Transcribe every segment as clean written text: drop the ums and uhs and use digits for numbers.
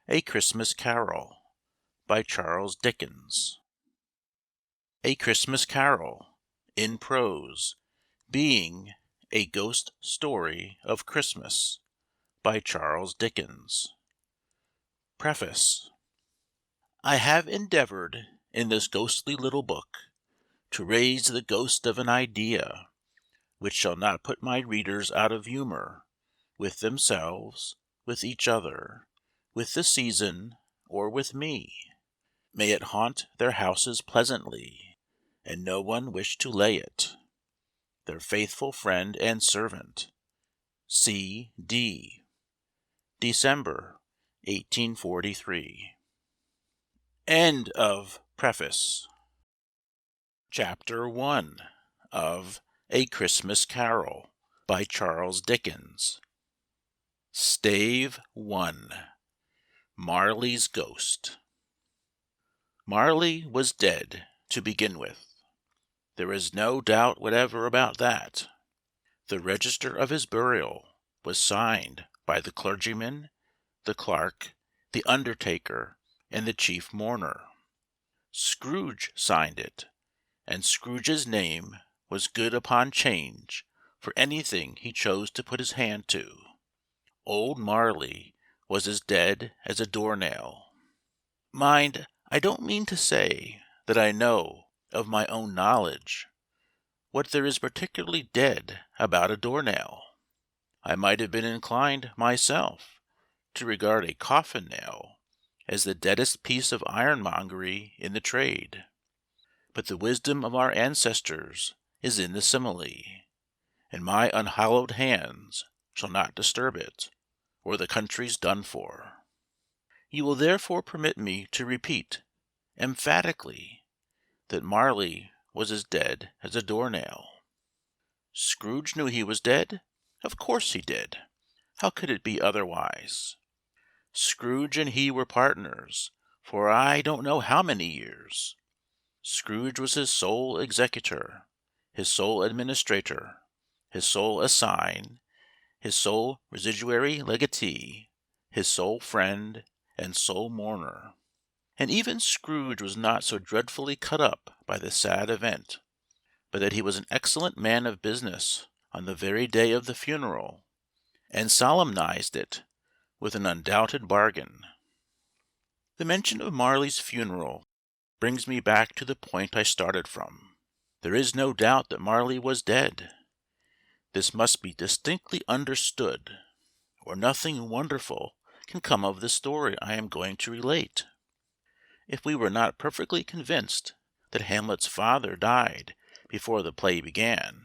A Christmas Carol by Charles Dickens. A Christmas Carol, in prose, being a ghost story of Christmas, by Charles Dickens. Preface. I have endeavored, in this ghostly little book, to raise the ghost of an idea, which shall not put my readers out of humour, with themselves, with each other, with the season, or with me. May it haunt their houses pleasantly, and no one wish to lay it. Their faithful friend and servant, C. D. December, 1843. End of Preface. Chapter 1 of A Christmas Carol by Charles Dickens. Stave 1. Marley's Ghost. Marley was dead, to begin with. There is no doubt whatever about that. The register of his burial was signed by the clergyman, the clerk, the undertaker, and the chief mourner. Scrooge signed it, and Scrooge's name was good upon change for anything he chose to put his hand to. Old Marley was as dead as a door-nail. Mind, I don't mean to say that I know, of my own knowledge, what there is particularly dead about a door-nail. I might have been inclined, myself, to regard a coffin-nail as the deadest piece of ironmongery in the trade. But the wisdom of our ancestors is in the simile, and my unhallowed hands shall not disturb it, or the country's done for. You will therefore permit me to repeat, emphatically, that Marley was as dead as a door-nail. Scrooge knew he was dead? Of course he did. How could it be otherwise? Scrooge and he were partners for I don't know how many years. Scrooge was his sole executor, his sole administrator, his sole assign, his sole residuary legatee, his sole friend, and sole mourner. And even Scrooge was not so dreadfully cut up by the sad event, but that he was an excellent man of business on the very day of the funeral, and solemnized it with an undoubted bargain. The mention of Marley's funeral brings me back to the point I started from. There is no doubt that Marley was dead. This must be distinctly understood, or nothing wonderful can come of the story I am going to relate. If we were not perfectly convinced that Hamlet's father died before the play began,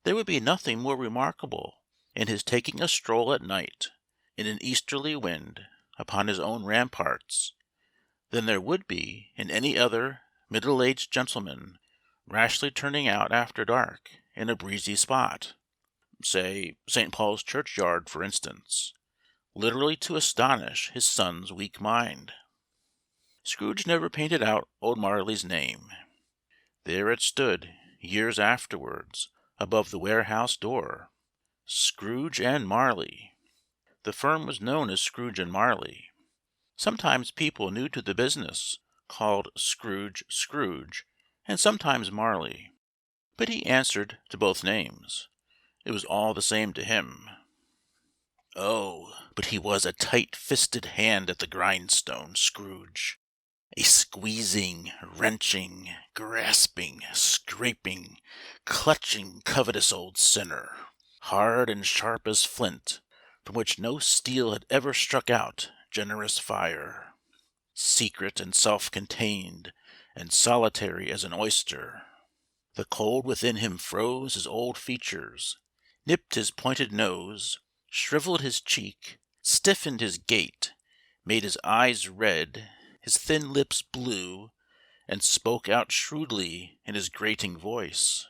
there would be nothing more remarkable in his taking a stroll at night, in an easterly wind, upon his own ramparts, than there would be in any other middle-aged gentleman rashly turning out after dark in a breezy spot, say St. Paul's churchyard, for instance, literally to astonish his son's weak mind. Scrooge never painted out old Marley's name. There it stood, years afterwards, above the warehouse door, Scrooge and Marley. The firm was known as Scrooge and Marley. Sometimes people new to the business called Scrooge Scrooge, and sometimes Marley. But he answered to both names. It was all the same to him. Oh, but he was a tight-fisted hand at the grindstone, Scrooge. A squeezing, wrenching, grasping, scraping, clutching, covetous old sinner, hard and sharp as flint, from which no steel had ever struck out generous fire, secret and self-contained, and solitary as an oyster. The cold within him froze his old features, nipped his pointed nose, shrivelled his cheek, stiffened his gait, made his eyes red, his thin lips blue, and spoke out shrewdly in his grating voice.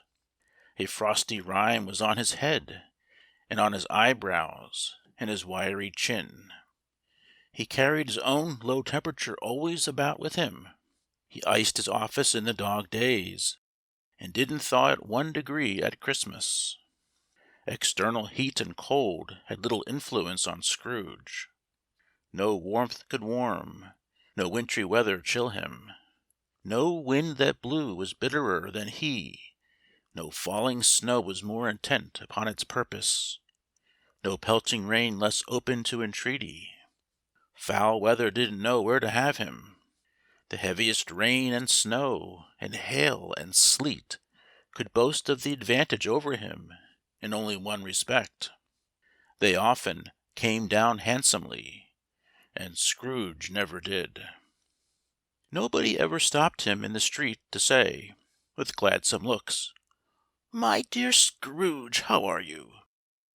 A frosty rime was on his head, and on his eyebrows, and his wiry chin. He carried his own low temperature always about with him. He iced his office in the dog days, and didn't thaw it 1° at Christmas. External heat and cold had little influence on Scrooge. No warmth could warm, no wintry weather chill him. No wind that blew was bitterer than he, no falling snow was more intent upon its purpose, no pelting rain less open to entreaty. Foul weather didn't know where to have him. The heaviest rain and snow and hail and sleet could boast of the advantage over him in only one respect. They often came down handsomely, and Scrooge never did. Nobody ever stopped him in the street to say, with gladsome looks, "My dear Scrooge, how are you?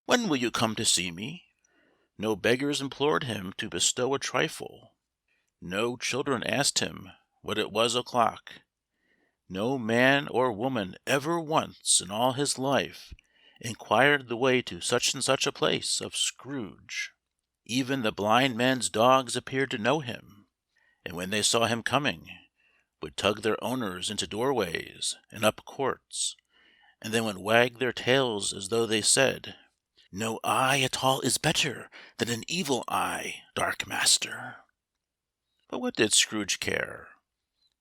When will you come to see me?" No beggars implored him to bestow a trifle. No children asked him what it was o'clock. No man or woman ever once in all his life inquired the way to such and such a place of Scrooge. Even the blind men's dogs appeared to know him, and when they saw him coming, would tug their owners into doorways and up courts, and then would wag their tails as though they said, "No eye at all is better than an evil eye, dark master." But what did Scrooge care?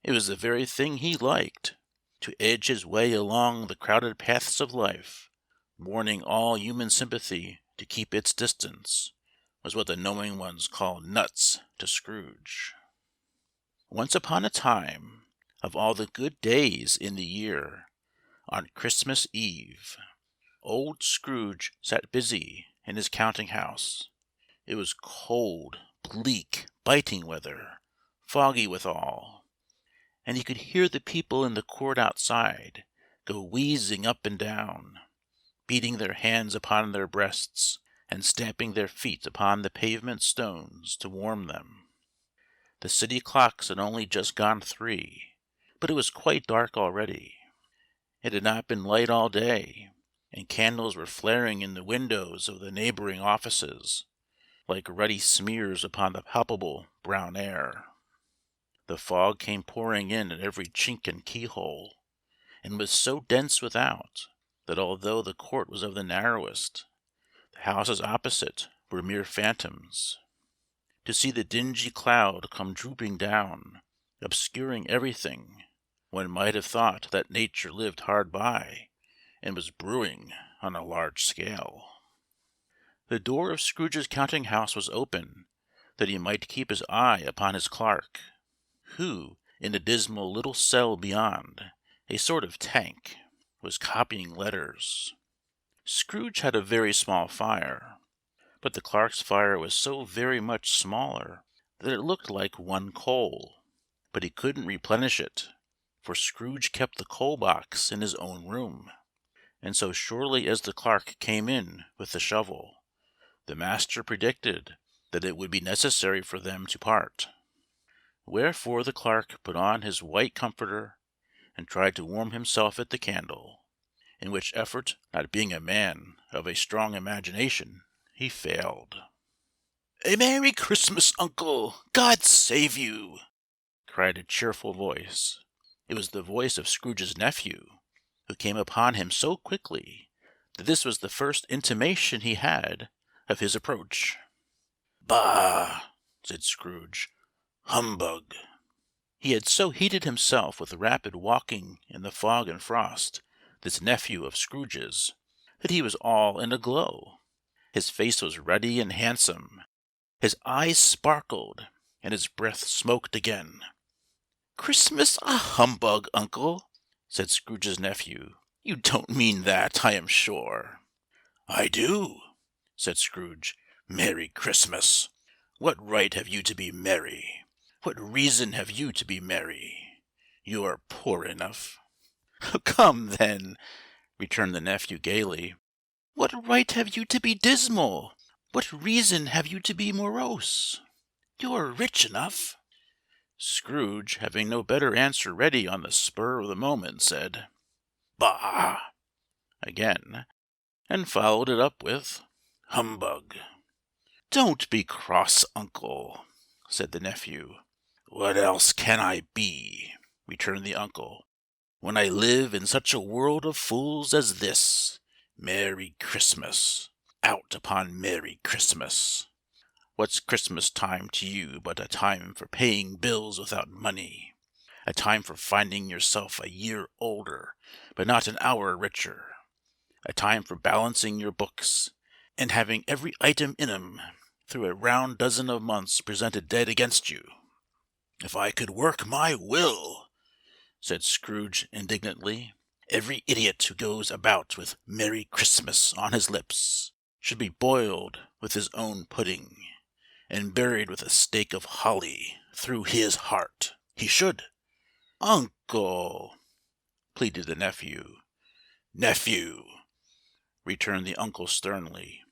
It was the very thing he liked. To edge his way along the crowded paths of life, warning all human sympathy to keep its distance, was what the knowing ones call nuts to Scrooge. Once upon a time, of all the good days in the year, on Christmas Eve, old Scrooge sat busy in his counting-house. It was cold, bleak, biting weather, foggy withal, and he could hear the people in the court outside go wheezing up and down, beating their hands upon their breasts and stamping their feet upon the pavement stones to warm them. The city clocks had only just gone 3, but it was quite dark already. It had not been light all day, and candles were flaring in the windows of the neighboring offices, like ruddy smears upon the palpable brown air. The fog came pouring in at every chink and keyhole, and was so dense without, that although the court was of the narrowest, the houses opposite were mere phantoms. To see the dingy cloud come drooping down, obscuring everything, one might have thought that nature lived hard by, and was brewing on a large scale. The door of Scrooge's counting-house was open, that he might keep his eye upon his clerk, who, in a dismal little cell beyond, a sort of tank, was copying letters. Scrooge had a very small fire, but the clerk's fire was so very much smaller that it looked like one coal. But he couldn't replenish it, for Scrooge kept the coal-box in his own room, and so surely as the clerk came in with the shovel, the master predicted that it would be necessary for them to part. Wherefore the clerk put on his white comforter and tried to warm himself at the candle, in which effort, not being a man of a strong imagination, he failed. "A Merry Christmas, uncle! God save you!" cried a cheerful voice. It was the voice of Scrooge's nephew, who came upon him so quickly that this was the first intimation he had of his approach. "Bah!" said Scrooge. "Humbug!" He had so heated himself with rapid walking in the fog and frost, this nephew of Scrooge's, that he was all in a glow. His face was ruddy and handsome, his eyes sparkled, and his breath smoked again. "Christmas a humbug, uncle!" said Scrooge's nephew. "You don't mean that, I am sure." "I do," said Scrooge. "Merry Christmas! What right have you to be merry? What reason have you to be merry? You are poor enough." "Come, then," returned the nephew gaily. "What right have you to be dismal? What reason have you to be morose? You are rich enough." Scrooge, having no better answer ready on the spur of the moment, said, "Bah!" again, and followed it up with, "Humbug!" "Don't be cross, uncle," said the nephew. "What else can I be," returned the uncle, "when I live in such a world of fools as this? Merry Christmas! Out upon Merry Christmas! What's Christmas time to you but a time for paying bills without money? A time for finding yourself a year older, but not an hour richer? A time for balancing your books, and having every item in 'em through a round dozen of months presented dead against you? If I could work my will," said Scrooge indignantly, "every idiot who goes about with 'Merry Christmas' on his lips should be boiled with his own pudding, and buried with a stake of holly through his heart. He should." "Uncle!" pleaded the nephew. "Nephew!" returned the uncle sternly.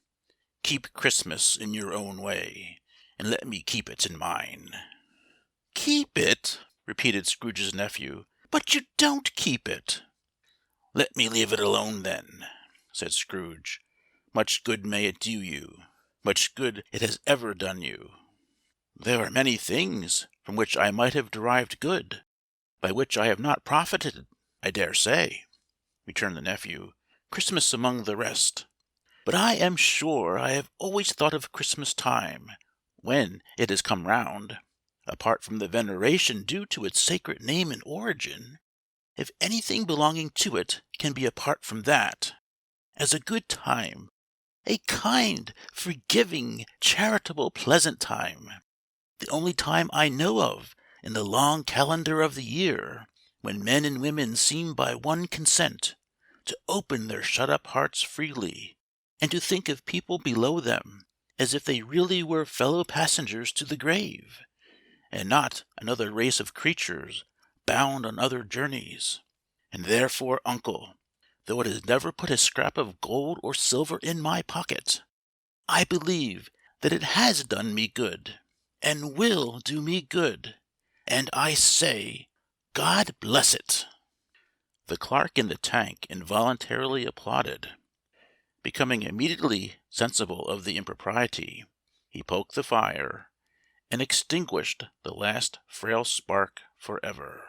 "Keep Christmas in your own way, and let me keep it in mine." "Keep it!" repeated Scrooge's nephew. "But you don't keep it." "Let me leave it alone, then," said Scrooge. "Much good may it do you. Much good it has ever done you." "There are many things from which I might have derived good, by which I have not profited, I dare say," returned the nephew, "Christmas among the rest. But I am sure I have always thought of Christmas time, when it has come round, apart from the veneration due to its sacred name and origin, if anything belonging to it can be apart from that, as a good time, a kind, forgiving, charitable, pleasant time, the only time I know of in the long calendar of the year, when men and women seem by one consent to open their shut-up hearts freely, and to think of people below them as if they really were fellow-passengers to the grave, and not another race of creatures bound on other journeys. And therefore, uncle, though it has never put a scrap of gold or silver in my pocket, I believe that it has done me good, and will do me good, and I say, God bless it." The clerk in the tank involuntarily applauded. Becoming immediately sensible of the impropriety, he poked the fire, and extinguished the last frail spark for ever.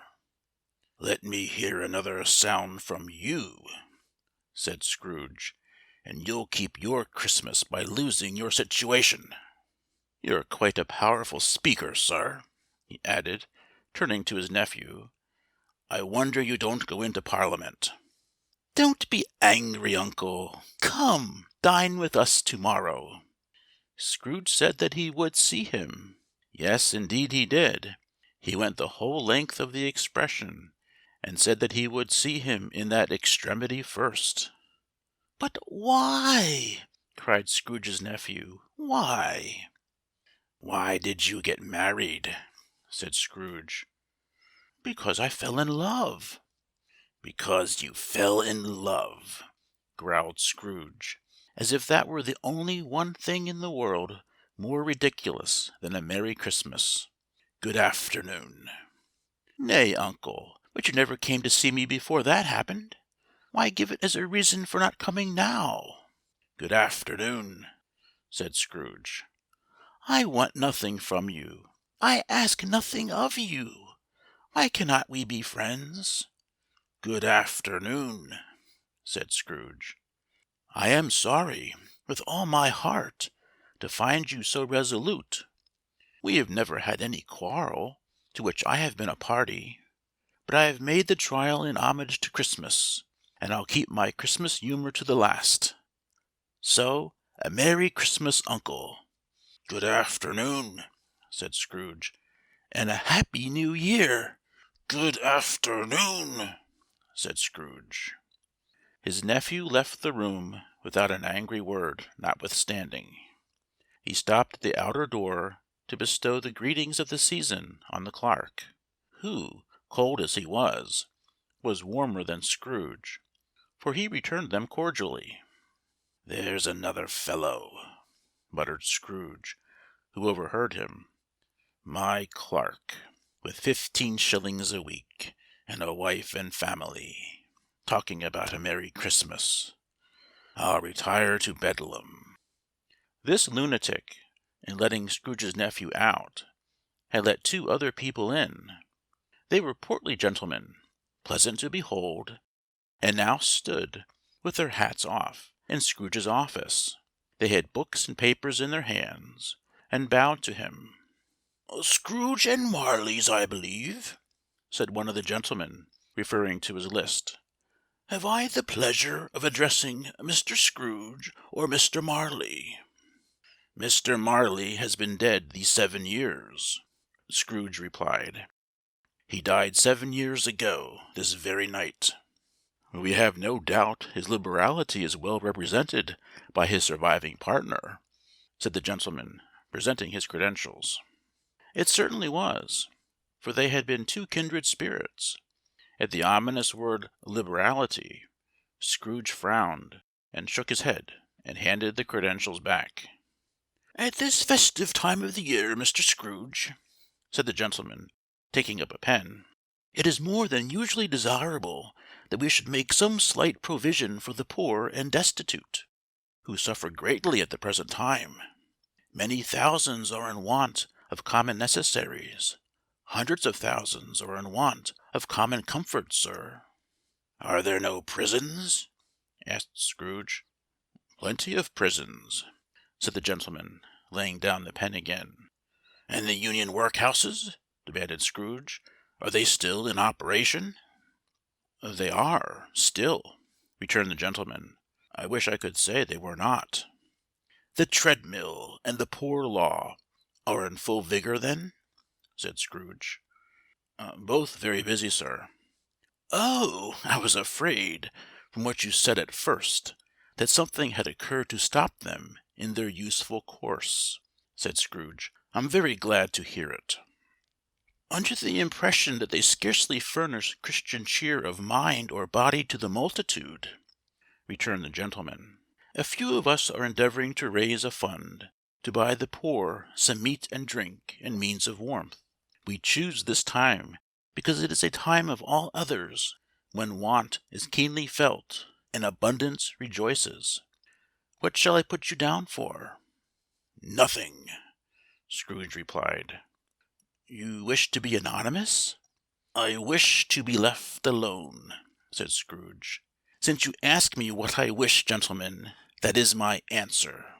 "Let me hear another sound from you," said Scrooge, "and you'll keep your Christmas by losing your situation. You're quite a powerful speaker, sir," he added, turning to his nephew. "I wonder you don't go into Parliament." "Don't be angry, uncle. Come, dine with us to-morrow." Scrooge said that he would see him. Yes, indeed he did. He went the whole length of the expression, and said that he would see him in that extremity first. "But why?" cried Scrooge's nephew. "Why?" "Why did you get married?" said Scrooge. "Because I fell in love." "Because you fell in love," growled Scrooge, as if that were the only one thing in the world more ridiculous than a Merry Christmas. "Good afternoon." "Nay, uncle, but you never came to see me before that happened. Why give it as a reason for not coming now?" "Good afternoon," said Scrooge. "I want nothing from you. I ask nothing of you. Why cannot we be friends?" "Good afternoon," said Scrooge. "I am sorry, with all my heart, to find you so resolute. We have never had any quarrel, to which I have been a party. But I have made the trial in homage to Christmas, and I'll keep my Christmas humour to the last. So, a Merry Christmas, uncle." "Good afternoon," said Scrooge. "And a Happy New Year." "Good afternoon," said Scrooge. His nephew left the room without an angry word, notwithstanding. He stopped at the outer door to bestow the greetings of the season on the clerk, who, cold as he was warmer than Scrooge, for he returned them cordially. "There's another fellow," muttered Scrooge, who overheard him. "My clerk, with 15 shillings a week, and a wife and family, talking about a Merry Christmas. I'll retire to Bedlam." This lunatic, in letting Scrooge's nephew out, had let 2 other people in. They were portly gentlemen, pleasant to behold, and now stood, with their hats off, in Scrooge's office. They had books and papers in their hands, and bowed to him. "Scrooge and Marley's, I believe," said one of the gentlemen, referring to his list. "Have I the pleasure of addressing Mr. Scrooge or Mr. Marley?" "Mr. Marley has been dead these 7 years," Scrooge replied. "He died 7 years ago, this very night." "We have no doubt his liberality is well represented by his surviving partner," said the gentleman, presenting his credentials. It certainly was, for they had been two kindred spirits. At the ominous word liberality, Scrooge frowned and shook his head, and handed the credentials back. "At this festive time of the year, Mr. Scrooge," said the gentleman, taking up a pen, "it is more than usually desirable that we should make some slight provision for the poor and destitute, who suffer greatly at the present time. Many thousands are in want of common necessaries. Hundreds of thousands are in want of common comforts, sir." "Are there no prisons?" asked Scrooge. "Plenty of prisons," said the gentleman, laying down the pen again. "And the Union workhouses?" demanded Scrooge. "Are they still in operation?" "They are, still," returned the gentleman. "I wish I could say they were not." "The treadmill and the poor law are in full vigor, then?" said Scrooge. "Both very busy, sir." "Oh, I was afraid, from what you said at first, that something had occurred to stop them in their useful course," said Scrooge. "I'm very glad to hear it." "Under the impression that they scarcely furnish Christian cheer of mind or body to the multitude," returned the gentleman. "A few of us are endeavoring to raise a fund to buy the poor some meat and drink and means of warmth. We choose this time because it is a time of all others when want is keenly felt and abundance rejoices. What shall I put you down for?" "Nothing," Scrooge replied. "You wish to be anonymous?" "I wish to be left alone," said Scrooge. "Since you ask me what I wish, gentlemen, that is my answer.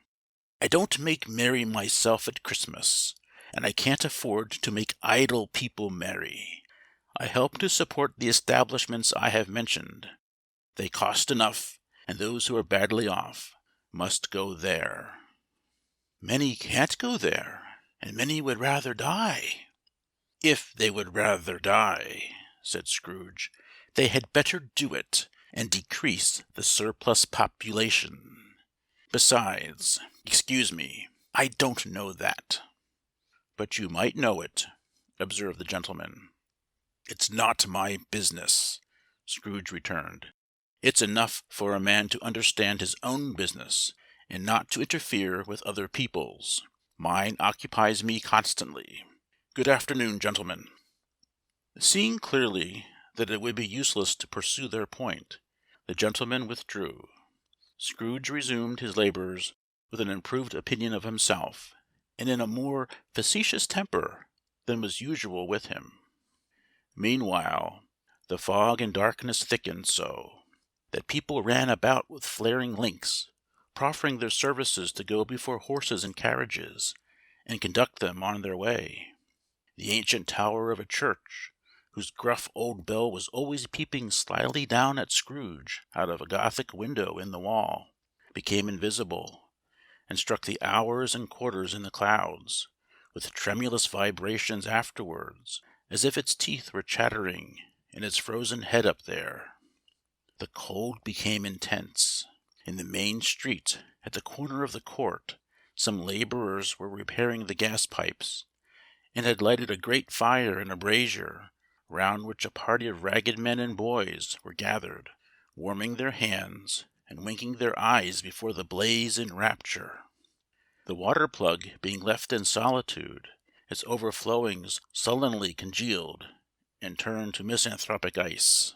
I don't make merry myself at Christmas, and I can't afford to make idle people merry. I help to support the establishments I have mentioned. They cost enough, and those who are badly off must go there." "Many can't go there, and many would rather die." "If they would rather die," said Scrooge, "they had better do it, and decrease the surplus population. Besides, excuse me, I don't know that." "But you might know it," observed the gentleman. "It's not my business," Scrooge returned. "It's enough for a man to understand his own business, and not to interfere with other people's. Mine occupies me constantly. Good afternoon, gentlemen." Seeing clearly that it would be useless to pursue their point, the gentlemen withdrew. Scrooge resumed his labors with an improved opinion of himself, and in a more facetious temper than was usual with him. Meanwhile, the fog and darkness thickened so, that people ran about with flaring links, proffering their services to go before horses and carriages, and conduct them on their way. The ancient tower of a church, whose gruff old bell was always peeping slyly down at Scrooge out of a Gothic window in the wall, became invisible, and struck the hours and quarters in the clouds, with tremulous vibrations afterwards, as if its teeth were chattering in its frozen head up there. The cold became intense. In the main street, at the corner of the court, some laborers were repairing the gas pipes, and had lighted a great fire in a brazier, round which a party of ragged men and boys were gathered, warming their hands and winking their eyes before the blaze in rapture. The water plug being left in solitude, its overflowings sullenly congealed and turned to misanthropic ice.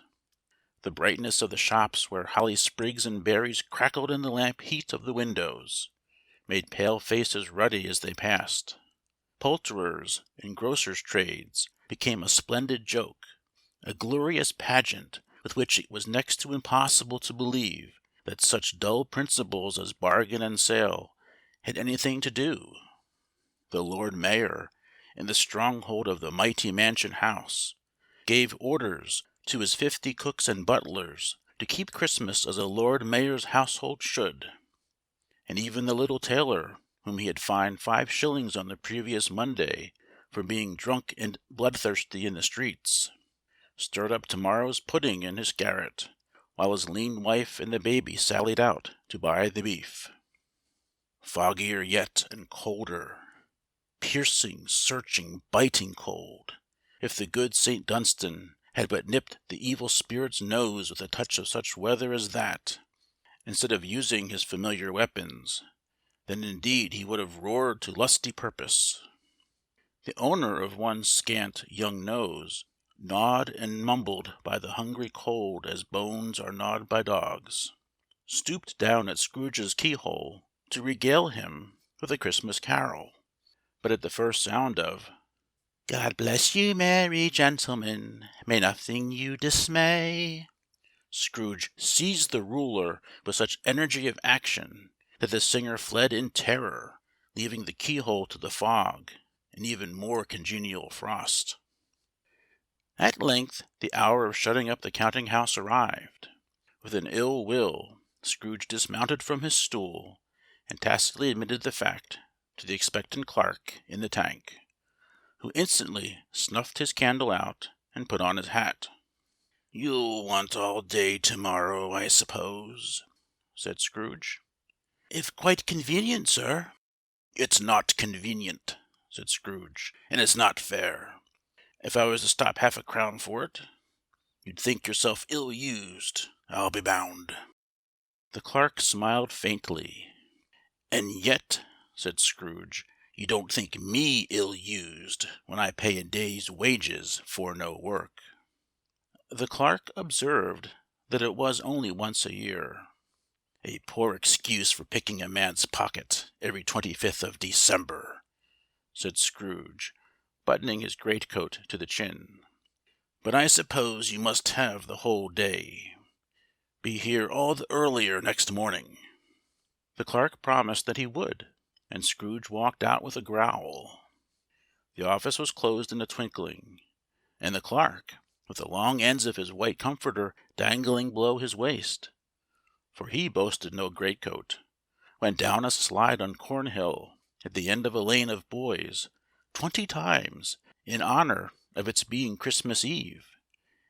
The brightness of the shops, where holly sprigs and berries crackled in the lamp heat of the windows, made pale faces ruddy as they passed. Poulterers' and grocers' trades became a splendid joke, a glorious pageant with which it was next to impossible to believe that such dull principles as bargain and sale had anything to do. the Lord Mayor, in the stronghold of the mighty mansion house, gave orders to his 50 cooks and butlers to keep Christmas as a Lord Mayor's household should, and even the little tailor, whom he had fined 5 shillings on the previous Monday for being drunk and bloodthirsty in the streets, stirred up tomorrow's pudding in his garret, while his lean wife and the baby sallied out to buy the beef. Foggier yet and colder, piercing, searching, biting cold. If the good St. Dunstan had but nipped the evil spirit's nose with a touch of such weather as that, instead of using his familiar weapons, then indeed he would have roared to lusty purpose. The owner of one scant young nose, gnawed and mumbled by the hungry cold as bones are gnawed by dogs, stooped down at Scrooge's keyhole to regale him with a Christmas carol. But at the first sound of "God bless you, merry gentlemen, may nothing you dismay," Scrooge seized the ruler with such energy of action that the singer fled in terror, leaving the keyhole to the fog and even more congenial frost. At length the hour of shutting up the counting-house arrived. With an ill will, Scrooge dismounted from his stool, and tacitly admitted the fact to the expectant clerk in the tank, who instantly snuffed his candle out and put on his hat. "You'll want all day to-morrow, I suppose?" said Scrooge. "If quite convenient, sir." "It's not convenient," said Scrooge, "and it's not fair. If I was to stop half a crown for it, you'd think yourself ill-used, I'll be bound." The clerk smiled faintly. "And yet," said Scrooge, "you don't think me ill-used when I pay a day's wages for no work." The clerk observed that it was only once a year. "A poor excuse for picking a man's pocket every 25th of December," said Scrooge, buttoning his greatcoat to the chin. "But I suppose you must have the whole day. Be here all the earlier next morning." The clerk promised that he would, and Scrooge walked out with a growl. The office was closed in a twinkling, and the clerk, with the long ends of his white comforter dangling below his waist, for he boasted no greatcoat, went down a slide on Cornhill at the end of a lane of boys 20 times in honor of its being Christmas Eve,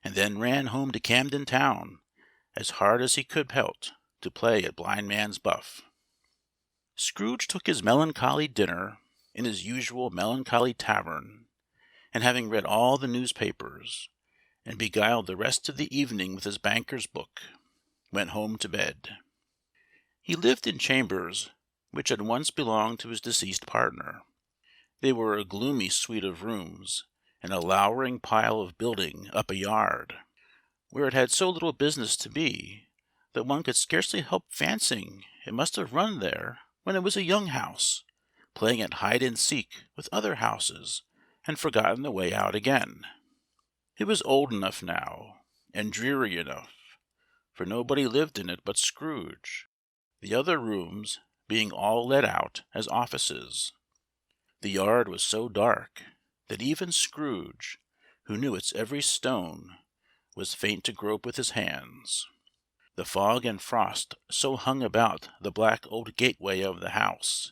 and then ran home to Camden Town as hard as he could pelt to play at blindman's buff. Scrooge took his melancholy dinner in his usual melancholy tavern, and having read all the newspapers, and beguiled the rest of the evening with his banker's book, went home to bed. He lived in chambers which had once belonged to his deceased partner. They were a gloomy suite of rooms, and a lowering pile of building up a yard, where it had so little business to be that one could scarcely help fancying it must have run there when it was a young house, playing at hide-and-seek with other houses, and forgotten the way out again. It was old enough now, and dreary enough, for nobody lived in it but Scrooge, the other rooms being all let out as offices. The yard was so dark that even Scrooge, who knew its every stone, was faint to grope with his hands. The fog and frost so hung about the black old gateway of the house,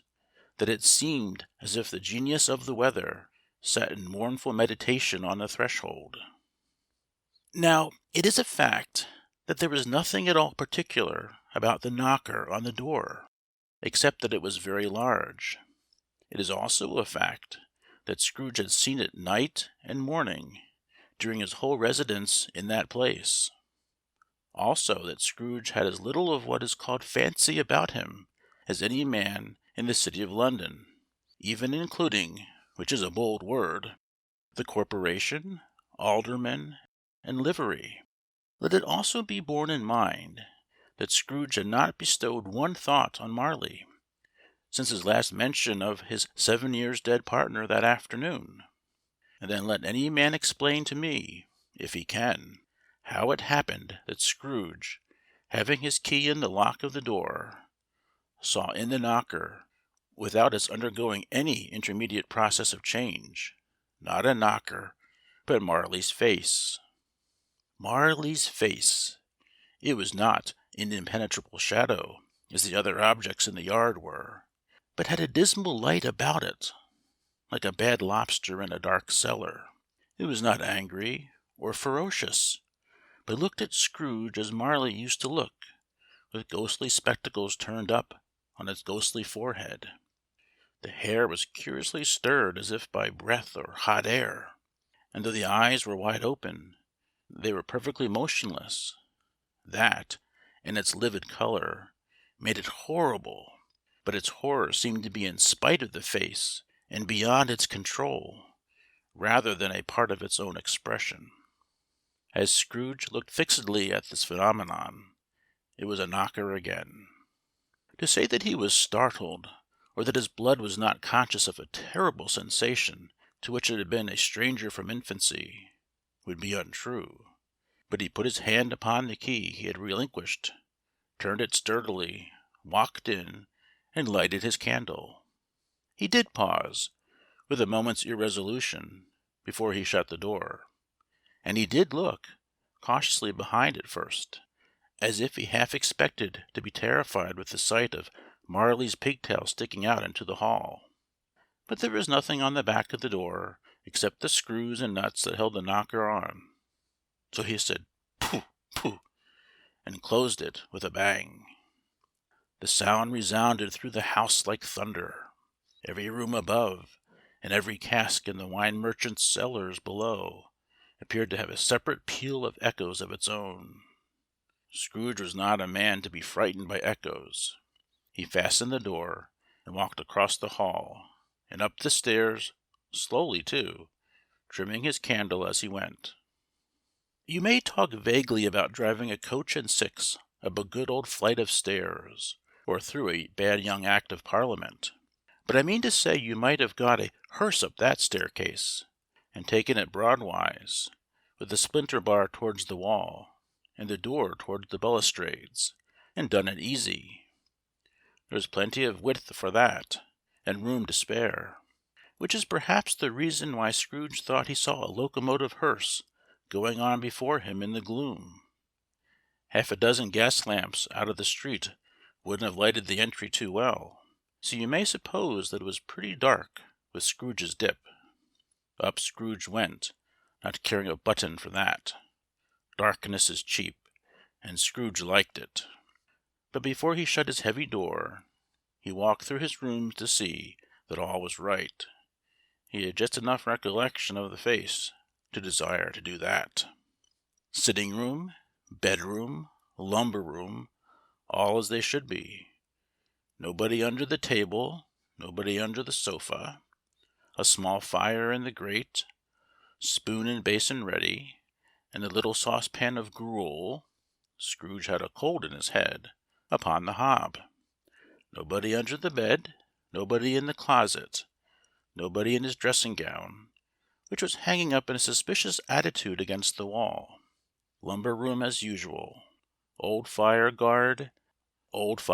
that it seemed as if the genius of the weather sat in mournful meditation on the threshold. Now, it is a fact that there was nothing at all particular about the knocker on the door, except that it was very large. It is also a fact that Scrooge had seen it night and morning during his whole residence in that place. Also that Scrooge had as little of what is called fancy about him as any man in the city of London, even including, which is a bold word, the corporation, aldermen, and livery. Let it also be borne in mind that Scrooge had not bestowed one thought on Marley since his last mention of his 7 years dead partner that afternoon. And then let any man explain to me, if he can, how it happened that Scrooge, having his key in the lock of the door, saw in the knocker without its undergoing any intermediate process of change. Not a knocker, but Marley's face. Marley's face! It was not an impenetrable shadow, as the other objects in the yard were, but had a dismal light about it, like a bad lobster in a dark cellar. It was not angry or ferocious, but looked at Scrooge as Marley used to look, with ghostly spectacles turned up on its ghostly forehead. The hair was curiously stirred as if by breath or hot air, and though the eyes were wide open, they were perfectly motionless. That, and its livid color, made it horrible, but its horror seemed to be in spite of the face and beyond its control, rather than a part of its own expression. As Scrooge looked fixedly at this phenomenon, it was a knocker again. To say that he was startled, or that his blood was not conscious of a terrible sensation to which it had been a stranger from infancy, would be untrue. But he put his hand upon the key he had relinquished, turned it sturdily, walked in, and lighted his candle. He did pause, with a moment's irresolution, before he shut the door, and he did look cautiously behind it first, as if he half expected to be terrified with the sight of Marley's pigtail sticking out into the hall. But there was nothing on the back of the door except the screws and nuts that held the knocker on. So he said, "Pooh, pooh," and closed it with a bang. The sound resounded through the house like thunder. Every room above, and every cask in the wine merchant's cellars below, appeared to have a separate peal of echoes of its own. Scrooge was not a man to be frightened by echoes. He fastened the door, and walked across the hall, and up the stairs, slowly too, trimming his candle as he went. You may talk vaguely about driving a coach and six up a good old flight of stairs, or through a bad young Act of Parliament, but I mean to say you might have got a hearse up that staircase, and taken it broadwise, with the splinter bar towards the wall, and the door towards the balustrades, and done it easy. There's plenty of width for that, and room to spare, which is perhaps the reason why Scrooge thought he saw a locomotive hearse going on before him in the gloom. Half a dozen gas lamps out of the street wouldn't have lighted the entry too well, so you may suppose that it was pretty dark with Scrooge's dip. Up Scrooge went, not caring a button for that. Darkness is cheap, and Scrooge liked it. But before he shut his heavy door, he walked through his rooms to see that all was right. He had just enough recollection of the face to desire to do that. Sitting room, bedroom, lumber room, all as they should be. Nobody under the table, nobody under the sofa. A small fire in the grate, spoon and basin ready, and a little saucepan of gruel (Scrooge had a cold in his head) upon the hob. Nobody under the bed, nobody in the closet, nobody in his dressing-gown, which was hanging up in a suspicious attitude against the wall. Lumber room as usual. Old fire guard, old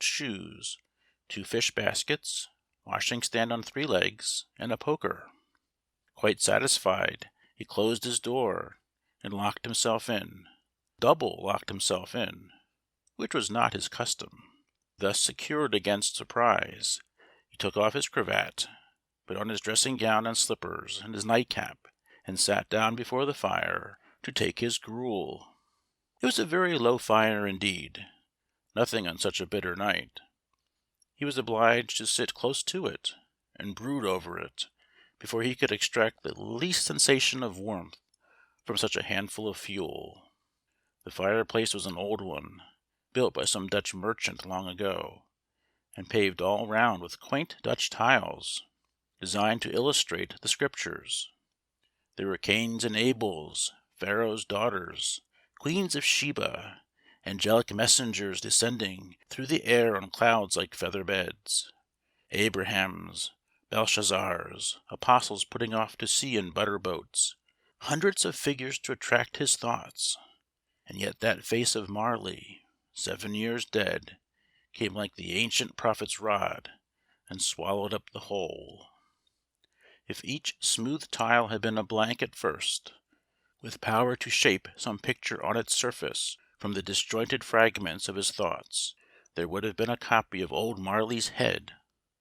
shoes, 2 fish baskets, washing-stand on 3 legs, and a poker. Quite satisfied, he closed his door, and locked himself in, double locked himself in, which was not his custom. Thus secured against surprise, he took off his cravat, put on his dressing-gown and slippers, and his nightcap, and sat down before the fire to take his gruel. It was a very low fire indeed, nothing on such a bitter night. He was obliged to sit close to it, and brood over it, before he could extract the least sensation of warmth from such a handful of fuel. The fireplace was an old one, built by some Dutch merchant long ago, and paved all round with quaint Dutch tiles, designed to illustrate the Scriptures. There were Cains and Abels, Pharaoh's daughters, Queens of Sheba, angelic messengers descending through the air on clouds like feather beds, Abrahams, Belshazzars, apostles putting off to sea in butter boats, hundreds of figures to attract his thoughts, and yet that face of Marley, 7 years dead, came like the ancient prophet's rod, and swallowed up the whole. If each smooth tile had been a blank at first, with power to shape some picture on its surface from the disjointed fragments of his thoughts, there would have been a copy of old Marley's head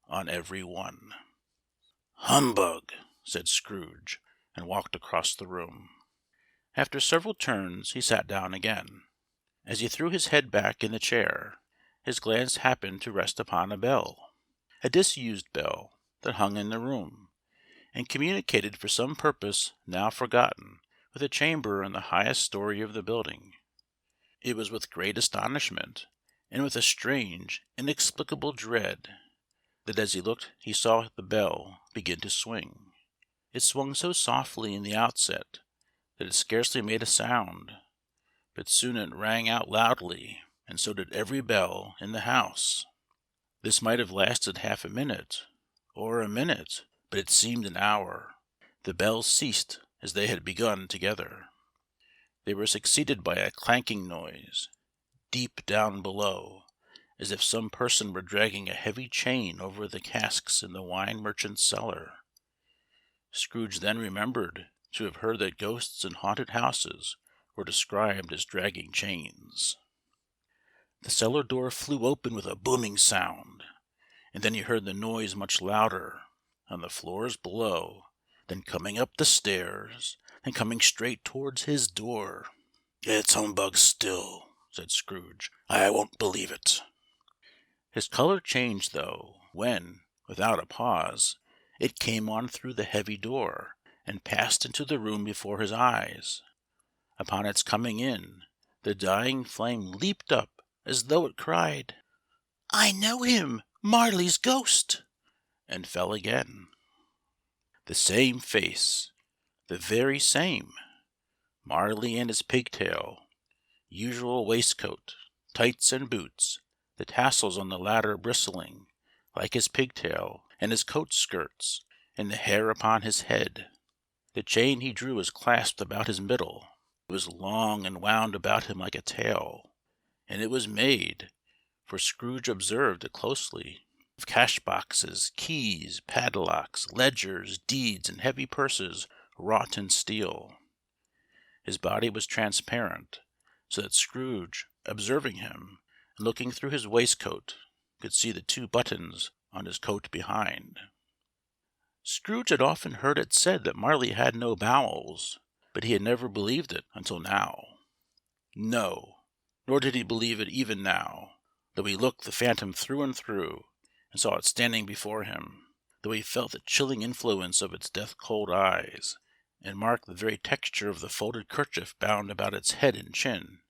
on every one. "Humbug!" said Scrooge, and walked across the room. After several turns he sat down again. As he threw his head back in the chair, his glance happened to rest upon a bell, a disused bell that hung in the room, and communicated for some purpose now forgotten with a chamber in the highest story of the building. It was with great astonishment, and with a strange, inexplicable dread, that as he looked he saw the bell begin to swing. It swung so softly in the outset that it scarcely made a sound, but soon it rang out loudly, and so did every bell in the house. This might have lasted half a minute, or a minute, but it seemed an hour. The bells ceased as they had begun together. They were succeeded by a clanking noise, deep down below, as if some person were dragging a heavy chain over the casks in the wine merchant's cellar. Scrooge then remembered to have heard that ghosts in haunted houses were described as dragging chains. The cellar door flew open with a booming sound, and then he heard the noise much louder, on the floors below, then coming up the stairs, then coming straight towards his door. "It's humbug still," said Scrooge. "I won't believe it." His color changed, though, when, without a pause, it came on through the heavy door, and passed into the room before his eyes. Upon its coming in, the dying flame leaped up, as though it cried, "I know him! Marley's ghost!" and fell again. The same face, the very same. Marley in his pigtail, usual waistcoat, tights and boots, the tassels on the latter bristling, like his pigtail and his coat skirts, and the hair upon his head. The chain he drew was clasped about his middle. It was long and wound about him like a tail, and it was made, for Scrooge observed it closely, of cash-boxes, keys, padlocks, ledgers, deeds, and heavy purses wrought in steel. His body was transparent, so that Scrooge, observing him, and looking through his waistcoat, could see the 2 buttons on his coat behind. Scrooge had often heard it said that Marley had no bowels, but he had never believed it until now. No, nor did he believe it even now, though he looked the phantom through and through, and saw it standing before him, though he felt the chilling influence of its death-cold eyes, and marked the very texture of the folded kerchief bound about its head and chin,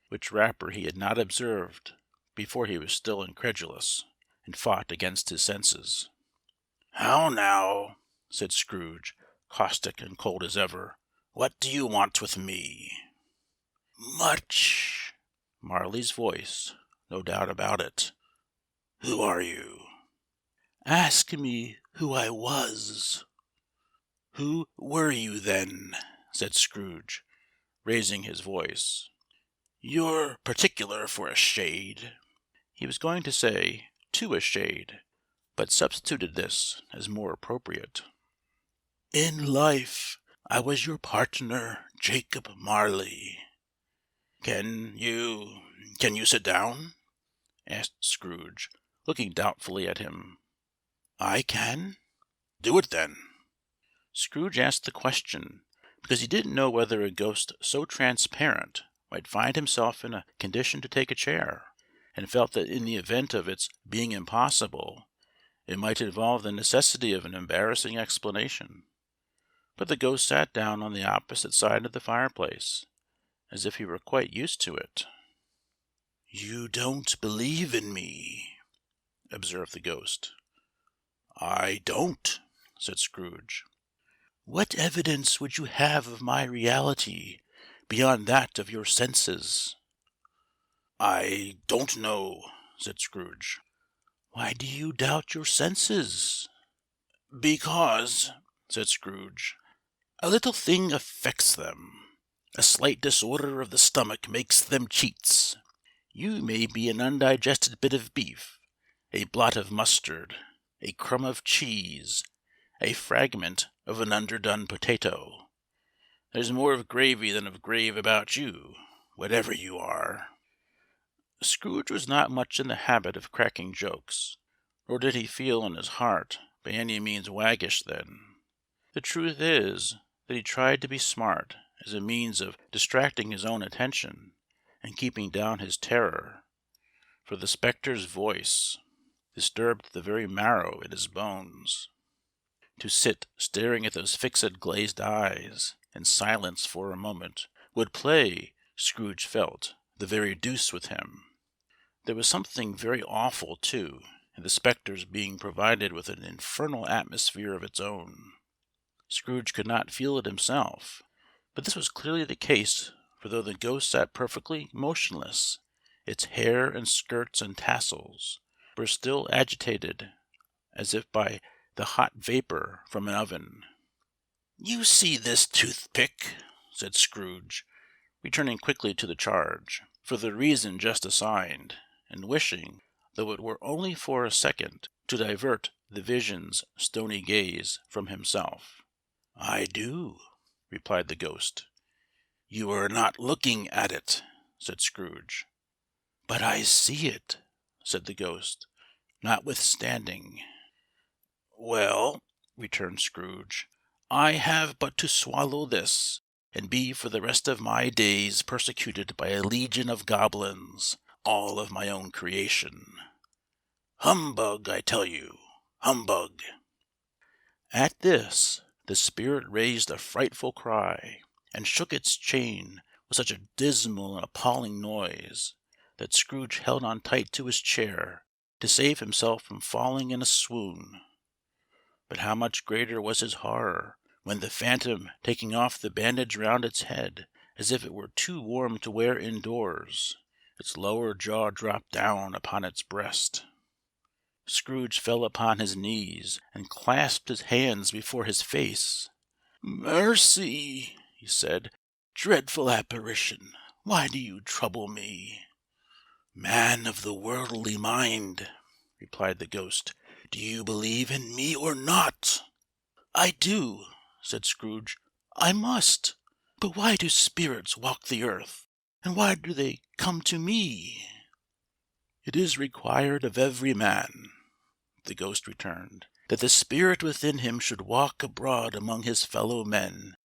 which wrapper he had not observed before he was still incredulous, and fought against his senses. "How now?" said Scrooge, caustic and cold as ever. "What do you want with me?" "Much." Marley's voice, no doubt about it. "Who are you?" "Ask me who I was." "Who were you, then?" said Scrooge, raising his voice. "You're particular for a shade." He was going to say, "to a shade," but substituted this as more appropriate. "In life I was your partner, Jacob Marley." Can you sit down?" asked Scrooge, looking doubtfully at him. "I can." "Do it, then." Scrooge asked the question because he didn't know whether a ghost so transparent might find himself in a condition to take a chair, and felt that in the event of its being impossible, it might involve the necessity of an embarrassing explanation. But the ghost sat down on the opposite side of the fireplace, as if he were quite used to it. "You don't believe in me," observed the ghost. "I don't," said Scrooge. "What evidence would you have of my reality beyond that of your senses?" "I don't know," said Scrooge. "Why do you doubt your senses?" "Because," said Scrooge, "a little thing affects them. A slight disorder of the stomach makes them cheats. You may be an undigested bit of beef, a blot of mustard, a crumb of cheese, a fragment of an underdone potato. There's more of gravy than of grave about you, whatever you are." Scrooge was not much in the habit of cracking jokes, nor did he feel in his heart by any means waggish then. The truth is that he tried to be smart as a means of distracting his own attention and keeping down his terror, for the spectre's voice disturbed the very marrow in his bones. To sit staring at those fixed glazed eyes in silence for a moment would play, Scrooge felt, the very deuce with him. There was something very awful, too, in the spectre's being provided with an infernal atmosphere of its own. Scrooge could not feel it himself, but this was clearly the case, for though the ghost sat perfectly motionless, its hair and skirts and tassels were still agitated as if by the hot vapour from an oven. "You see this toothpick?" said Scrooge, returning quickly to the charge, for the reason just assigned, and wishing, though it were only for a second, to divert the vision's stony gaze from himself. "I do," replied the ghost. "You are not looking at it," said Scrooge. "But I see it," said the ghost, notwithstanding. "Well," returned Scrooge, "I have but to swallow this, and be for the rest of my days persecuted by a legion of goblins, all of my own creation. Humbug, I tell you, humbug!" At this the spirit raised a frightful cry, and shook its chain with such a dismal and appalling noise, that Scrooge held on tight to his chair to save himself from falling in a swoon. But how much greater was his horror when the phantom, taking off the bandage round its head, as if it were too warm to wear indoors, its lower jaw dropped down upon its breast. Scrooge fell upon his knees and clasped his hands before his face. "Mercy!" he said. "Dreadful apparition, why do you trouble me?" "Man of the worldly mind," replied the ghost, "do you believe in me or not?" "I do," said Scrooge. "I must. But why do spirits walk the earth? And why do they come to me?" "It is required of every man," the ghost returned, "that the spirit within him should walk abroad among his fellow men,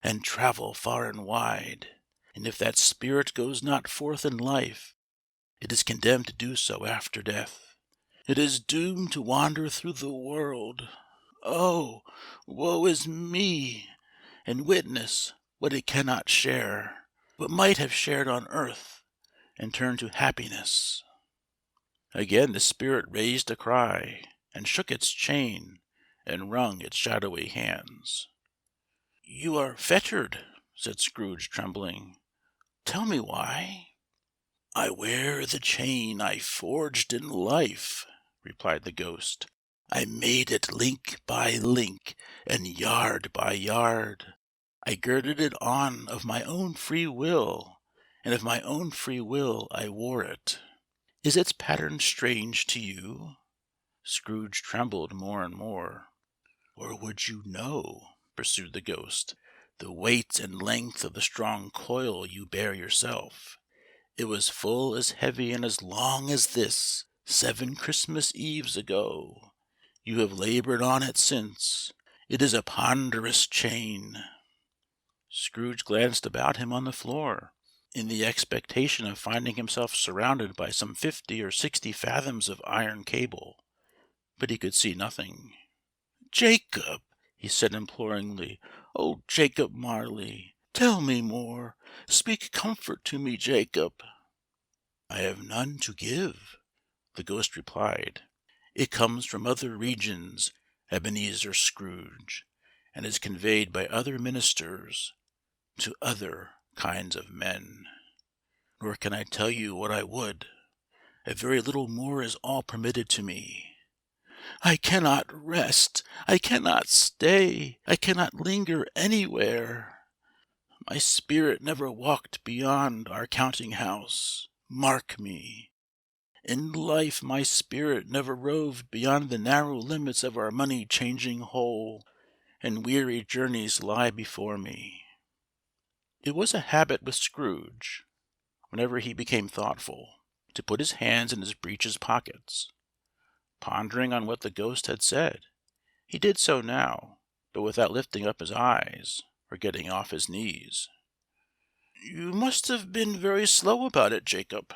and travel far and wide. And if that spirit goes not forth in life, it is condemned to do so after death. It is doomed to wander through the world. Oh, woe is me! And witness what it cannot share, but might have shared on earth, and turned to happiness." Again the spirit raised a cry, and shook its chain, and wrung its shadowy hands. "You are fettered," said Scrooge, trembling. "Tell me why." "I wear the chain I forged in life," replied the ghost. "I made it link by link, and yard by yard. I girded it on of my own free will, and of my own free will I wore it. Is its pattern strange to you?" Scrooge trembled more and more. "Or would you know," pursued the ghost, "the weight and length of the strong coil you bear yourself? It was full as heavy and as long as this 7 Christmas Eves ago. You have labored on it since. It is a ponderous chain." Scrooge glanced about him on the floor, in the expectation of finding himself surrounded by some 50 or 60 fathoms of iron cable, but he could see nothing. "Jacob!" he said imploringly. "Oh, Jacob Marley, tell me more. Speak comfort to me, Jacob." "I have none to give," the ghost replied. "It comes from other regions, Ebenezer Scrooge, and is conveyed by other ministers to other kinds of men. Nor can I tell you what I would. A very little more is all permitted to me. I cannot rest. I cannot stay. I cannot linger anywhere. My spirit never walked beyond our counting-house. mark me. In life my spirit never roved beyond the narrow limits of our money-changing hole, and weary journeys lie before me." It was a habit with Scrooge, whenever he became thoughtful, to put his hands in his breeches pockets. Pondering on what the ghost had said, he did so now, but without lifting up his eyes, or getting off his knees. "You must have been very slow about it, Jacob,"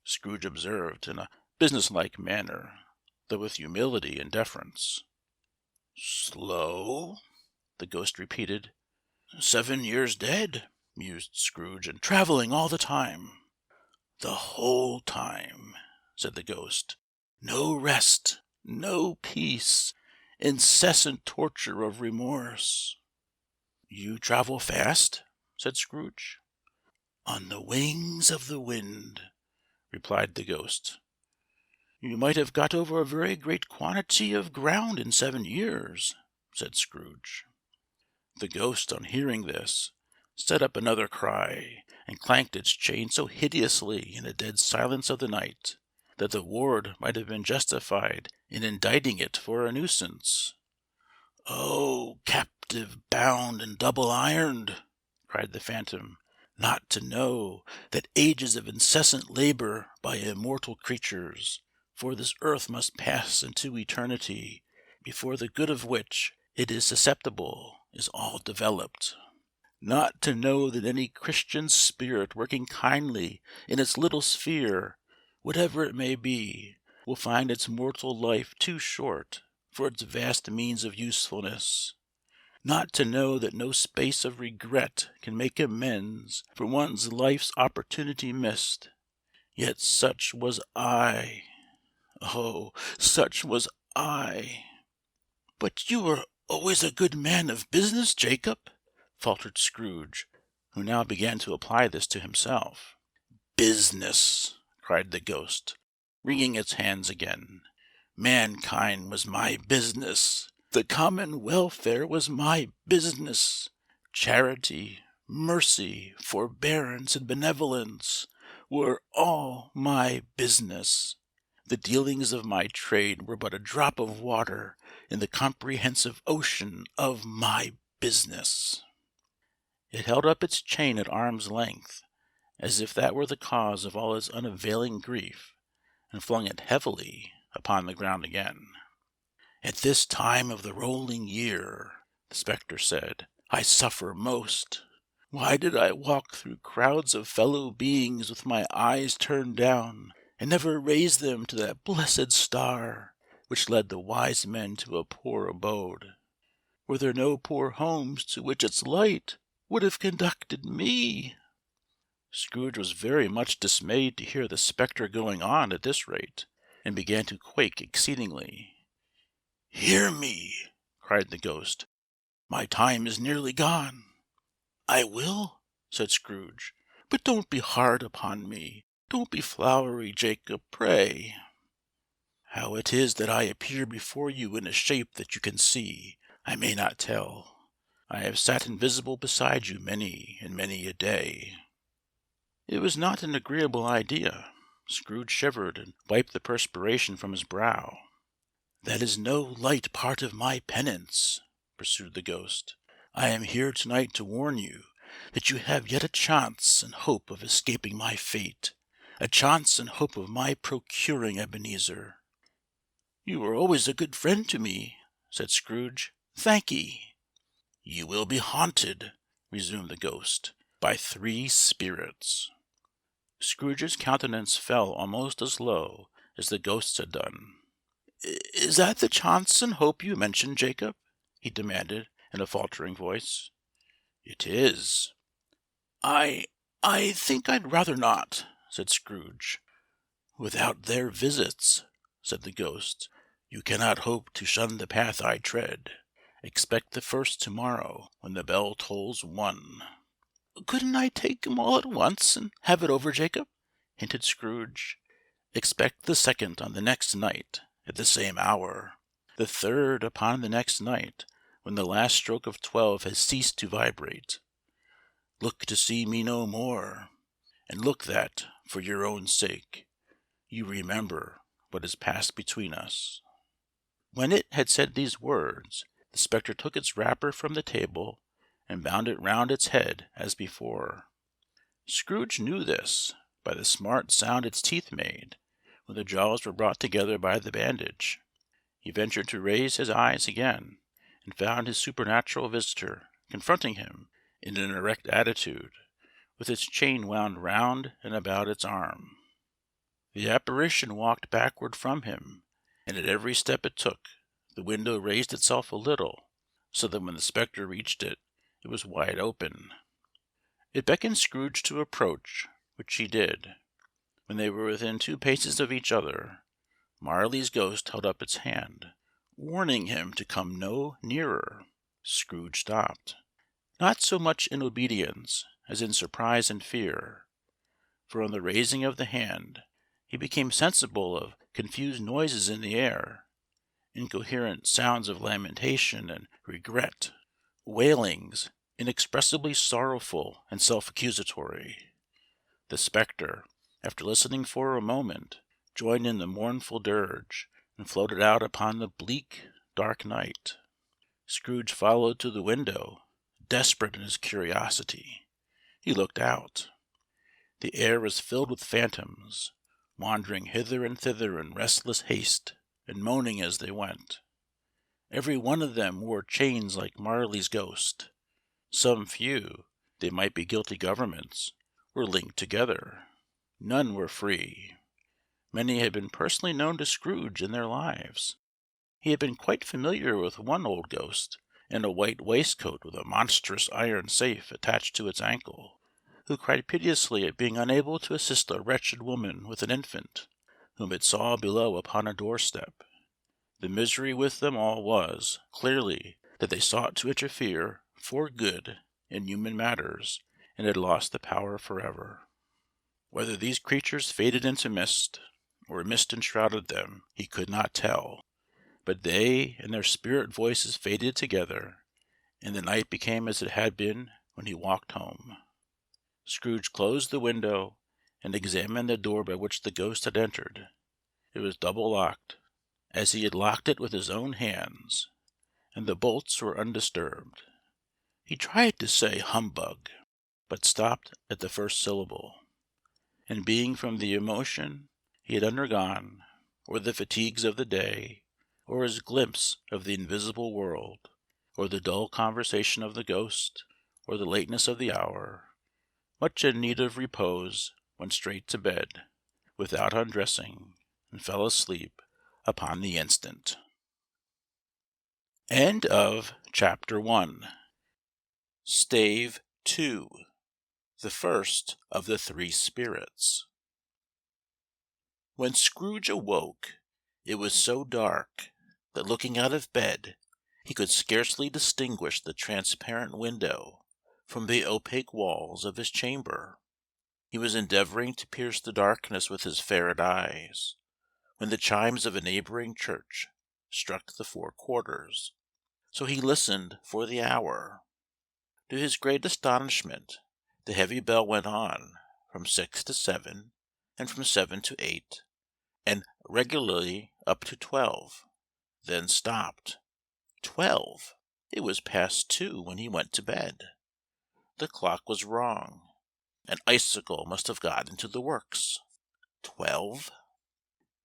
Scrooge observed, in a businesslike manner, though with humility and deference. "Slow?" the ghost repeated. "7 years dead," mused Scrooge, "and travelling all the time." "The whole time," said the ghost. "No rest, no peace, incessant torture of remorse." "You travel fast?" said Scrooge. "On the wings of the wind," replied the ghost. "You might have got over a very great quantity of ground in 7 years," said Scrooge. The ghost, on hearing this, set up another cry, and clanked its chain so hideously in the dead silence of the night, that the ward might have been justified in indicting it for a nuisance. "Oh, captive bound and double ironed!" cried the phantom, "not to know that ages of incessant labour by immortal creatures for this earth must pass into eternity, before the good of which it is susceptible is all developed. Not to know that any Christian spirit working kindly in its little sphere, whatever it may be, will find its mortal life too short for its vast means of usefulness. Not to know that no space of regret can make amends for one's life's opportunity missed. Yet such was I. Oh, such was I." "But you were always a good man of business, Jacob," faltered Scrooge, who now began to apply this to himself. "Business!" cried the ghost, wringing its hands again. "Mankind was my business. The common welfare was my business. Charity, mercy, forbearance, and benevolence were all my business. The dealings of my trade were but a drop of water in the comprehensive ocean of my business." It held up its chain at arm's length, as if that were the cause of all its unavailing grief, and flung it heavily upon the ground again. "At this time of the rolling year," the spectre said, "I suffer most. Why did I walk through crowds of fellow beings with my eyes turned down, and never raise them to that blessed star which led the wise men to a poor abode? Were there no poor homes to which its light would have conducted me?" Scrooge was very much dismayed to hear the spectre going on at this rate, and began to quake exceedingly. "Hear me!" cried the ghost. "My time is nearly gone." "I will," said Scrooge. "But don't be hard upon me. Don't be flowery, Jacob, pray." "How it is that I appear before you in a shape that you can see, I may not tell. I have sat invisible beside you many and many a day." It was not an agreeable idea. Scrooge shivered, and wiped the perspiration from his brow. "That is no light part of my penance," pursued the ghost. "I am here to-night to warn you that you have yet a chance and hope of escaping my fate, a chance and hope of my procuring Ebenezer." "You were always a good friend to me," said Scrooge. "Thank'ee." "You will be haunted," resumed the ghost, "by 3 spirits." Scrooge's countenance fell almost as low as the ghost's had done. "Is that the chance and hope you mentioned, Jacob?" he demanded, in a faltering voice. "It is." "I think I'd rather not," said Scrooge. "Without their visits," said the ghost, "you cannot hope to shun the path I tread. Expect the first to-morrow, when the bell tolls 1." "Couldn't I take 'em all at once, and have it over, Jacob?" hinted Scrooge. "Expect the second on the next night, at the same hour. The third upon the next night, when the last stroke of 12 has ceased to vibrate. Look to see me no more, and look that, for your own sake, you remember what has passed between us." When it had said these words, the spectre took its wrapper from the table and bound it round its head as before. Scrooge knew this by the smart sound its teeth made when the jaws were brought together by the bandage. He ventured to raise his eyes again, and found his supernatural visitor confronting him in an erect attitude, with its chain wound round and about its arm. The apparition walked backward from him, and at every step it took, the window raised itself a little, so that when the spectre reached it, it was wide open. It beckoned Scrooge to approach, which he did. When they were within 2 paces of each other, Marley's ghost held up its hand, warning him to come no nearer. Scrooge stopped, not so much in obedience as in surprise and fear, for on the raising of the hand he became sensible of confused noises in the air, incoherent sounds of lamentation and regret, wailings inexpressibly sorrowful and self-accusatory. The spectre, after listening for a moment, joined in the mournful dirge, and floated out upon the bleak, dark night. Scrooge followed to the window, desperate in his curiosity. He looked out. The air was filled with phantoms, wandering hither and thither in restless haste, and moaning as they went. Every one of them wore chains like Marley's ghost. Some few, they might be guilty governments, were linked together. None were free. Many had been personally known to Scrooge in their lives. He had been quite familiar with one old ghost, in a white waistcoat with a monstrous iron safe attached to its ankle, who cried piteously at being unable to assist a wretched woman with an infant, whom it saw below upon a doorstep. The misery with them all was, clearly, that they sought to interfere for good in human matters, and had lost the power forever. Whether these creatures faded into mist, or mist enshrouded them, he could not tell, but they and their spirit voices faded together, and the night became as it had been when he walked home. Scrooge closed the window, and examined the door by which the ghost had entered. It was double locked, as he had locked it with his own hands, and the bolts were undisturbed. He tried to say "humbug," but stopped at the first syllable. And being from the emotion he had undergone, or the fatigues of the day, or his glimpse of the invisible world, or the dull conversation of the ghost, or the lateness of the hour, much in need of repose, went straight to bed, without undressing, and fell asleep upon the instant. End of Chapter 1. Stave 2. The first of the 3 spirits. When Scrooge awoke, it was so dark that looking out of bed he could scarcely distinguish the transparent window from the opaque walls of his chamber. He was endeavoring to pierce the darkness with his ferret eyes, when the chimes of a neighboring church struck the 4 quarters. So he listened for the hour. To his great astonishment, the heavy bell went on from 6 to 7, and from 7 to 8, and regularly up to 12, then stopped. 12! It was past 2 when he went to bed. The clock was wrong. An icicle must have got into the works. 12!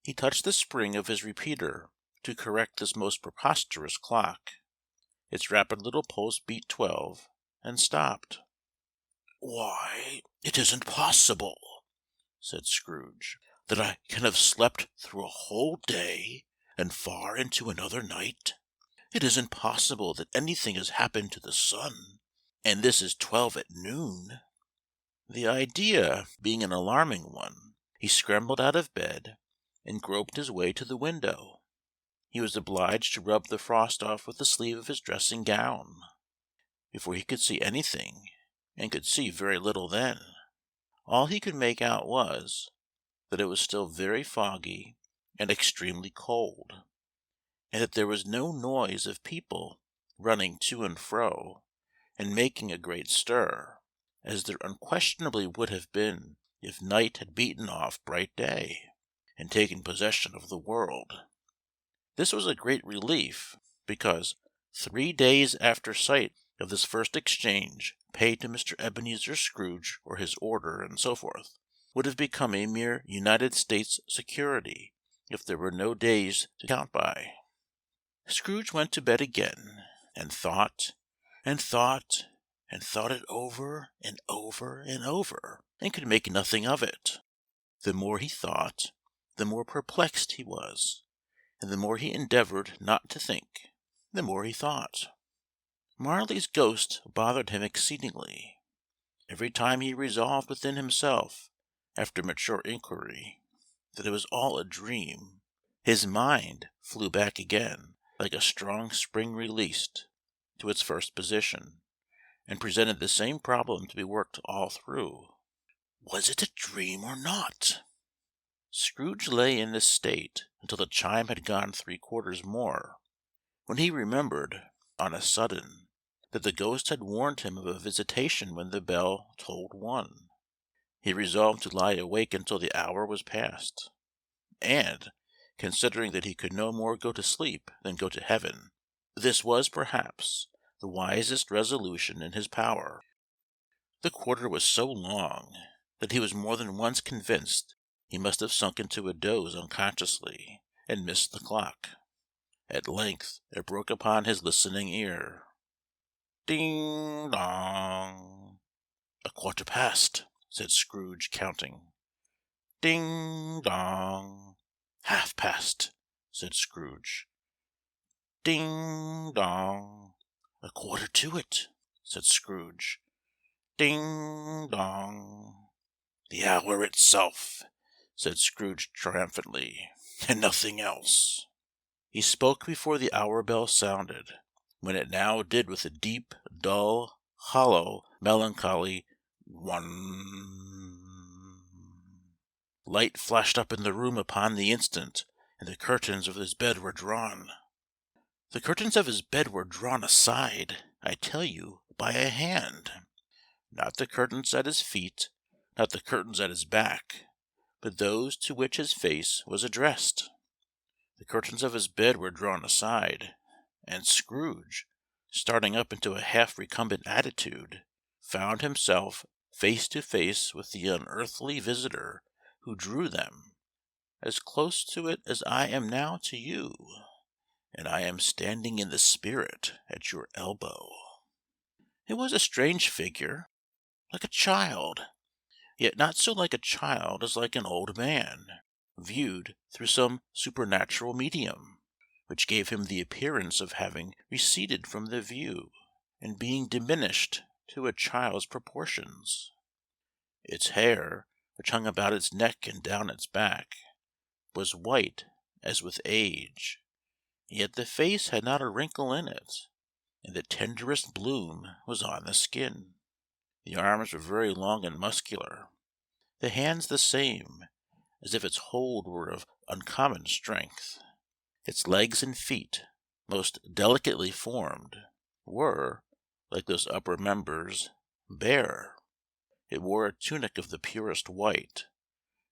He touched the spring of his repeater to correct this most preposterous clock. Its rapid little pulse beat 12, and stopped. "Why, it isn't possible," said Scrooge, "that I can have slept through a whole day, and far into another night. It isn't possible that anything has happened to the sun, and this is 12 at noon." The idea being an alarming one, he scrambled out of bed, and groped his way to the window. He was obliged to rub the frost off with the sleeve of his dressing gown, before he could see anything, and could see very little then. All he could make out was, that it was still very foggy and extremely cold, and that there was no noise of people running to and fro, and making a great stir, as there unquestionably would have been if night had beaten off bright day, and taken possession of the world. This was a great relief, because 3 days after sight of this first exchange paid to Mr. Ebenezer Scrooge or his order, and so forth, would have become a mere United States security, if there were no days to count by. Scrooge went to bed again, and thought, and thought, and thought it over, and over, and over, and could make nothing of it. The more he thought, the more perplexed he was, and the more he endeavored not to think, the more he thought. Marley's ghost bothered him exceedingly. Every time he resolved within himself, after mature inquiry, that it was all a dream, his mind flew back again, like a strong spring released, to its first position, and presented the same problem to be worked all through. Was it a dream or not? Scrooge lay in this state until the chime had gone 3/4 more, when he remembered, on a sudden, that the ghost had warned him of a visitation when the bell tolled 1. He resolved to lie awake until the hour was past, and, considering that he could no more go to sleep than go to heaven, this was perhaps the wisest resolution in his power. The quarter was so long that he was more than once convinced he must have sunk into a doze unconsciously, and missed the clock. At length it broke upon his listening ear. Ding dong! 1/4 past, said Scrooge, counting. Ding dong! 1/2 past, said Scrooge. Ding dong! 1/4 to it, said Scrooge. Ding dong! The hour itself, said Scrooge triumphantly, and nothing else. He spoke before the hour bell sounded, when it now did with a deep, dull, hollow, melancholy 1. Light flashed up in the room upon the instant, and the curtains of his bed were drawn. The curtains of his bed were drawn aside, I tell you, by a hand. Not the curtains at his feet, not the curtains at his back, but those to which his face was addressed. The curtains of his bed were drawn aside, and Scrooge, starting up into a half recumbent attitude, found himself face to face with the unearthly visitor who drew them, as close to it as I am now to you, and I am standing in the spirit at your elbow. It was a strange figure, like a child, yet not so like a child as like an old man, viewed through some supernatural medium, which gave him the appearance of having receded from the view, and being diminished to a child's proportions. Its hair, which hung about its neck and down its back, was white as with age, yet the face had not a wrinkle in it, and the tenderest bloom was on the skin. The arms were very long and muscular, the hands the same, as if its hold were of uncommon strength. Its legs and feet, most delicately formed, were, like those upper members, bare. It wore a tunic of the purest white,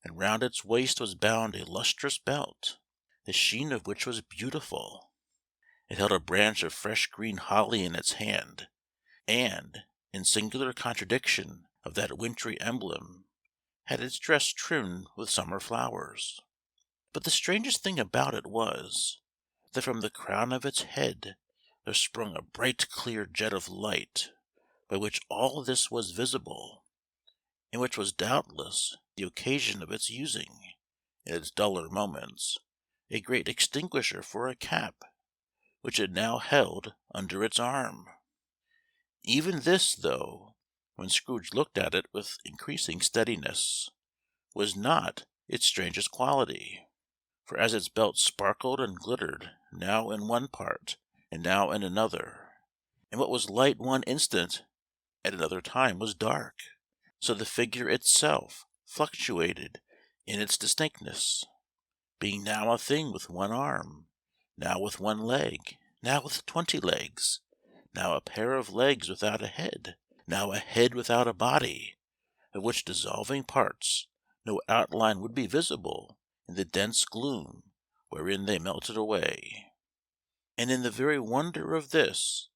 and round its waist was bound a lustrous belt, the sheen of which was beautiful. It held a branch of fresh green holly in its hand, and, in singular contradiction of that wintry emblem, had its dress trimmed with summer flowers. But the strangest thing about it was, that from the crown of its head there sprung a bright clear jet of light, by which all this was visible, and which was doubtless the occasion of its using, in its duller moments, a great extinguisher for a cap, which it now held under its arm. Even this, though, when Scrooge looked at it with increasing steadiness, was not its strangest quality, for as its belt sparkled and glittered now in one part and now in another, and what was light one instant at another time was dark, so the figure itself fluctuated in its distinctness, being now a thing with one arm, now with one leg, now with 20 legs, now a pair of legs without a head, now a head without a body, of which dissolving parts no outline would be visible in the dense gloom wherein they melted away. And in the very wonder of this,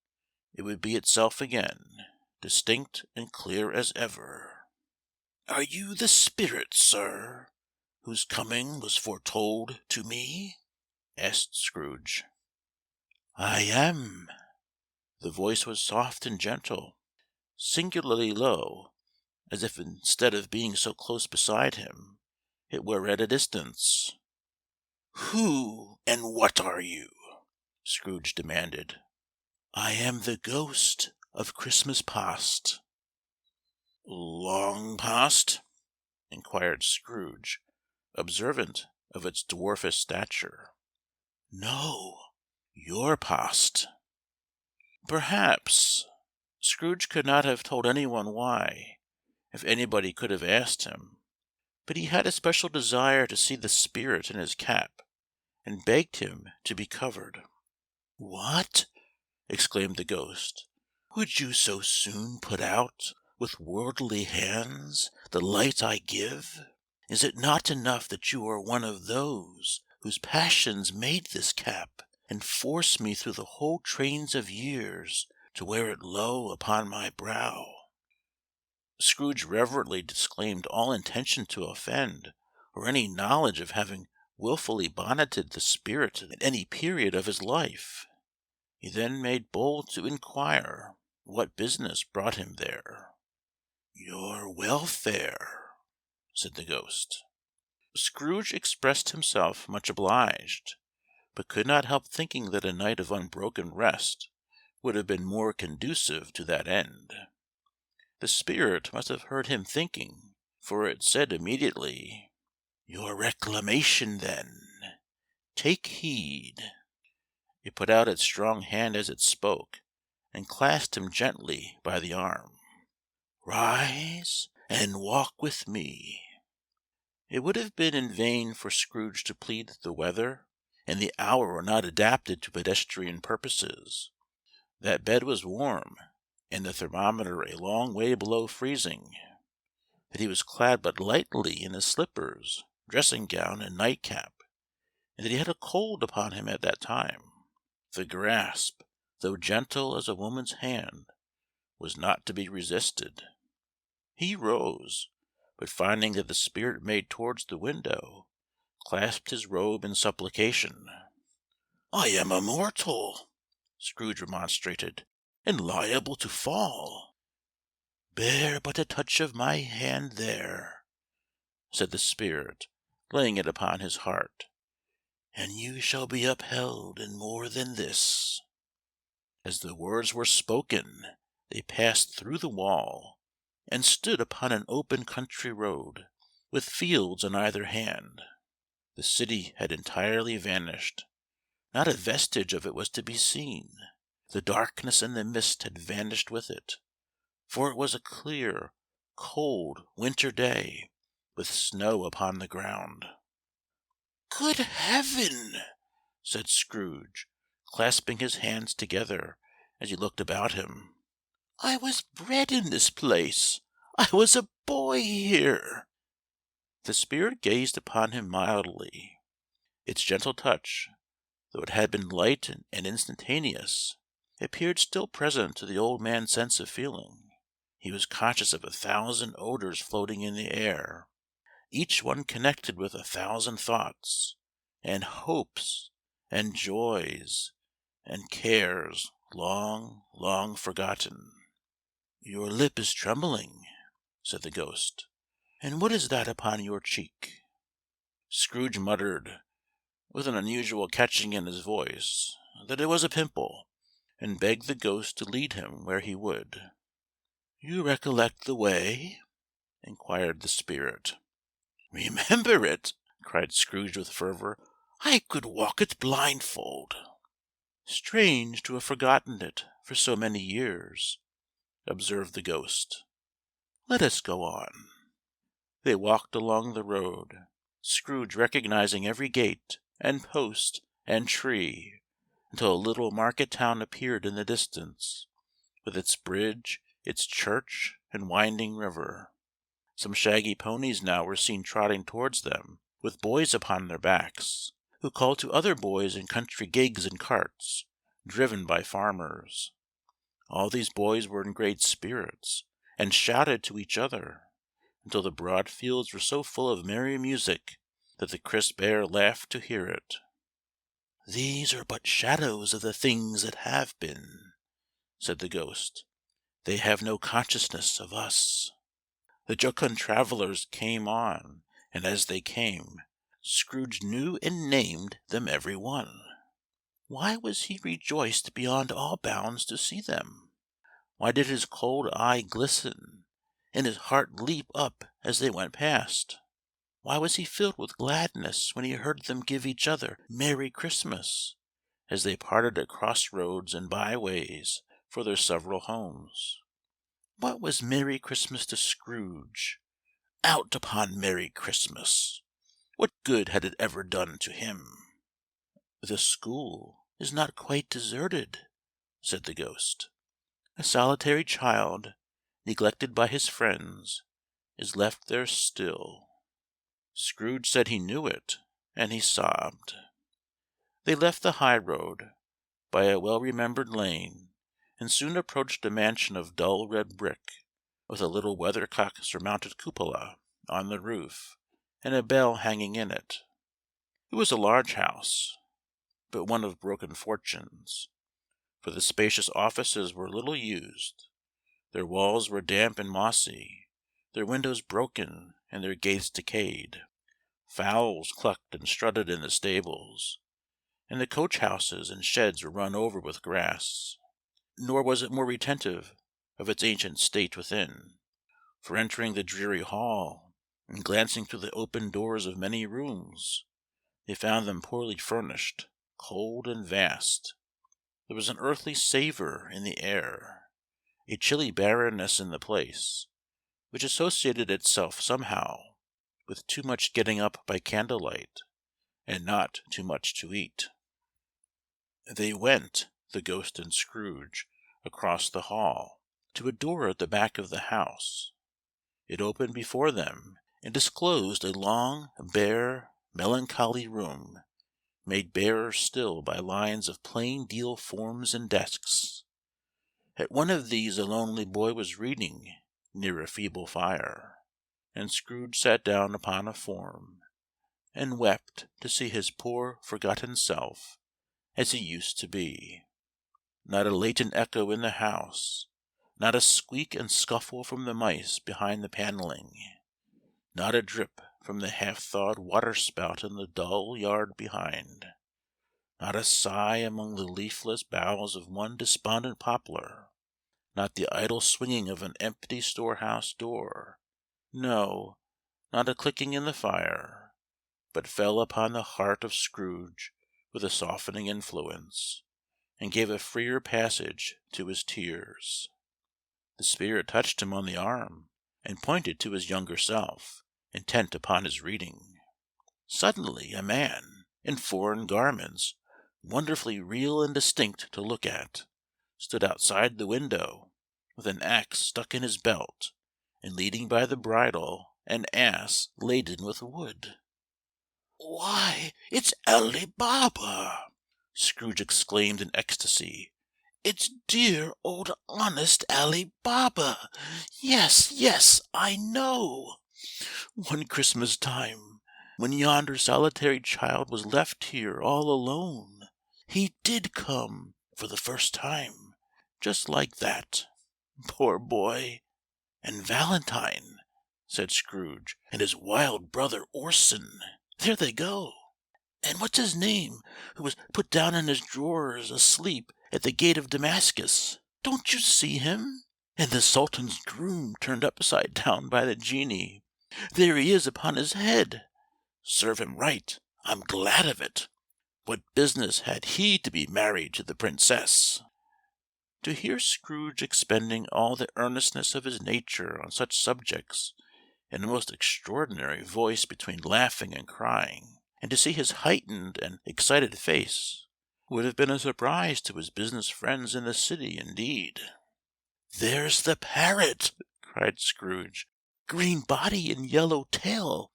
it would be itself again, distinct and clear as ever. "Are you the spirit, sir, whose coming was foretold to me?" asked Scrooge. "I am." The voice was soft and gentle, singularly low, as if instead of being so close beside him, it were at a distance. "Who and what are you?" Scrooge demanded. "I am the ghost of Christmas past." "Long past?" inquired Scrooge, observant of its dwarfish stature. "No, your past." Perhaps. Scrooge could not have told anyone why, if anybody could have asked him, but he had a special desire to see the spirit in his cap, and begged him to be covered. "What!" exclaimed the ghost, "would you so soon put out, with worldly hands, the light I give? Is it not enough that you are one of those whose passions made this cap, and force me through the whole trains of years to wear it low upon my brow?" Scrooge reverently disclaimed all intention to offend, or any knowledge of having wilfully bonneted the spirit at any period of his life. He then made bold to inquire what business brought him there. "Your welfare," said the ghost. Scrooge expressed himself much obliged, but could not help thinking that a night of unbroken rest would have been more conducive to that end. The spirit must have heard him thinking, for it said immediately, "Your reclamation, then. Take heed." It put out its strong hand as it spoke, and clasped him gently by the arm. "Rise and walk with me." It would have been in vain for Scrooge to plead that the weather and the hour were not adapted to pedestrian purposes. That bed was warm, and the thermometer a long way below freezing. That he was clad but lightly in his slippers, dressing gown, and nightcap, and that he had a cold upon him at that time. The grasp, though gentle as a woman's hand, was not to be resisted. He rose, but finding that the spirit made towards the window, clasped his robe in supplication. "I am a mortal," Scrooge remonstrated, "and liable to fall." "Bear but a touch of my hand there," said the spirit, laying it upon his heart, "and you shall be upheld in more than this." As the words were spoken, they passed through the wall, and stood upon an open country road, with fields on either hand. The city had entirely vanished. Not a vestige of it was to be seen. The darkness and the mist had vanished with it, for it was a clear, cold winter day, with snow upon the ground. "Good heaven!" said Scrooge, clasping his hands together as he looked about him. "I was bred in this place. I was a boy here." The spirit gazed upon him mildly. Its gentle touch, though it had been light and instantaneous, appeared still present to the old man's sense of feeling. He was conscious of 1,000 odors floating in the air, each one connected with 1,000 thoughts, and hopes, and joys, and cares long, long forgotten. "Your lip is trembling," said the ghost. "And what is that upon your cheek?" Scrooge muttered, with an unusual catching in his voice, that it was a pimple, and begged the ghost to lead him where he would. "You recollect the way?" inquired the spirit. "Remember it!" cried Scrooge with fervor. "I could walk it blindfold." "Strange to have forgotten it for so many years," observed the ghost. "Let us go on." They walked along the road, Scrooge recognizing every gate, and post, and tree, until a little market town appeared in the distance, with its bridge, its church, and winding river. Some shaggy ponies now were seen trotting towards them, with boys upon their backs, who called to other boys in country gigs and carts, driven by farmers. All these boys were in great spirits, and shouted to each other, until the broad fields were so full of merry music that the crisp air laughed to hear it. "These are but shadows of the things that have been," said the ghost. "They have no consciousness of us." The jocund travellers came on, and as they came, Scrooge knew and named them every one. Why was he rejoiced beyond all bounds to see them? Why did his cold eye glisten, and his heart leap up as they went past? Why was he filled with gladness when he heard them give each other "Merry Christmas" as they parted at cross roads and byways for their several homes? What was Merry Christmas to Scrooge? Out upon Merry Christmas! What good had it ever done to him? "The school is not quite deserted," said the ghost. "A solitary child, neglected by his friends, is left there still." Scrooge said he knew it, and he sobbed. They left the high road, by a well-remembered lane, and soon approached a mansion of dull red brick, with a little weathercock-surmounted cupola on the roof, and a bell hanging in it. It was a large house, but one of broken fortunes, for the spacious offices were little used. Their walls were damp and mossy, their windows broken, and their gates decayed. Fowls clucked and strutted in the stables, and the coach-houses and sheds were run over with grass. Nor was it more retentive of its ancient state within, for entering the dreary hall, and glancing through the open doors of many rooms, they found them poorly furnished, cold, and vast. There was an earthly savour in the air, a chilly barrenness in the place, which associated itself somehow with too much getting up by candlelight, and not too much to eat. They went, the ghost and Scrooge, across the hall, to a door at the back of the house. It opened before them, and disclosed a long, bare, melancholy room, made barer still by lines of plain deal forms and desks. At one of these a lonely boy was reading, near a feeble fire, and Scrooge sat down upon a form, and wept to see his poor forgotten self as he used to be. Not a latent echo in the house, not a squeak and scuffle from the mice behind the panelling, not a drip from the half-thawed water-spout in the dull yard behind, not a sigh among the leafless boughs of one despondent poplar, not the idle swinging of an empty storehouse door, no, not a clicking in the fire, but fell upon the heart of Scrooge with a softening influence, and gave a freer passage to his tears. The spirit touched him on the arm, and pointed to his younger self, intent upon his reading. Suddenly a man, in foreign garments, wonderfully real and distinct to look at, stood outside the window, with an axe stuck in his belt, and leading by the bridle an ass laden with wood. "Why, it's Ali Baba!" Scrooge exclaimed in ecstasy. "It's dear old honest Ali Baba! Yes, yes, I know. One Christmas time, when yonder solitary child was left here all alone, he did come for the first time, just like that. Poor boy! And Valentine," said Scrooge, "and his wild brother Orson. There they go. And what's his name, who was put down in his drawers asleep at the gate of Damascus? Don't you see him? And the Sultan's groom turned upside down by the genie. There he is upon his head. Serve him right. I'm glad of it. What business had he to be married to the princess?" To hear Scrooge expending all the earnestness of his nature on such subjects, in a most extraordinary voice between laughing and crying, and to see his heightened and excited face, would have been a surprise to his business friends in the city indeed. "There's the parrot!" cried Scrooge. green body and yellow tail,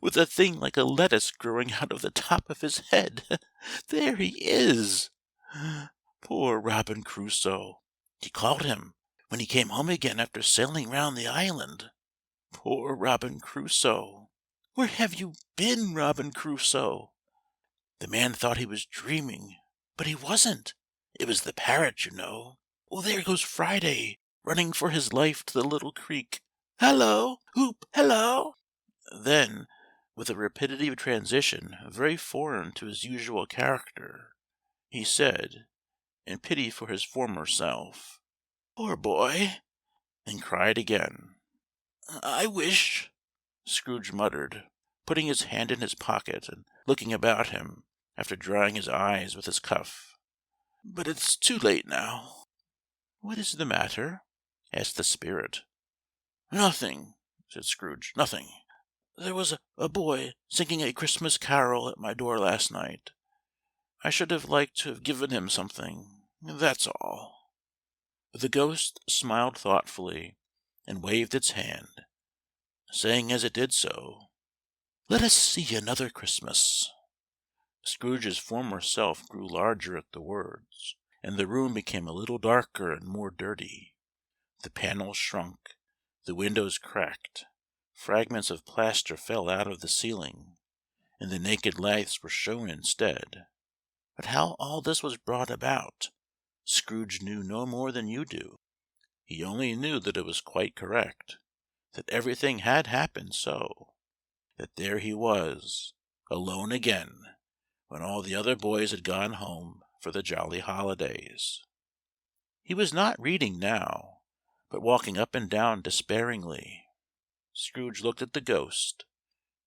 with a thing like a lettuce growing out of the top of his head. There he is! Poor Robin Crusoe! He called him when he came home again after sailing round the island. Poor Robin Crusoe! Where have you been, Robin Crusoe?" The man thought he was dreaming, but he wasn't. It was the parrot, you know. Oh, there goes Friday, running for his life to the little creek. "Hallo! Hoop! Hallo!" Then, with a rapidity of transition very foreign to his usual character, he said, in pity for his former self, "Poor boy!" and cried again. "I wish," Scrooge muttered, putting his hand in his pocket and looking about him, after drying his eyes with his cuff. "But it's too late now." "What is the matter?" asked the spirit. "Nothing," said Scrooge, "nothing. There was a boy singing a Christmas carol at my door last night. I should have liked to have given him something. That's all." The ghost smiled thoughtfully, and waved its hand, saying as it did so, "Let us see another Christmas." Scrooge's former self grew larger at the words, and the room became a little darker and more dirty. The panels shrunk, the windows cracked, fragments of plaster fell out of the ceiling, and the naked laths were shown instead. But how all this was brought about, Scrooge knew no more than you do. He only knew that it was quite correct, that everything had happened so, that there he was, alone again, when all the other boys had gone home for the jolly holidays. He was not reading now, but walking up and down despairingly. Scrooge looked at the ghost,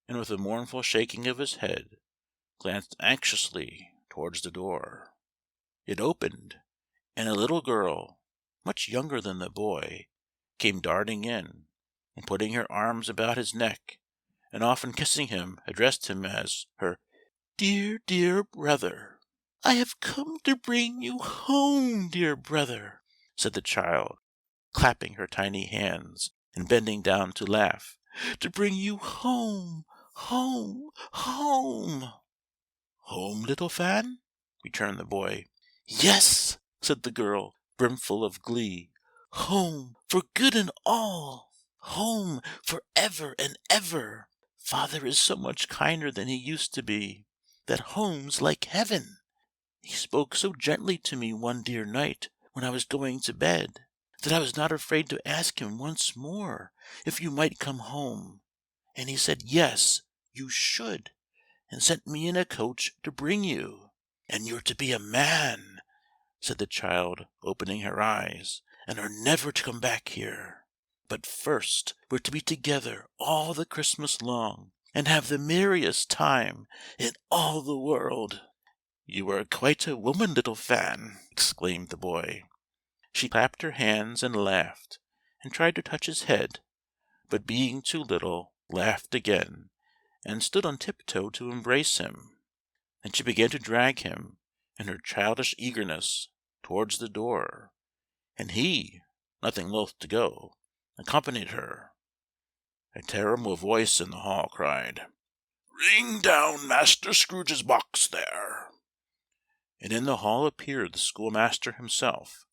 and with a mournful shaking of his head, glanced anxiously towards the door. It opened, and a little girl, much younger than the boy, came darting in, and putting her arms about his neck, and often kissing him, addressed him as her "dear, dear brother." "I have come to bring you home, dear brother," said the child, clapping her tiny hands, and bending down to laugh. "To bring you home, home, home." "Home, little Fan?" returned the boy. "Yes," said the girl, brimful of glee. "Home, for good and all. Home, for ever and ever. Father is so much kinder than he used to be, that home's like heaven. He spoke so gently to me one dear night when I was going to bed, that I was not afraid to ask him once more if you might come home. And he said, yes, you should, and sent me in a coach to bring you. And you're to be a man," said the child, opening her eyes, "and are never to come back here. But first we're to be together all the Christmas long, and have the merriest time in all the world." "You are quite a woman, little Fan," exclaimed the boy. She clapped her hands and laughed, and tried to touch his head, but being too little, laughed again, and stood on tiptoe to embrace him. Then she began to drag him, in her childish eagerness, towards the door, and he, nothing loath to go, accompanied her. A terrible voice in the hall cried, "Ring down Master Scrooge's box there!" And in the hall appeared the schoolmaster himself,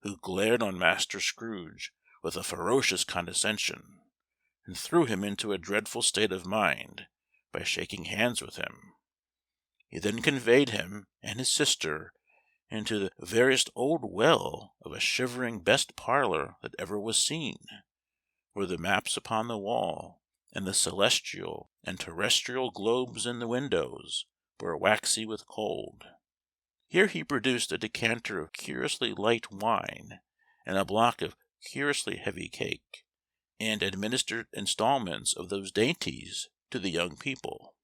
who glared on Master Scrooge with a ferocious condescension, and threw him into a dreadful state of mind by shaking hands with him. He then conveyed him and his sister into the veriest old well of a shivering best parlour that ever was seen, where the maps upon the wall, and the celestial and terrestrial globes in the windows, were waxy with cold. Here he produced a decanter of curiously light wine, and a block of curiously heavy cake, and administered instalments of those dainties to the young people,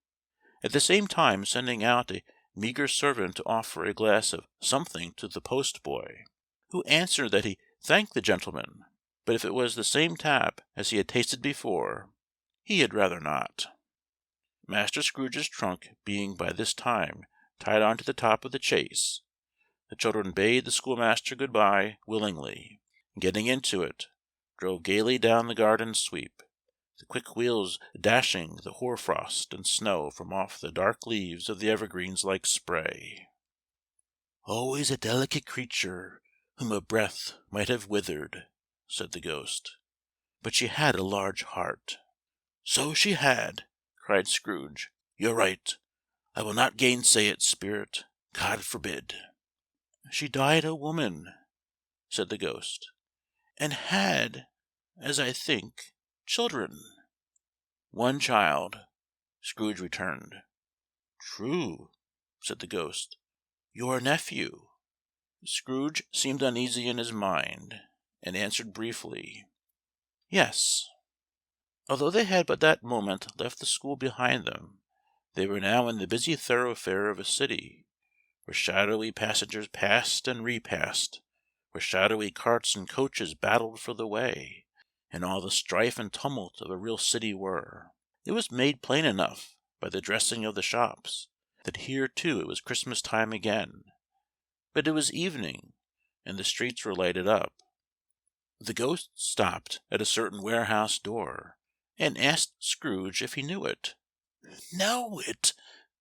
at the same time sending out a meagre servant to offer a glass of something to the post-boy, who answered that he thanked the gentleman, but if it was the same tap as he had tasted before, he had rather not. Master Scrooge's trunk being by this time tied on to the top of the chaise, the children bade the schoolmaster good-bye willingly, and getting into it, drove gaily down the garden sweep, the quick wheels dashing the hoar-frost and snow from off the dark leaves of the evergreens like spray. "Always a delicate creature whom a breath might have withered," said the ghost. "But she had a large heart." "So she had," cried Scrooge. "You're right. I will not gainsay it, Spirit. God forbid." "She died a woman," said the ghost, "and had, as I think, children." "One child," Scrooge returned. "True," said the ghost. "Your nephew." Scrooge seemed uneasy in his mind, and answered briefly, "Yes." Although they had but that moment left the school behind them, they were now in the busy thoroughfare of a city, where shadowy passengers passed and repassed, where shadowy carts and coaches battled for the way, and all the strife and tumult of a real city were. It was made plain enough, by the dressing of the shops, that here too it was Christmas time again. But it was evening, and the streets were lighted up. The ghost stopped at a certain warehouse door, and asked Scrooge if he knew it. "Know it!"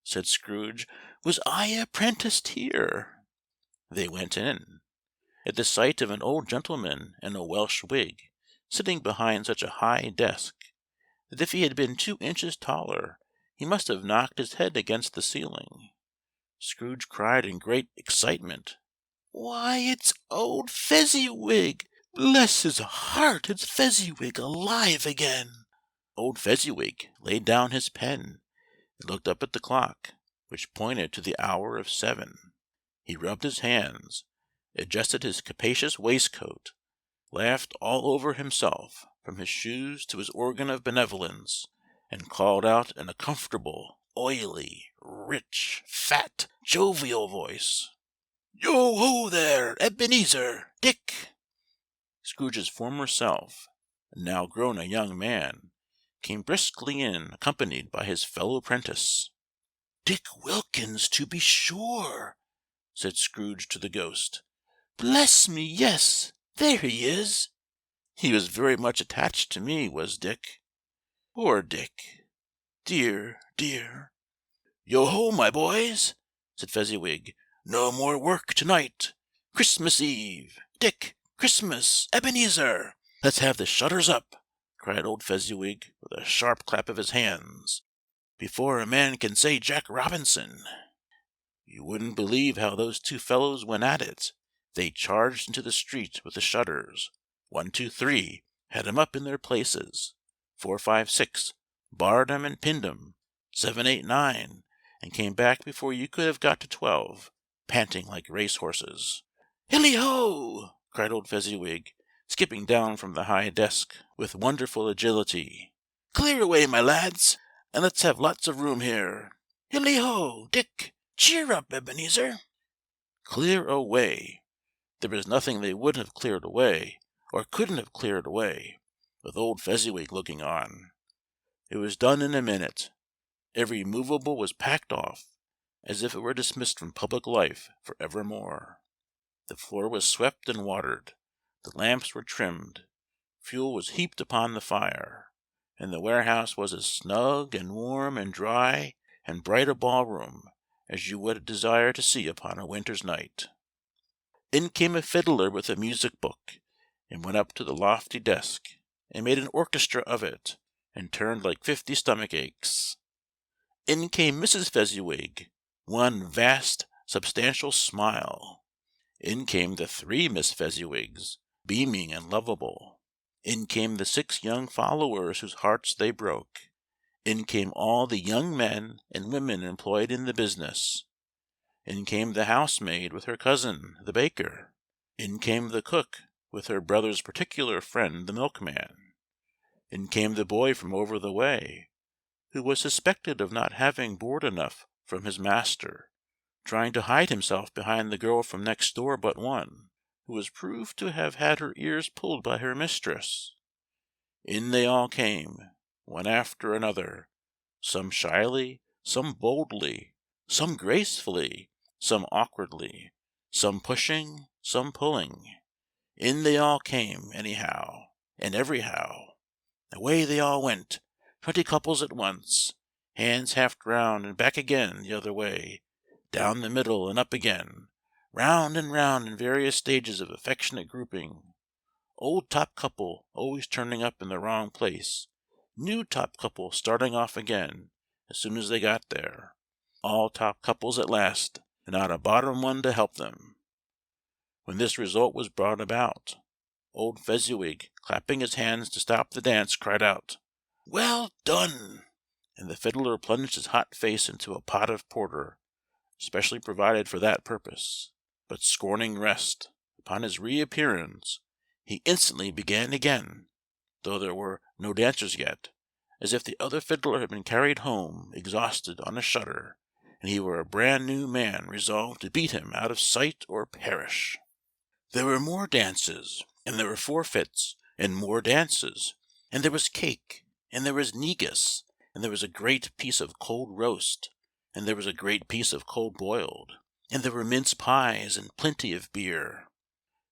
said Scrooge. "Was I apprenticed here?" They went in. At the sight of an old gentleman in a Welsh wig, sitting behind such a high desk, that if he had been 2 inches taller he must have knocked his head against the ceiling, Scrooge cried in great excitement, "Why, it's old Fezziwig! Bless his heart, it's Fezziwig alive again!" Old Fezziwig laid down his pen, and looked up at the clock, which pointed to the hour of 7. He rubbed his hands, adjusted his capacious waistcoat, laughed all over himself, from his shoes to his organ of benevolence, and called out in a comfortable, oily, rich, fat, jovial voice, "Yo ho there, Ebenezer! Dick!" Scrooge's former self, now grown a young man, came briskly in, accompanied by his fellow prentice. "Dick Wilkins, to be sure," said Scrooge to the ghost. "Bless me, yes, there he is. He was very much attached to me, was Dick. Poor Dick! Dear, dear!" "Yo ho, my boys!" said Fezziwig. "No more work to-night. Christmas Eve! Dick! Christmas! Ebenezer! Let's have the shutters up!" cried old Fezziwig, with a sharp clap of his hands, "before a man can say Jack Robinson." You wouldn't believe how those two fellows went at it. They charged into the street with the shutters. 1, 2, 3 had 'em up in their places. 4, 5, 6 barred 'em and pinned 'em. 7, 8, 9 and came back before you could have got to 12, panting like race-horses. "Hilly ho!" cried old Fezziwig, skipping down from the high desk with wonderful agility. "Clear away, my lads, and let's have lots of room here. Hilly ho, Dick! Cheer up, Ebenezer!" Clear away! There was nothing they wouldn't have cleared away, or couldn't have cleared away, with old Fezziwig looking on. It was done in a minute. Every movable was packed off, as if it were dismissed from public life for evermore. The floor was swept and watered, the lamps were trimmed, fuel was heaped upon the fire, and the warehouse was as snug and warm and dry and bright a ballroom as you would desire to see upon a winter's night. In came a fiddler with a music-book, and went up to the lofty desk, and made an orchestra of it, and turned like 50 stomach-aches. In came Mrs. Fezziwig, one vast substantial smile. In came the 3 Miss Fezziwigs, beaming and lovable. In came the 6 young followers whose hearts they broke. In came all the young men and women employed in the business. In came the housemaid with her cousin, the baker. In came the cook with her brother's particular friend, the milkman. In came the boy from over the way, who was suspected of not having board enough from his master, trying to hide himself behind the girl from next door but one, who was proved to have had her ears pulled by her mistress. In they all came, one after another, some shyly, some boldly, some gracefully, some awkwardly, some pushing, some pulling. In they all came, anyhow, and everyhow. Away they all went, 20 couples at once, hands half round and back again the other way, down the middle and up again, round and round in various stages of affectionate grouping. Old top couple always turning up in the wrong place, new top couple starting off again as soon as they got there, all top couples at last, and not a bottom one to help them. When this result was brought about, old Fezziwig, clapping his hands to stop the dance, cried out, "Well done!" and the fiddler plunged his hot face into a pot of porter, specially provided for that purpose. But scorning rest, upon his reappearance, he instantly began again, though there were no dancers yet, as if the other fiddler had been carried home, exhausted, on a shutter, and he were a brand new man resolved to beat him out of sight or perish. There were more dances, and there were forfeits, and more dances, and there was cake, and there was negus, and there was a great piece of cold roast, and there was a great piece of cold boiled, and there were mince pies and plenty of beer.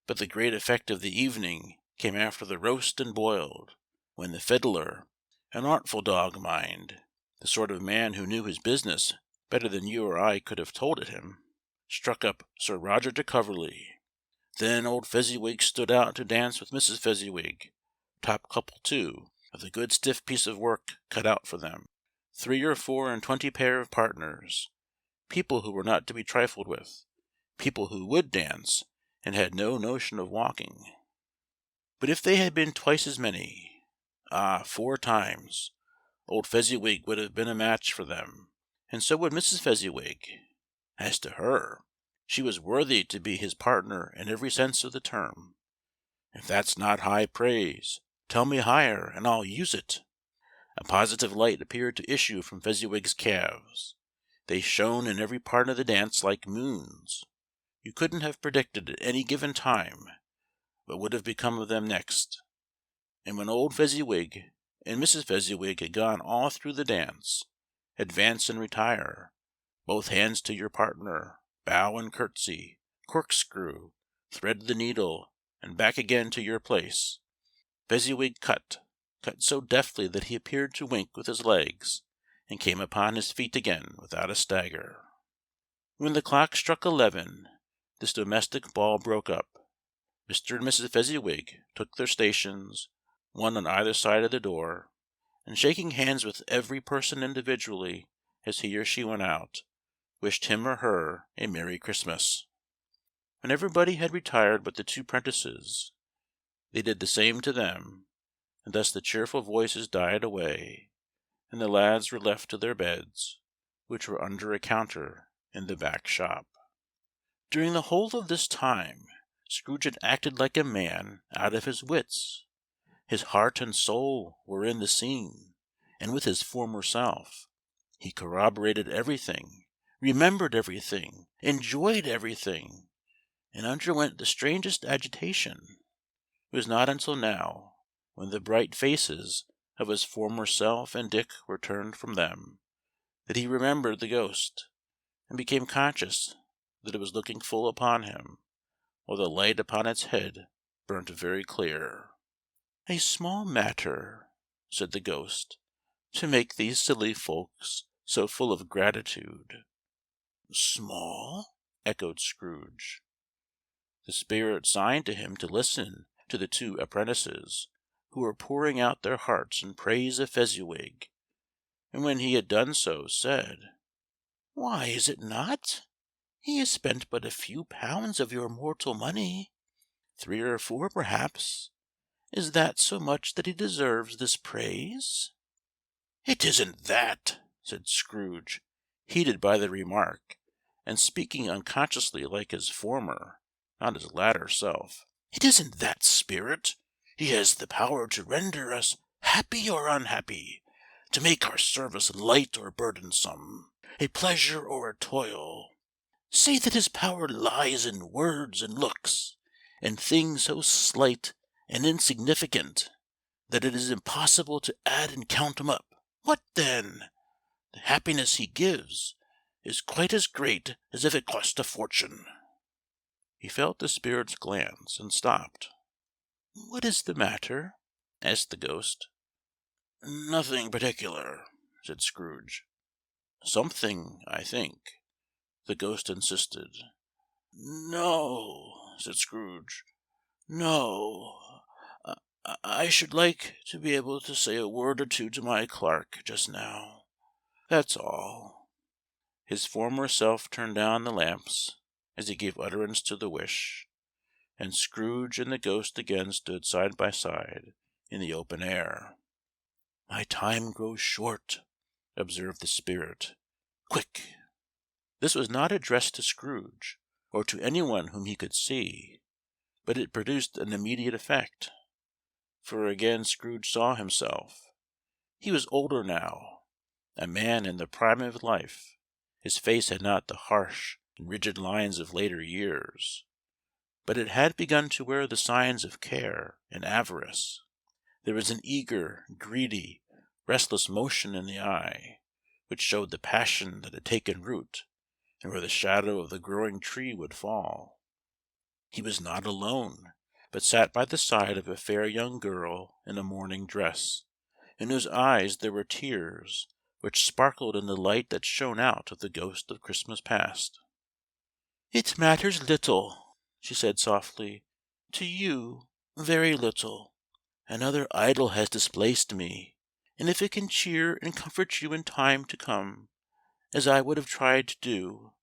But the great effect of the evening came after the roast and boiled, when the fiddler, an artful dog, mind, the sort of man who knew his business better than you or I could have told it him, struck up Sir Roger de Coverley. Then old Fezziwig stood out to dance with Mrs. Fezziwig, top couple too, with a good stiff piece of work cut out for them, 3 or 4 and 20 pair of partners, people who were not to be trifled with, people who would dance, and had no notion of walking. But if they had been twice as many, 4 times, old Fezziwig would have been a match for them, and so would Mrs. Fezziwig. As to her, she was worthy to be his partner in every sense of the term. If that's not high praise, tell me higher, and I'll use it. A positive light appeared to issue from Fezziwig's calves. They shone in every part of the dance like moons. You couldn't have predicted at any given time what would have become of them next. And when old Fezziwig and Mrs. Fezziwig had gone all through the dance, advance and retire, both hands to your partner, bow and curtsy, corkscrew, thread the needle, and back again to your place, Fezziwig cut so deftly that he appeared to wink with his legs, and came upon his feet again without a stagger. When the clock struck 11, this domestic ball broke up. Mr. and Mrs. Fezziwig took their stations, one on either side of the door, and shaking hands with every person individually as he or she went out, wished him or her a Merry Christmas. When everybody had retired but the 2 prentices, they did the same to them, and thus the cheerful voices died away, and the lads were left to their beds, which were under a counter in the back shop. During the whole of this time, Scrooge had acted like a man out of his wits. His heart and soul were in the scene, and with his former self. He corroborated everything, remembered everything, enjoyed everything, and underwent the strangest agitation. It was not until now, when the bright faces of his former self and Dick were turned from them, that he remembered the ghost, and became conscious that it was looking full upon him, while the light upon its head burnt very clear. "A small matter," said the ghost, "to make these silly folks so full of gratitude." "Small?" echoed Scrooge. The spirit signed to him to listen to the 2 apprentices, who were pouring out their hearts in praise of Fezziwig, and when he had done so, said, "Why is it not? He has spent but a few pounds of your mortal money, 3 or 4 perhaps. Is that so much that he deserves this praise?" "It isn't that," said Scrooge, heated by the remark, and speaking unconsciously like his former, not his latter self. "It isn't that, Spirit. He has the power to render us happy or unhappy, to make our service light or burdensome, a pleasure or a toil. Say that his power lies in words and looks, and things so slight and insignificant that it is impossible to add and count 'em up. What then? The happiness he gives is quite as great as if it cost a fortune." He felt the spirit's glance, and stopped. "What is the matter?" asked the ghost. "Nothing particular," said Scrooge. "Something, I think," the ghost insisted. "No," said Scrooge. "No. I should like to be able to say a word or two to my clerk just now. That's all." His former self turned down the lamps as he gave utterance to the wish, and Scrooge and the ghost again stood side by side in the open air. "My time grows short," observed the spirit. "Quick!" This was not addressed to Scrooge, or to anyone whom he could see, but it produced an immediate effect, for again Scrooge saw himself. He was older now, a man in the prime of life. His face had not the harsh and rigid lines of later years, but it had begun to wear the signs of care and avarice. There was an eager, greedy, restless motion in the eye, which showed the passion that had taken root, and where the shadow of the growing tree would fall. He was not alone, but sat by the side of a fair young girl in a mourning dress, in whose eyes there were tears, which sparkled in the light that shone out of the ghost of Christmas past. "It matters little," she said softly. "To you, very little. Another idol has displaced me, and if it can cheer and comfort you in time to come, as I would have tried to do,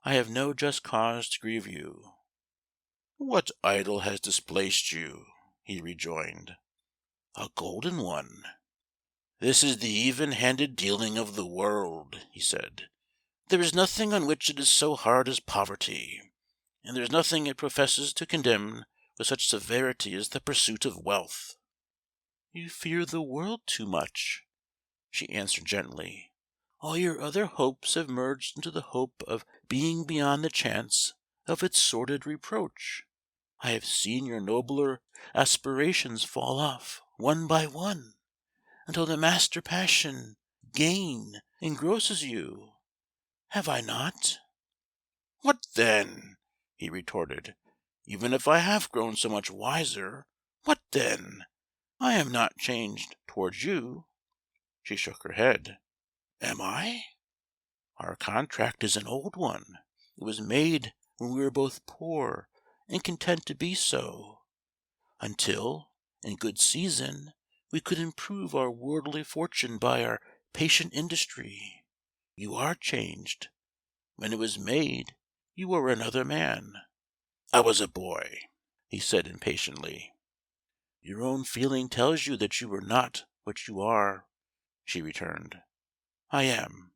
I have no just cause to grieve you." "What idol has displaced you?" he rejoined. "A golden one." "This is the even-handed dealing of the world," he said. "There is nothing on which it is so hard as poverty, and there is nothing it professes to condemn with such severity as the pursuit of wealth." "You fear the world too much," she answered gently. "All your other hopes have merged into the hope of being beyond the chance of its sordid reproach. I have seen your nobler aspirations fall off, one by one, until the master passion, gain, engrosses you. Have I not?" "What then?" he retorted. "Even if I have grown so much wiser, what then? I am not changed towards you." She shook her head. "Am I?" "Our contract is an old one. It was made when we were both poor and content to be so, until, in good season, we could improve our worldly fortune by our patient industry. You are changed. When it was made, you were another man." "I was a boy," he said impatiently. "Your own feeling tells you that you were not what you are," she returned. "I am.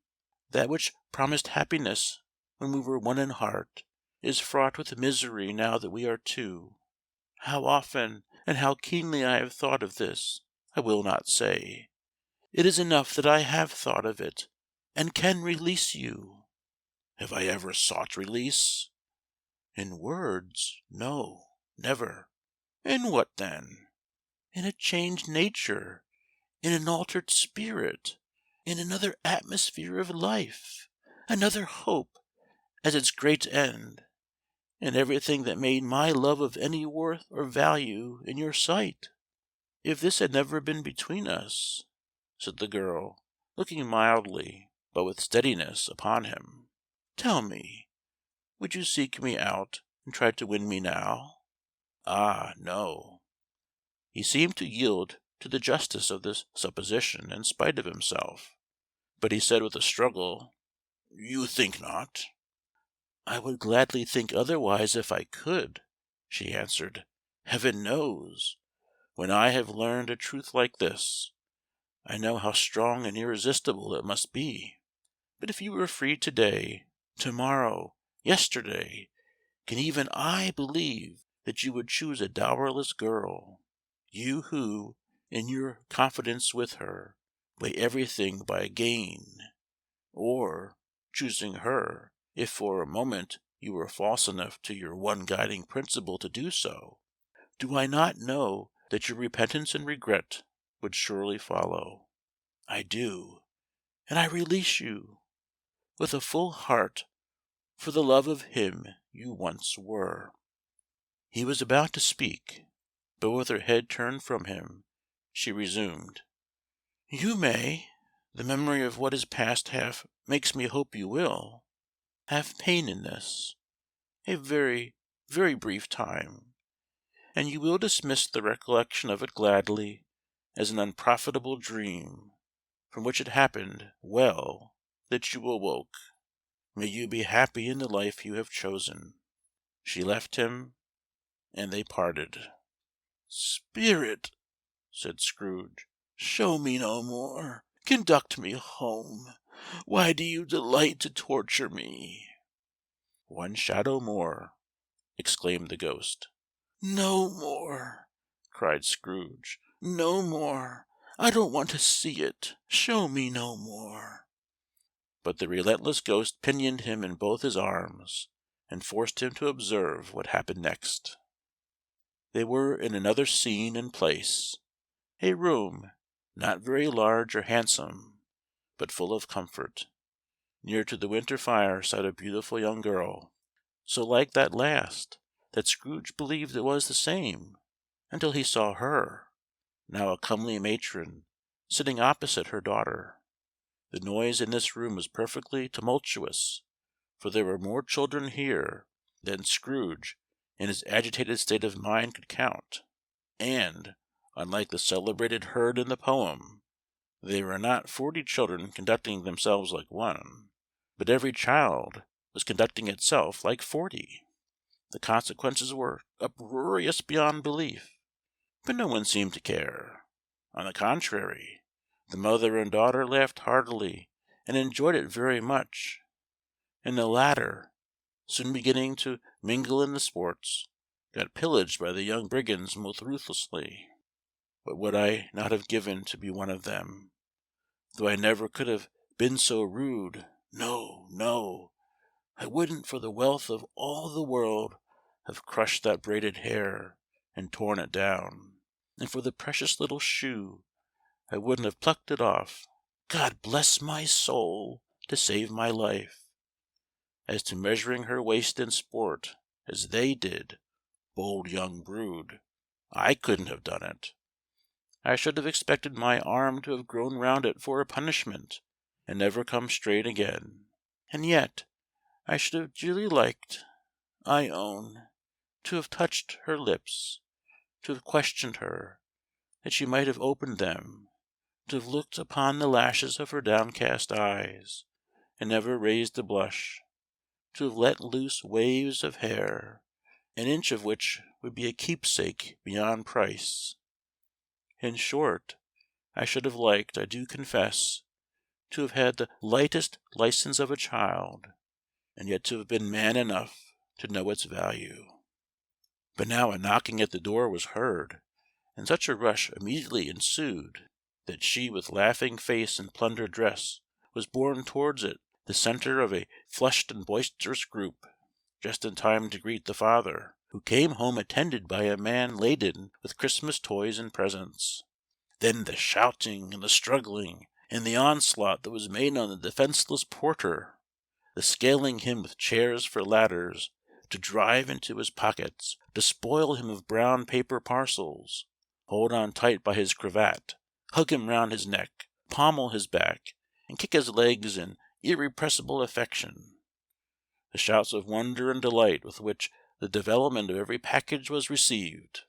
That which promised happiness when we were one in heart is fraught with misery now that we are two. How often and how keenly I have thought of this, I will not say. It is enough that I have thought of it, and can release you." "Have I ever sought release?" "In words, no, never." "In what then?" "In a changed nature, in an altered spirit, in another atmosphere of life, another hope as its great end, in everything that made my love of any worth or value in your sight." "If this had never been between us," said the girl, looking mildly, but with steadiness, upon him, "tell me, would you seek me out and try to win me now?" "Ah, no." He seemed to yield to the justice of this supposition in spite of himself, but he said with a struggle, "You think not?" "I would gladly think otherwise if I could," she answered. "Heaven knows, when I have learned a truth like this, I know how strong and irresistible it must be. But if you were free to-day, to-morrow, yesterday, can even I believe that you would choose a dowerless girl, you who, in your confidence with her, weigh everything by gain, or, choosing her, if for a moment you were false enough to your one guiding principle to do so, do I not know that your repentance and regret would surely follow? I do, and I release you, with a full heart, for the love of him you once were." He was about to speak, but with her head turned from him, she resumed. You may. The memory of what is past half makes me hope you will. Have pain in this. A very, very brief time, and you will dismiss the recollection of it gladly as an unprofitable dream, from which it happened well that you awoke. May you be happy in the life you have chosen." She left him, and they parted. "Spirit," said Scrooge, "show me no more. Conduct me home. Why do you delight to torture me?" "One shadow more," exclaimed the ghost. "No more," cried Scrooge. "No more. I don't want to see it. Show me no more." But the relentless ghost pinioned him in both his arms, and forced him to observe what happened next. They were in another scene and place. A room, not very large or handsome, but full of comfort. Near to the winter fire sat a beautiful young girl, so like that last, that Scrooge believed it was the same, until he saw her, now a comely matron, sitting opposite her daughter. The noise in this room was perfectly tumultuous, for there were more children here than Scrooge in his agitated state of mind could count, and, unlike the celebrated herd in the poem, they were not 40 children conducting themselves like one, but every child was conducting itself like 40. The consequences were uproarious beyond belief, but no one seemed to care. On the contrary, the mother and daughter laughed heartily and enjoyed it very much, and the latter, soon beginning to mingle in the sports, got pillaged by the young brigands most ruthlessly. What would I not have given to be one of them? Though I never could have been so rude. No, no, I wouldn't for the wealth of all the world have crushed that braided hair and torn it down, and for the precious little shoe I wouldn't have plucked it off, God bless my soul, to save my life. As to measuring her waist in sport, as they did, bold young brood, I couldn't have done it. I should have expected my arm to have grown round it for a punishment, and never come straight again. And yet I should have dearly liked, I own, to have touched her lips, to have questioned her, that she might have opened them, to have looked upon the lashes of her downcast eyes, and never raised a blush, to have let loose waves of hair, an inch of which would be a keepsake beyond price. In short, I should have liked, I do confess, to have had the lightest license of a child, and yet to have been man enough to know its value. But now a knocking at the door was heard, and such a rush immediately ensued, that she with laughing face and plundered dress was borne towards it, the centre of a flushed and boisterous group, just in time to greet the father, who came home attended by a man laden with Christmas toys and presents. Then the shouting and the struggling, and the onslaught that was made on the defenceless porter, the scaling him with chairs for ladders, to drive into his pockets, to spoil him of brown paper parcels, hold on tight by his cravat, hug him round his neck, pommel his back, and kick his legs in irrepressible affection. The shouts of wonder and delight with which the development of every package was received,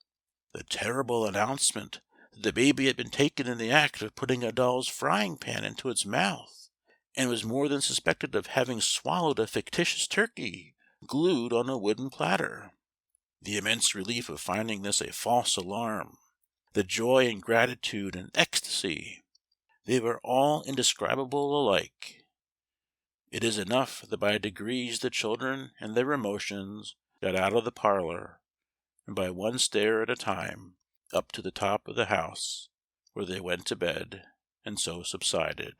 the terrible announcement that the baby had been taken in the act of putting a doll's frying pan into its mouth, and was more than suspected of having swallowed a fictitious turkey glued on a wooden platter, the immense relief of finding this a false alarm, the joy and gratitude and ecstasy, they were all indescribable alike. It is enough that by degrees the children and their emotions got out of the parlour, and by one stair at a time up to the top of the house, where they went to bed, and so subsided.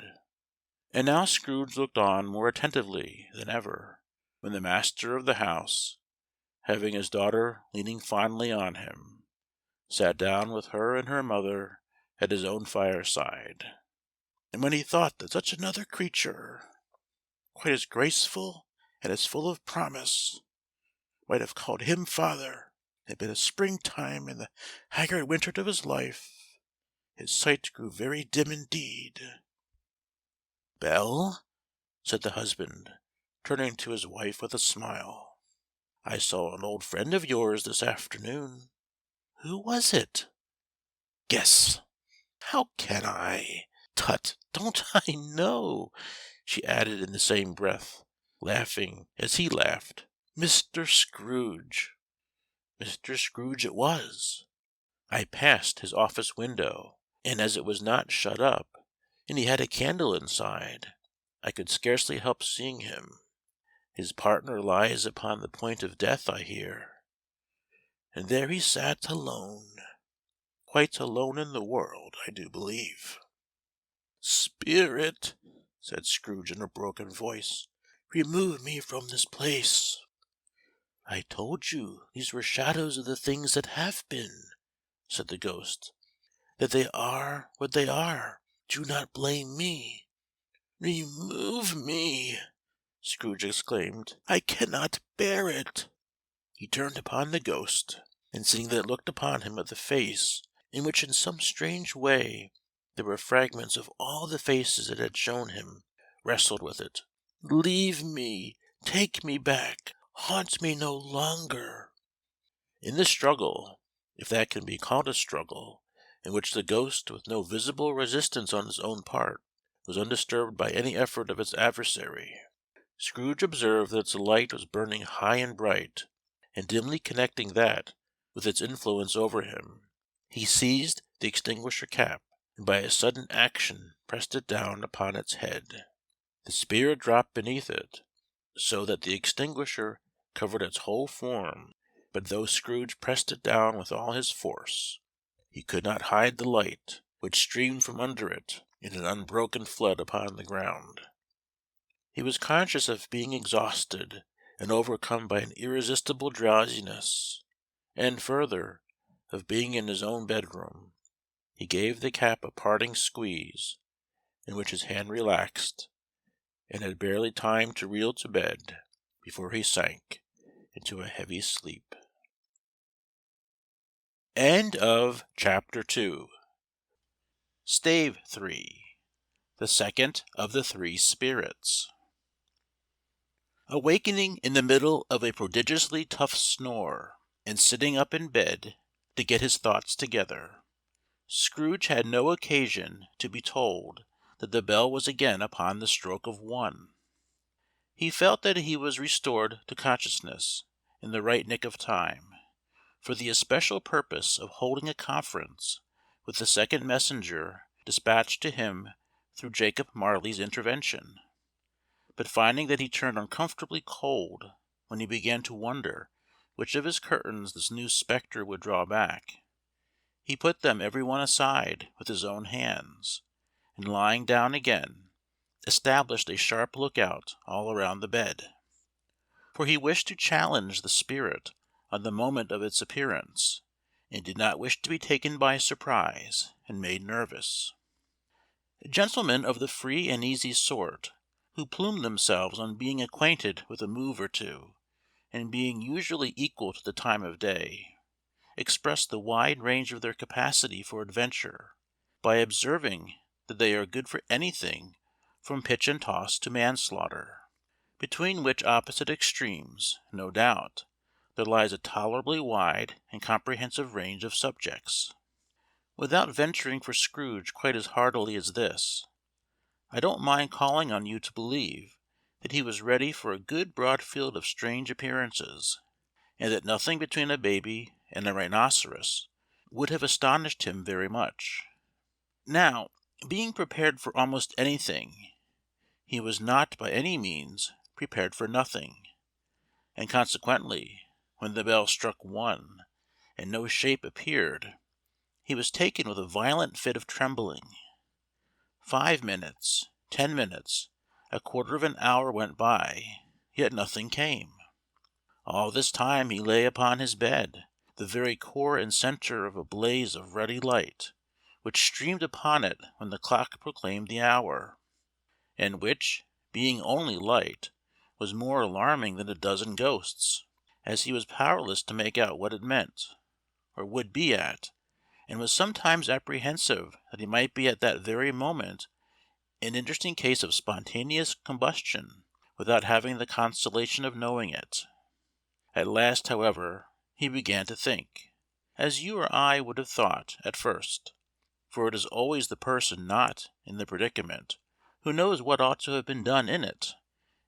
And now Scrooge looked on more attentively than ever, when the master of the house, having his daughter leaning fondly on him, sat down with her and her mother at his own fireside. And when he thought that such another creature, quite as graceful and as full of promise, might have called him father, had been a springtime in the haggard winter of his life, his sight grew very dim indeed. "Belle," said the husband, turning to his wife with a smile, "I saw an old friend of yours this afternoon." "Who was it?" "Guess." "How can I? Tut, don't I know?" she added in the same breath, laughing as he laughed. "Mr. Scrooge." Mr. Scrooge it was. I passed his office window, and as it was not shut up, and he had a candle inside, I could scarcely help seeing him. His partner lies upon the point of death, I hear, and there he sat alone, quite alone in the world, I do believe. "Spirit," said Scrooge in a broken voice, "remove me from this place." "I told you these were shadows of the things that have been," said the ghost, "that they are what they are. Do not blame me." "Remove me," Scrooge exclaimed. "I cannot bear it." He turned upon the ghost, and seeing that it looked upon him with a face in which in some strange way there were fragments of all the faces it had shown him, wrestled with it. "Leave me! Take me back! Haunt me no longer!" In this struggle, if that can be called a struggle, in which the ghost, with no visible resistance on his own part, was undisturbed by any effort of its adversary, Scrooge observed that its light was burning high and bright, and dimly connecting that with its influence over him, he seized the extinguisher cap, and by a sudden action pressed it down upon its head. The spirit dropped beneath it, so that the extinguisher covered its whole form, but though Scrooge pressed it down with all his force, he could not hide the light, which streamed from under it in an unbroken flood upon the ground. He was conscious of being exhausted and overcome by an irresistible drowsiness, and further, of being in his own bedroom. He gave the cap a parting squeeze, in which his hand relaxed, and had barely time to reel to bed before he sank into a heavy sleep. End of chapter 2. Stave 3. The second of the three spirits. Awakening in the middle of a prodigiously tough snore, and sitting up in bed to get his thoughts together, Scrooge had no occasion to be told that the bell was again upon the stroke of 1. He felt that he was restored to consciousness in the right nick of time, for the especial purpose of holding a conference with the second messenger dispatched to him through Jacob Marley's intervention. But finding that he turned uncomfortably cold when he began to wonder which of his curtains this new spectre would draw back, he put them every one aside with his own hands, and lying down again, established a sharp lookout all around the bed. For he wished to challenge the spirit on the moment of its appearance, and did not wish to be taken by surprise and made nervous. Gentlemen of the free and easy sort, who plume themselves on being acquainted with a move or two, and being usually equal to the time of day, express the wide range of their capacity for adventure, by observing that they are good for anything from pitch and toss to manslaughter, between which opposite extremes, no doubt, there lies a tolerably wide and comprehensive range of subjects. Without venturing for Scrooge quite as heartily as this, I don't mind calling on you to believe that he was ready for a good broad field of strange appearances, and that nothing between a baby and a rhinoceros would have astonished him very much. Now, being prepared for almost anything, he was not by any means prepared for nothing, and consequently, when the bell struck 1, and no shape appeared, he was taken with a violent fit of trembling. 5 minutes, 10 minutes, a quarter of an hour went by, yet nothing came. All this time he lay upon his bed, the very core and centre of a blaze of ruddy light, which streamed upon it when the clock proclaimed the hour, and which, being only light, was more alarming than a dozen ghosts, as he was powerless to make out what it meant, or would be at, and was sometimes apprehensive that he might be at that very moment an interesting case of spontaneous combustion without having the consolation of knowing it. At last, however, he began to think, as you or I would have thought at first, for it is always the person not in the predicament who knows what ought to have been done in it,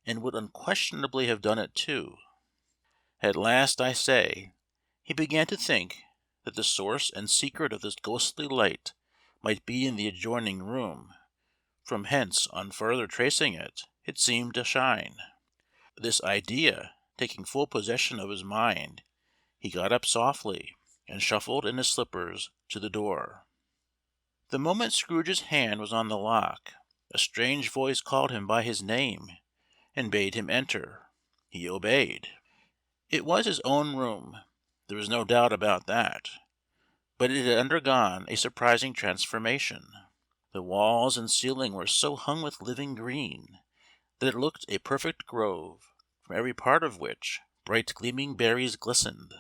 and would unquestionably have done it too. At last, I say, he began to think that the source and secret of this ghostly light might be in the adjoining room, from hence on further tracing it, it seemed to shine. This idea taking full possession of his mind, he got up softly, and shuffled in his slippers to the door. The moment Scrooge's hand was on the lock, a strange voice called him by his name, and bade him enter. He obeyed. It was his own room, there was no doubt about that, but it had undergone a surprising transformation. The walls and ceiling were so hung with living green, that it looked a perfect grove, from every part of which bright gleaming berries glistened.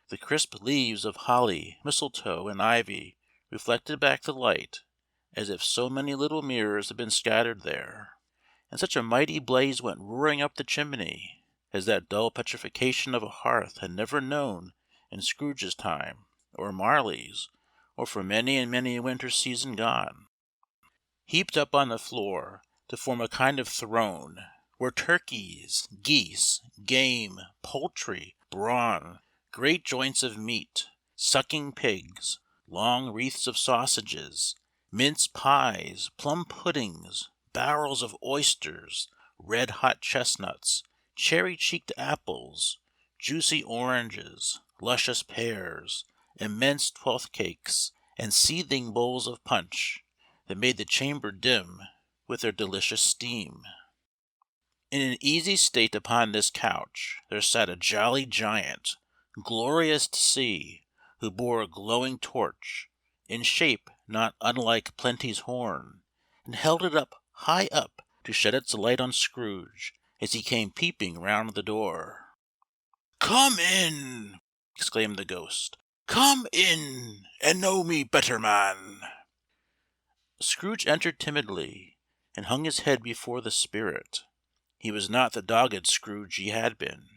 The crisp leaves of holly, mistletoe, and ivy reflected back the light as if so many little mirrors had been scattered there, and such a mighty blaze went roaring up the chimney as that dull petrification of a hearth had never known in Scrooge's time, or Marley's, or for many and many a winter season gone. Heaped up on the floor to form a kind of throne were turkeys, geese, game, poultry, brawn, great joints of meat, sucking pigs, long wreaths of sausages, mince pies, plum puddings, barrels of oysters, red-hot chestnuts, cherry-cheeked apples, juicy oranges, luscious pears, immense twelfth cakes, and seething bowls of punch, that made the chamber dim with their delicious steam. In an easy state upon this couch there sat a jolly giant, glorious to see, who bore a glowing torch, in shape not unlike Plenty's horn, and held it high up to shed its light on Scrooge as he came peeping round the door. "Come in!" exclaimed the ghost. "Come in, and know me better, man." Scrooge entered timidly, and hung his head before the spirit. He was not the dogged Scrooge he had been,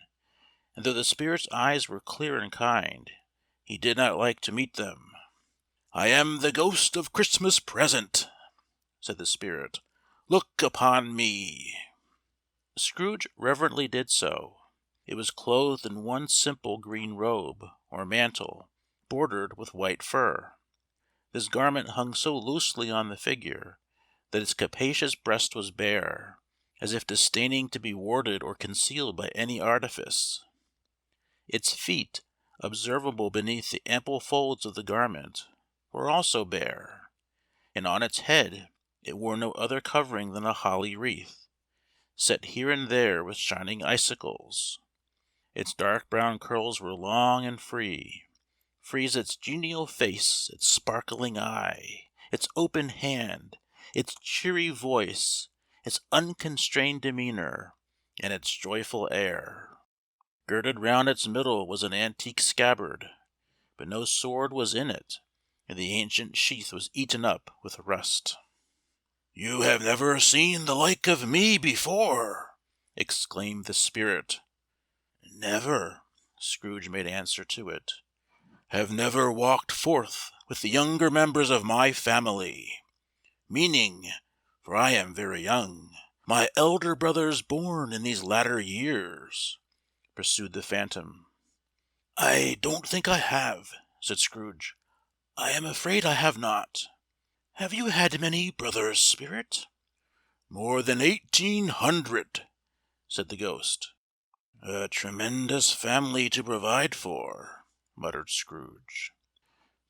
and though the spirit's eyes were clear and kind, he did not like to meet them. "I am the ghost of Christmas Present," said the spirit. "Look upon me." Scrooge reverently did so. It was clothed in one simple green robe, or mantle, bordered with white fur. This garment hung so loosely on the figure that its capacious breast was bare, as if disdaining to be warded or concealed by any artifice. Its feet, observable beneath the ample folds of the garment, were also bare, and on its head it wore no other covering than a holly wreath, set here and there with shining icicles. Its dark brown curls were long and free as its genial face, its sparkling eye, its open hand, its cheery voice, its unconstrained demeanor, and its joyful air. Girded round its middle was an antique scabbard, but no sword was in it, and the ancient sheath was eaten up with rust. "You have never seen the like of me before!" exclaimed the spirit. "Never," Scrooge made answer to it. "Have never walked forth with the younger members of my family, meaning, for I am very young, my elder brothers born in these latter years," pursued the phantom. "I don't think I have," said Scrooge. "I am afraid I have not. Have you had many brothers, spirit?" "More than 1,800," said the ghost. "A tremendous family to provide for," muttered Scrooge.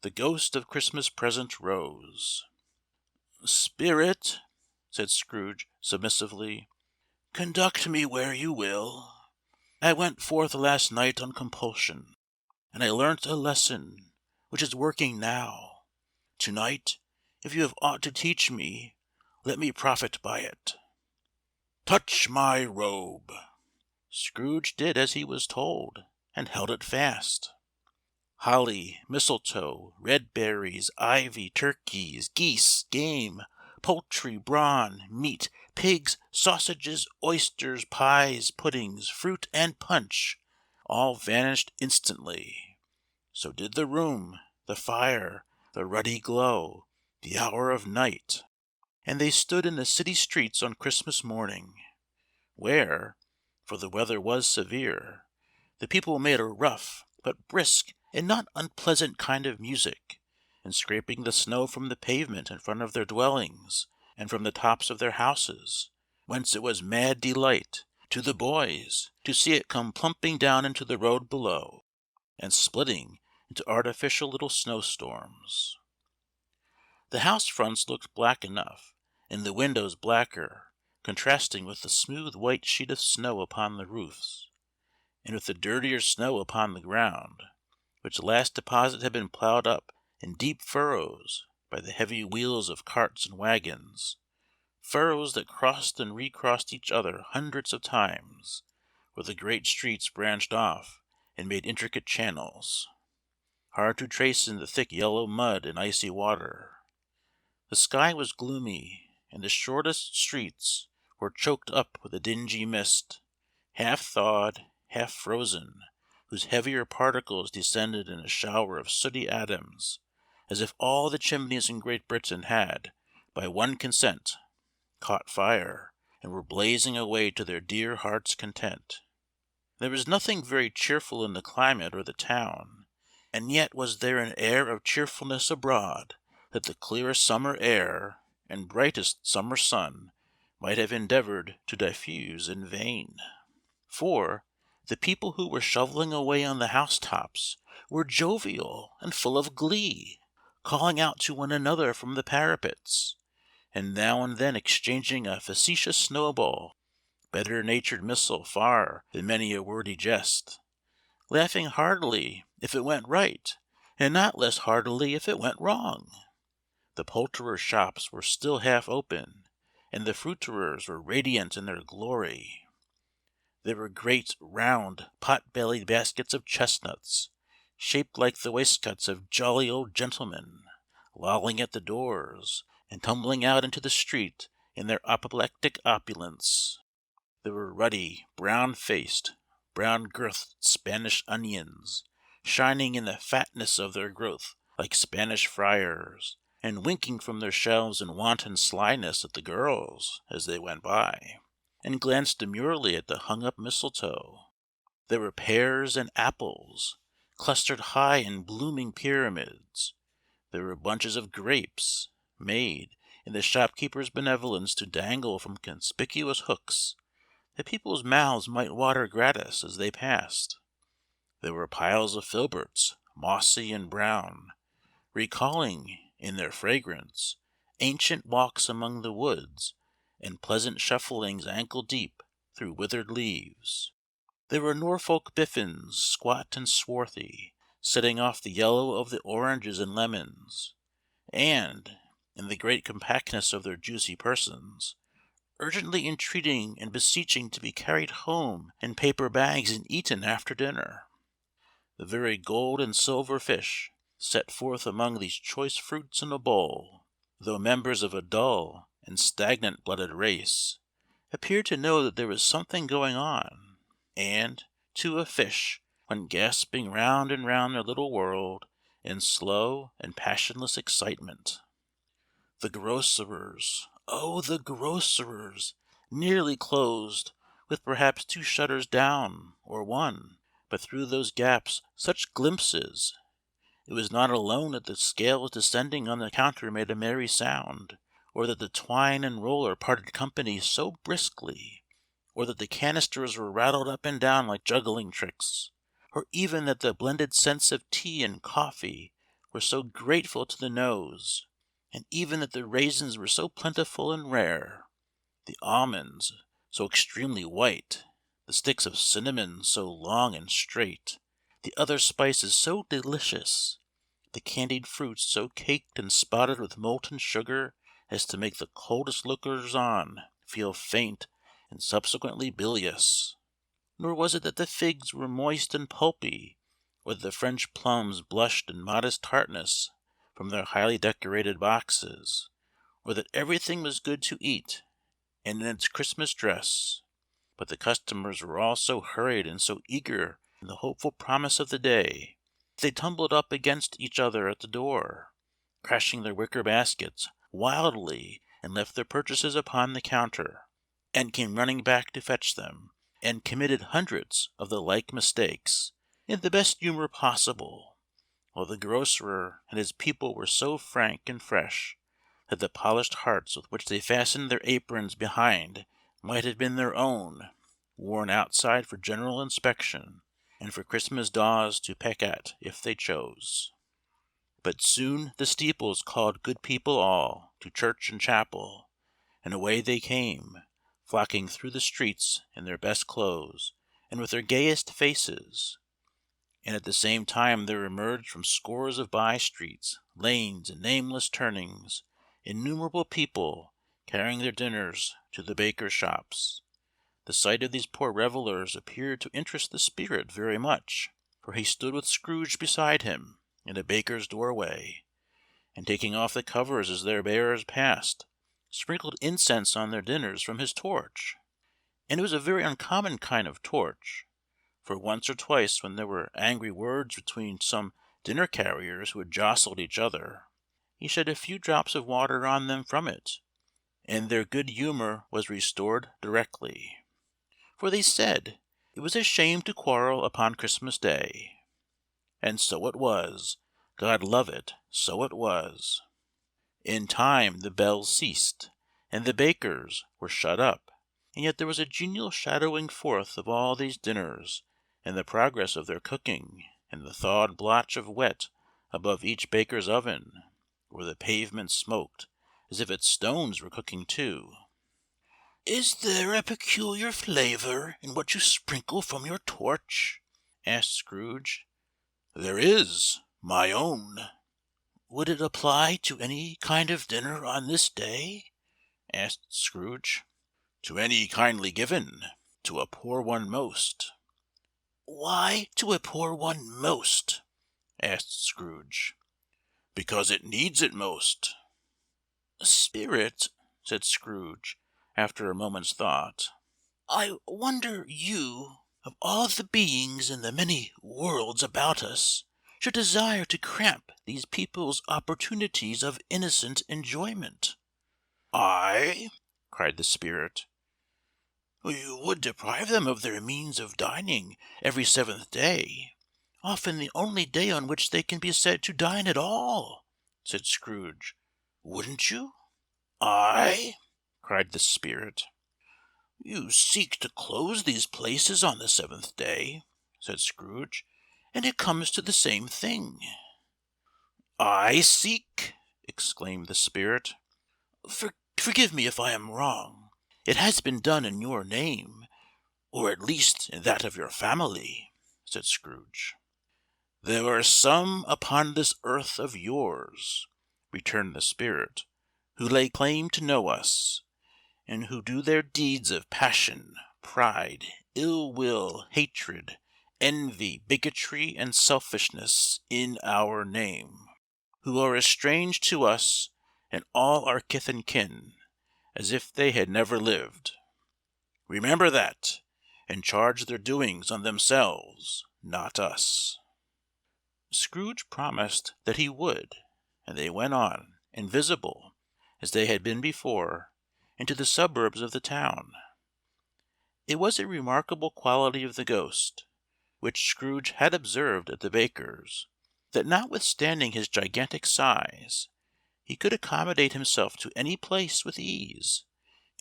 The ghost of Christmas Present rose. "Spirit," said Scrooge submissively, "conduct me where you will. I went forth last night on compulsion, and I learnt a lesson which is working now. To-night, if you have aught to teach me, let me profit by it." "Touch my robe." Scrooge did as he was told, and held it fast. Holly, mistletoe, red berries, ivy, turkeys, geese, game, poultry, brawn, meat, pigs, sausages, oysters, pies, puddings, fruit, and punch, all vanished instantly. So did the room, the fire, the ruddy glow, the hour of night. And they stood in the city streets on Christmas morning, where, for the weather was severe, the people made a rough, but brisk and not unpleasant kind of music, in scraping the snow from the pavement in front of their dwellings and from the tops of their houses, whence it was mad delight to the boys to see it come plumping down into the road below, and splitting into artificial little snowstorms. The house fronts looked black enough, and the windows blacker, contrasting with the smooth white sheet of snow upon the roofs, and with the dirtier snow upon the ground, which last deposit had been ploughed up in deep furrows by the heavy wheels of carts and wagons, furrows that crossed and recrossed each other hundreds of times, where the great streets branched off and made intricate channels, hard to trace in the thick yellow mud and icy water. The sky was gloomy, and the shortest streets were choked up with a dingy mist, half thawed, half frozen, whose heavier particles descended in a shower of sooty atoms, as if all the chimneys in Great Britain had, by one consent, caught fire, and were blazing away to their dear hearts' content. There was nothing very cheerful in the climate or the town, and yet was there an air of cheerfulness abroad that the clearest summer air and brightest summer sun might have endeavored to diffuse in vain. For the people who were shoveling away on the housetops were jovial and full of glee, calling out to one another from the parapets, and now and then exchanging a facetious snowball, better-natured missile far than many a wordy jest, laughing heartily if it went right, and not less heartily if it went wrong. The poulterers' shops were still half open, and the fruiterers were radiant in their glory. There were great, round, pot-bellied baskets of chestnuts, shaped like the waistcoats of jolly old gentlemen, lolling at the doors, and tumbling out into the street in their apoplectic opulence. There were ruddy, brown-faced, brown-girthed Spanish onions, shining in the fatness of their growth like Spanish friars, and winking from their shelves in wanton slyness at the girls as they went by, and glanced demurely at the hung-up mistletoe. There were pears and apples, clustered high in blooming pyramids. There were bunches of grapes, made, in the shopkeeper's benevolence, to dangle from conspicuous hooks, that people's mouths might water gratis as they passed. There were piles of filberts, mossy and brown, recalling, in their fragrance, ancient walks among the woods, and pleasant shufflings ankle-deep through withered leaves. There were Norfolk biffins, squat and swarthy, setting off the yellow of the oranges and lemons, and, in the great compactness of their juicy persons, urgently entreating and beseeching to be carried home in paper bags and eaten after dinner. The very gold and silver fish, set forth among these choice fruits in a bowl, though members of a dull and stagnant-blooded race, appeared to know that there was something going on, and, to a fish, went gasping round and round their little world in slow and passionless excitement. The grocerers, oh, the grocerers, nearly closed, with perhaps 2 shutters down, or 1, but through those gaps such glimpses! It was not alone that the scales descending on the counter made a merry sound, or that the twine and roller parted company so briskly, or that the canisters were rattled up and down like juggling tricks, or even that the blended scents of tea and coffee were so grateful to the nose, and even that the raisins were so plentiful and rare, the almonds so extremely white, the sticks of cinnamon so long and straight, the other spices so delicious, the candied fruits so caked and spotted with molten sugar as to make the coldest lookers-on feel faint and subsequently bilious. Nor was it that the figs were moist and pulpy, where the French plums blushed in modest tartness from their highly decorated boxes, or that everything was good to eat and in its Christmas dress, but the customers were all so hurried and so eager in the hopeful promise of the day, that they tumbled up against each other at the door, crashing their wicker baskets wildly, and left their purchases upon the counter, and came running back to fetch them, and committed hundreds of the like mistakes, in the best humour possible, while the grocer and his people were so frank and fresh, that the polished hearts with which they fastened their aprons behind might have been their own, worn outside for general inspection, and for Christmas daws to peck at if they chose. But soon the steeples called good people all to church and chapel, and away they came, flocking through the streets in their best clothes, and with their gayest faces. And at the same time there emerged from scores of by-streets, lanes, and nameless turnings, innumerable people carrying their dinners to the bakers' shops. The sight of these poor revellers appeared to interest the spirit very much, for he stood with Scrooge beside him in a baker's doorway, and taking off the covers as their bearers passed, sprinkled incense on their dinners from his torch. And it was a very uncommon kind of torch, for once or twice when there were angry words between some dinner carriers who had jostled each other, he shed a few drops of water on them from it, and their good humour was restored directly. For they said it was a shame to quarrel upon Christmas Day. And so it was, God love it, so it was. In time the bells ceased, and the bakers were shut up, and yet there was a genial shadowing forth of all these dinners, and the progress of their cooking, and the thawed blotch of wet above each baker's oven, where the pavement smoked as if its stones were cooking too. "Is there a peculiar flavour in what you sprinkle from your torch?" asked Scrooge. "There is, my own." "Would it apply to any kind of dinner on this day?" asked Scrooge. "To any kindly given, to a poor one most." "Why to a poor one most?" asked Scrooge. "Because it needs it most." "Spirit," said Scrooge, after a moment's thought, "I wonder you, of all the beings in the many worlds about us, should desire to cramp these people's opportunities of innocent enjoyment." "I?" cried the spirit. "You would deprive them of their means of dining every seventh day, often the only day on which they can be said to dine at all," said Scrooge. "Wouldn't you?" "I?" cried the spirit. "You seek to close these places on the seventh day," said Scrooge, "and it comes to the same thing." "I seek!" exclaimed the spirit. Forgive me if I am wrong. It has been done in your name, or at least in that of your family," said Scrooge. "There are some upon this earth of yours," returned the spirit, "who lay claim to know us, and who do their deeds of passion, pride, ill will, hatred, envy, bigotry, and selfishness in our name, who are as strange to us and all our kith and kin as if they had never lived. Remember that, and charge their doings on themselves, not us." Scrooge promised that he would, and they went on, invisible, as they had been before, into the suburbs of the town. It was a remarkable quality of the ghost, which Scrooge had observed at the baker's, that notwithstanding his gigantic size, he could accommodate himself to any place with ease,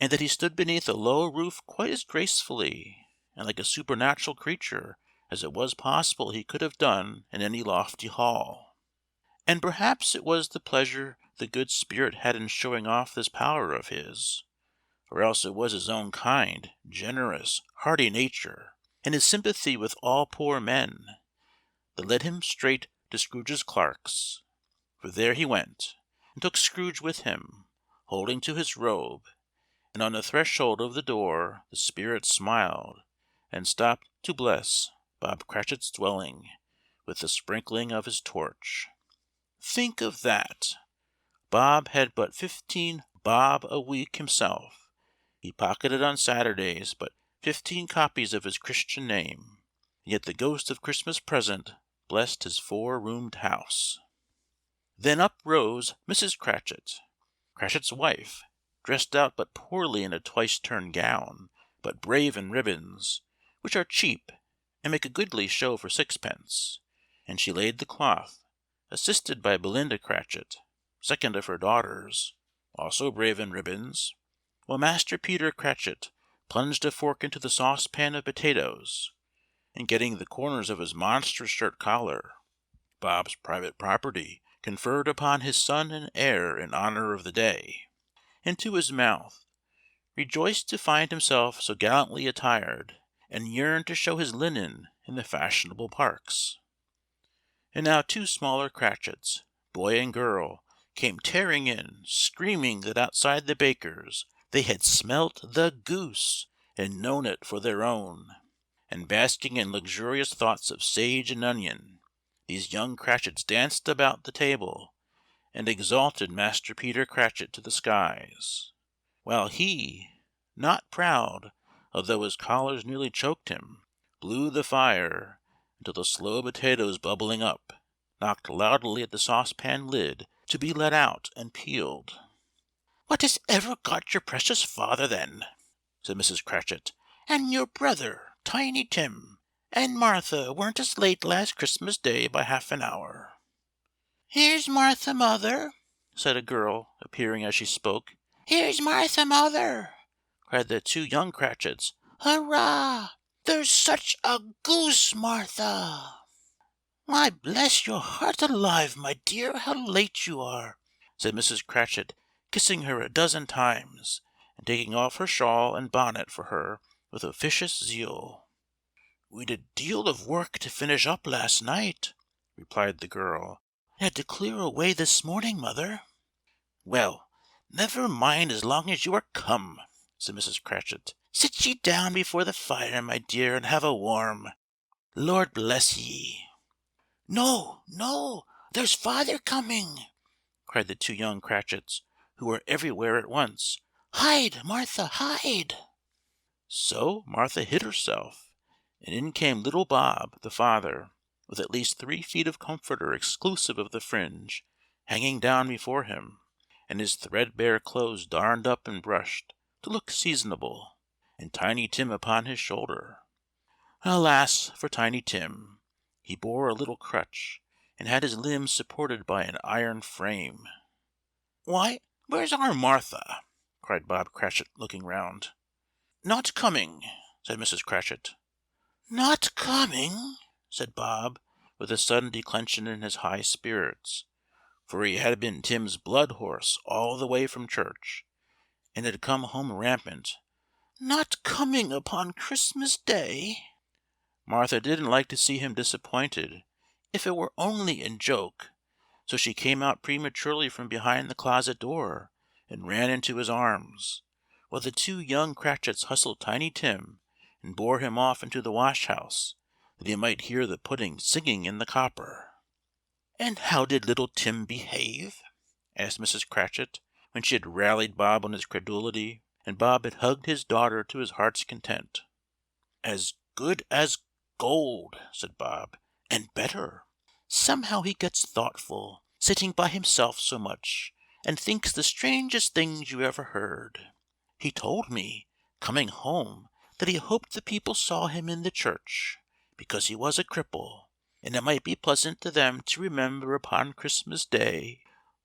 and that he stood beneath a low roof quite as gracefully and like a supernatural creature as it was possible he could have done in any lofty hall. And perhaps it was the pleasure the good spirit had in showing off this power of his, or else it was his own kind, generous, hearty nature, and his sympathy with all poor men, that led him straight to Scrooge's clerk's, for there he went, and took Scrooge with him, holding to his robe, and on the threshold of the door the spirit smiled, and stopped to bless Bob Cratchit's dwelling, with the sprinkling of his torch. Think of that! Bob had but 15 bob a week himself. He pocketed on Saturdays but 15 copies of his Christian name, and yet the ghost of Christmas present blessed his 4-roomed house. Then up rose Mrs. Cratchit, Cratchit's wife, dressed out but poorly in a twice-turned gown, but brave in ribbons, which are cheap and make a goodly show for sixpence, and she laid the cloth, assisted by Belinda Cratchit, second of her daughters, also brave in ribbons, while Master Peter Cratchit plunged a fork into the saucepan of potatoes, and getting the corners of his monstrous shirt collar, Bob's private property conferred upon his son and heir in honour of the day, into his mouth, rejoiced to find himself so gallantly attired, and yearned to show his linen in the fashionable parks. And now 2 smaller Cratchits, boy and girl, came tearing in, screaming that outside the baker's they had smelt the goose, and known it for their own. And basking in luxurious thoughts of sage and onion, these young Cratchits danced about the table, and exalted Master Peter Cratchit to the skies, while he, not proud, although his collars nearly choked him, blew the fire, until the slow potatoes bubbling up, knocked loudly at the saucepan lid to be let out and peeled. "What has ever got your precious father, then?" said Mrs. Cratchit. "And your brother, Tiny Tim, and Martha weren't as late last Christmas Day by half an hour." "Here's Martha, mother," said a girl, appearing as she spoke. "Here's Martha, mother," cried the 2 young Cratchits. "Hurrah! There's such a goose, Martha!" "Why, bless your heart alive, my dear, how late you are!" said Mrs. Cratchit, kissing her a dozen times, and taking off her shawl and bonnet for her with officious zeal. "We'd a deal of work to finish up last night," replied the girl, "and had to clear away this morning, mother." "Well, never mind as long as you are come," said Mrs. Cratchit. "Sit ye down before the fire, my dear, and have a warm. Lord bless ye!" "No, no, there's father coming!" cried the 2 young Cratchits, who were everywhere at once. "Hide, Martha, hide!" So Martha hid herself, and in came little Bob, the father, with at least 3 feet of comforter exclusive of the fringe, hanging down before him, and his threadbare clothes darned up and brushed, to look seasonable, and Tiny Tim upon his shoulder. Alas for Tiny Tim! He bore a little crutch, and had his limbs supported by an iron frame. "Why, where's our Martha?" cried Bob Cratchit, looking round. "Not coming," said Mrs. Cratchit. "Not coming?" said Bob, with a sudden declension in his high spirits, for he had been Tim's blood horse all the way from church, and had come home rampant. "Not coming upon Christmas Day?" Martha didn't like to see him disappointed, if it were only in joke, so she came out prematurely from behind the closet door, and ran into his arms, while the 2 young Cratchits hustled Tiny Tim and bore him off into the wash-house, that he might hear the pudding singing in the copper. "And how did little Tim behave?" asked Mrs. Cratchit, when she had rallied Bob on his credulity, and Bob had hugged his daughter to his heart's content. "As good as gold," said Bob, "and better. Somehow he gets thoughtful, sitting by himself so much, and thinks the strangest things you ever heard. He told me, coming home, that he hoped the people saw him in the church, because he was a cripple, and it might be pleasant to them to remember upon Christmas Day,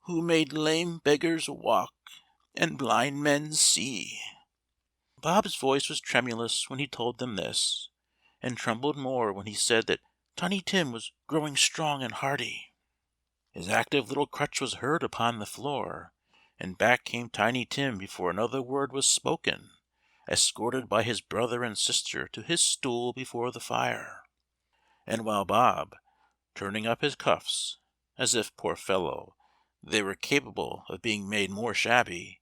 who made lame beggars walk, and blind men see." Bob's voice was tremulous when he told them this, and trembled more when he said that Tiny Tim was growing strong and hearty. His active little crutch was heard upon the floor, and back came Tiny Tim before another word was spoken, escorted by his brother and sister to his stool before the fire. And while Bob, turning up his cuffs, as if, poor fellow, they were capable of being made more shabby,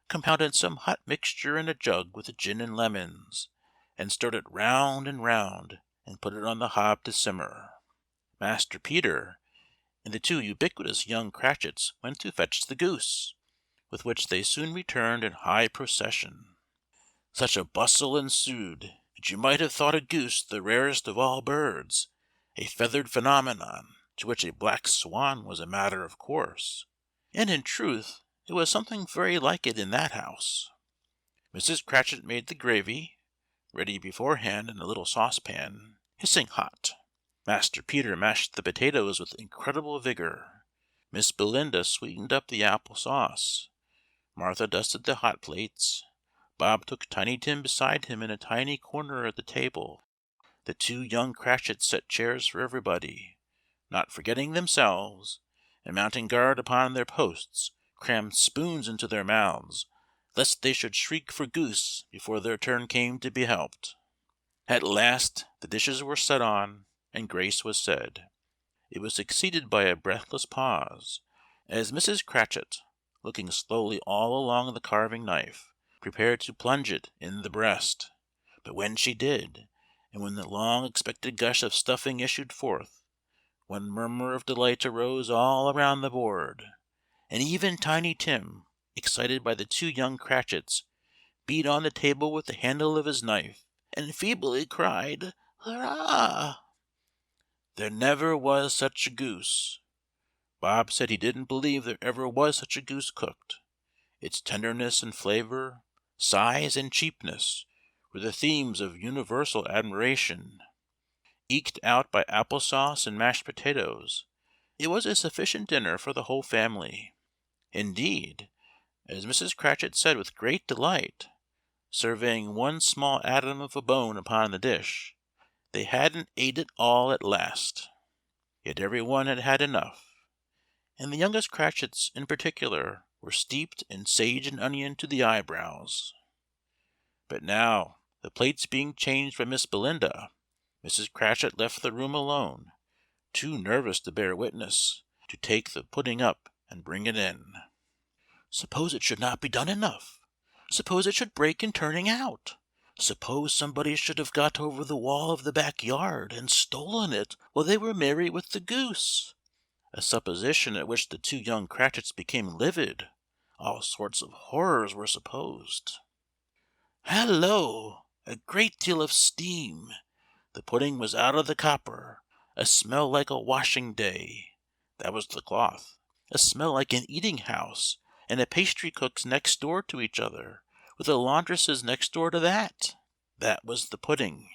compounded some hot mixture in a jug with gin and lemons, and stirred it round and round, and put it on the hob to simmer. Master Peter and the two ubiquitous young Cratchits went to fetch the goose, with which they soon returned in high procession. Such a bustle ensued that you might have thought a goose the rarest of all birds, a feathered phenomenon, to which a black swan was a matter of course. And in truth it was something very like it in that house. Mrs. Cratchit made the gravy, ready beforehand in a little saucepan, hissing hot. Master Peter mashed the potatoes with incredible vigor. Miss Belinda sweetened up the apple sauce. Martha dusted the hot plates. Bob took Tiny Tim beside him in a tiny corner at the table. The two young Cratchits set chairs for everybody, not forgetting themselves, and mounting guard upon their posts, crammed spoons into their mouths, lest they should shriek for goose before their turn came to be helped. At last the dishes were set on, and grace was said. It was succeeded by a breathless pause, as Mrs. Cratchit, looking slowly all along the carving knife, prepared to plunge it in the breast. But when she did, and when the long-expected gush of stuffing issued forth, one murmur of delight arose all around the board, and even Tiny Tim, excited by the two young Cratchits, beat on the table with the handle of his knife, and feebly cried, "Hurrah!" There never was such a goose. Bob said he didn't believe there ever was such a goose cooked. Its tenderness and flavor, size and cheapness, were the themes of universal admiration. Eked out by apple sauce and mashed potatoes, it was a sufficient dinner for the whole family. Indeed, as Mrs. Cratchit said with great delight, surveying one small atom of a bone upon the dish, they hadn't ate it all at last. Yet every one had had enough, and the youngest Cratchits in particular were steeped in sage and onion to the eyebrows. But now, the plates being changed by Miss Belinda, Mrs. Cratchit left the room alone, too nervous to bear witness, to take the pudding up and bring it in. Suppose it should not be done enough? Suppose it should break in turning out? Suppose somebody should have got over the wall of the backyard and stolen it while they were merry with the goose? A supposition at which the two young Cratchits became livid. All sorts of horrors were supposed. Hallo! A great deal of steam. The pudding was out of the copper. A smell like a washing day. That was the cloth. A smell like an eating-house, and a pastry-cook's next door to each other, with a laundress's next door to that. That was the pudding.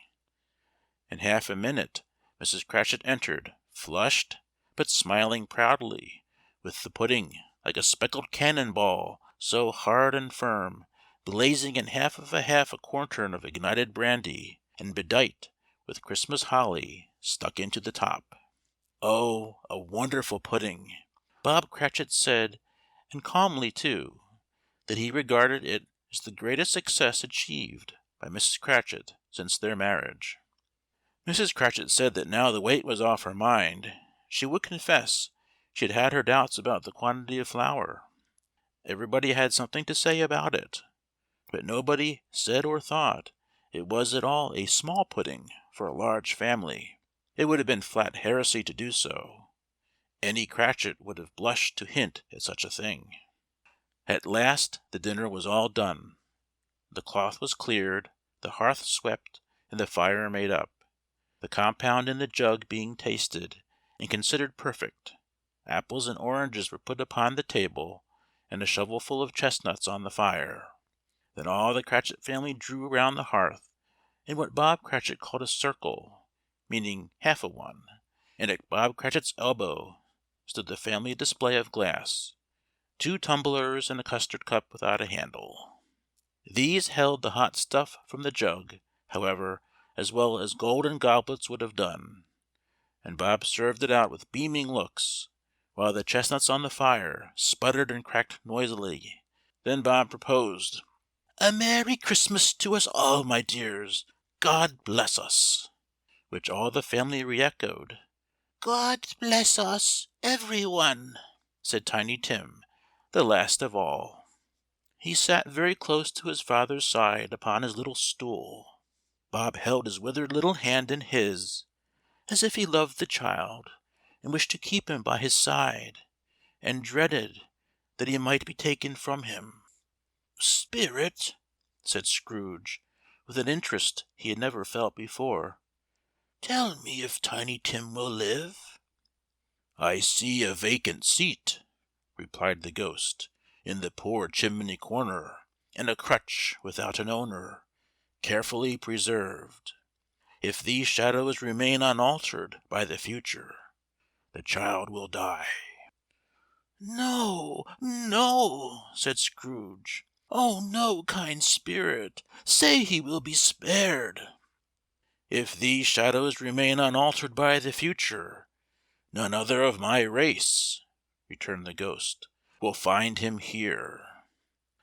In half a minute Mrs. Cratchit entered, flushed, but smiling proudly, with the pudding, like a speckled cannon-ball, so hard and firm, blazing in half a quartern of ignited brandy, and bedight with Christmas holly stuck into the top. Oh, a wonderful pudding! Bob Cratchit said, and calmly too, that he regarded it as the greatest success achieved by Mrs. Cratchit since their marriage. Mrs. Cratchit said that now the weight was off her mind, she would confess she had had her doubts about the quantity of flour. Everybody had something to say about it, but nobody said or thought it was at all a small pudding for a large family. It would have been flat heresy to do so. Any Cratchit would have blushed to hint at such a thing. At last the dinner was all done. The cloth was cleared, the hearth swept, and the fire made up. The compound in the jug being tasted, and considered perfect, apples and oranges were put upon the table, and a shovelful of chestnuts on the fire. Then all the Cratchit family drew round the hearth, in what Bob Cratchit called a circle, meaning half a one, and at Bob Cratchit's elbow stood the family display of glass, 2 tumblers and a custard cup without a handle. These held the hot stuff from the jug, however, as well as golden goblets would have done, and Bob served it out with beaming looks, while the chestnuts on the fire sputtered and cracked noisily. Then Bob proposed, "A Merry Christmas to us all, my dears! God bless us!" Which all the family re-echoed. "God bless us, every one," said Tiny Tim, the last of all. He sat very close to his father's side upon his little stool. Bob held his withered little hand in his, as if he loved the child, and wished to keep him by his side, and dreaded that he might be taken from him. "Spirit," said Scrooge, with an interest he had never felt before, "tell me if Tiny Tim will live." "I see a vacant seat," replied the ghost, "in the poor chimney corner, and a crutch without an owner, carefully preserved. If these shadows remain unaltered by the future, the child will die." "No, no," said Scrooge. "Oh, no, kind spirit! Say he will be spared." "If these shadows remain unaltered by the future, none other of my race," returned the ghost, "will find him here."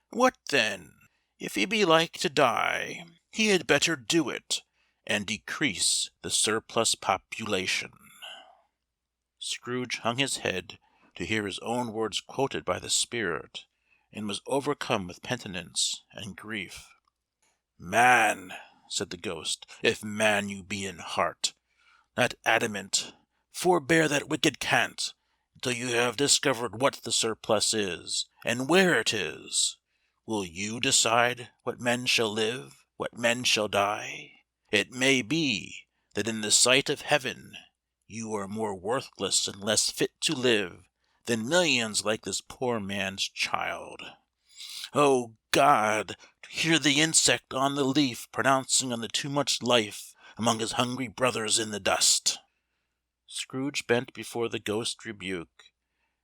"What then? If he be like to die, he had better do it, and decrease the surplus population." Scrooge hung his head to hear his own words quoted by the spirit, and was overcome with penitence and grief. "Man," said the ghost, "if man you be in heart, not adamant, forbear that wicked cant until you have discovered what the surplus is, and where it is. Will you decide what men shall live, what men shall die? It may be that in the sight of heaven you are more worthless and less fit to live than millions like this poor man's child. O God, to hear the insect on the leaf pronouncing on the too much life among his hungry brothers in the dust!" Scrooge bent before the ghost's rebuke,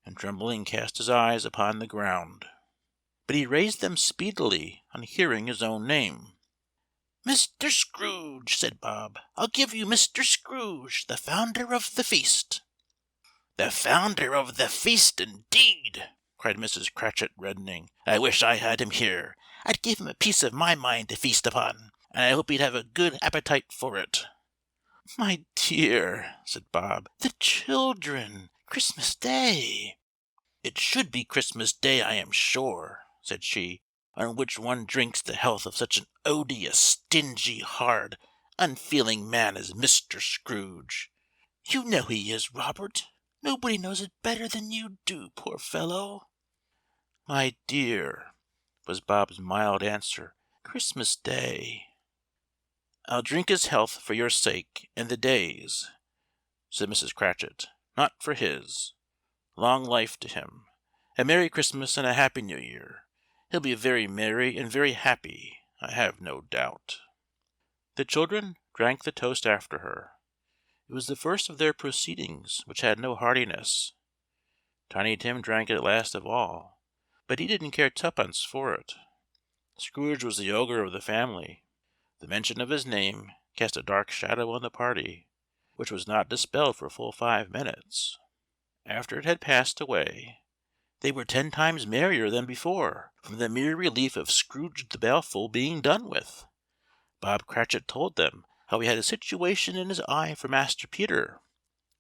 and trembling cast his eyes upon the ground. But he raised them speedily on hearing his own name. "Mr. Scrooge," said Bob. "I'll give you Mr. Scrooge, the founder of the feast." "The founder of the feast, indeed!" cried Mrs. Cratchit, reddening. "I wish I had him here. I'd give him a piece of my mind to feast upon, and I hope he'd have a good appetite for it." "My dear," said Bob, "the children! Christmas Day!" "It should be Christmas Day, I am sure," said she, "on which one drinks the health of such an odious, stingy, hard, unfeeling man as Mr. Scrooge. You know he is, Robert. Nobody knows it better than you do, poor fellow." "My dear," was Bob's mild answer, "Christmas Day." "I'll drink his health for your sake and the Day's," said Mrs. Cratchit, "not for his. Long life to him! A Merry Christmas and a Happy New Year! He'll be very merry and very happy, I have no doubt." The children drank the toast after her. It was the first of their proceedings which had no heartiness. Tiny Tim drank it last of all, but he didn't care twopence for it. Scrooge was the ogre of the family. The mention of his name cast a dark shadow on the party, which was not dispelled for full 5 minutes. After it had passed away, they were 10 times merrier than before, from the mere relief of Scrooge the Baleful being done with. Bob Cratchit told them how he had a situation in his eye for Master Peter,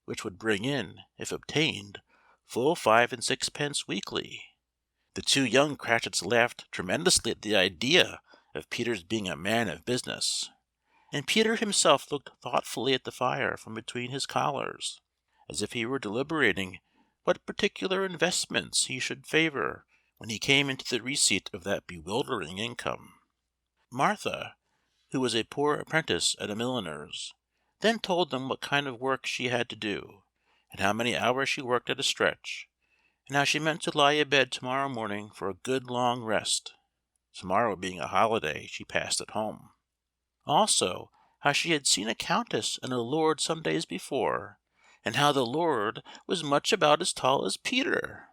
which would bring in, if obtained, full 5 and 6pence weekly. The 2 young Cratchits laughed tremendously at the idea of Peter's being a man of business, and Peter himself looked thoughtfully at the fire from between his collars, as if he were deliberating what particular investments he should favor when he came into the receipt of that bewildering income. Martha, who was a poor apprentice at a milliner's, then told them what kind of work she had to do, and how many hours she worked at a stretch, and how she meant to lie abed tomorrow morning for a good long rest, tomorrow being a holiday she passed at home. Also, how she had seen a countess and a lord some days before, and how the lord was much about as tall as Peter,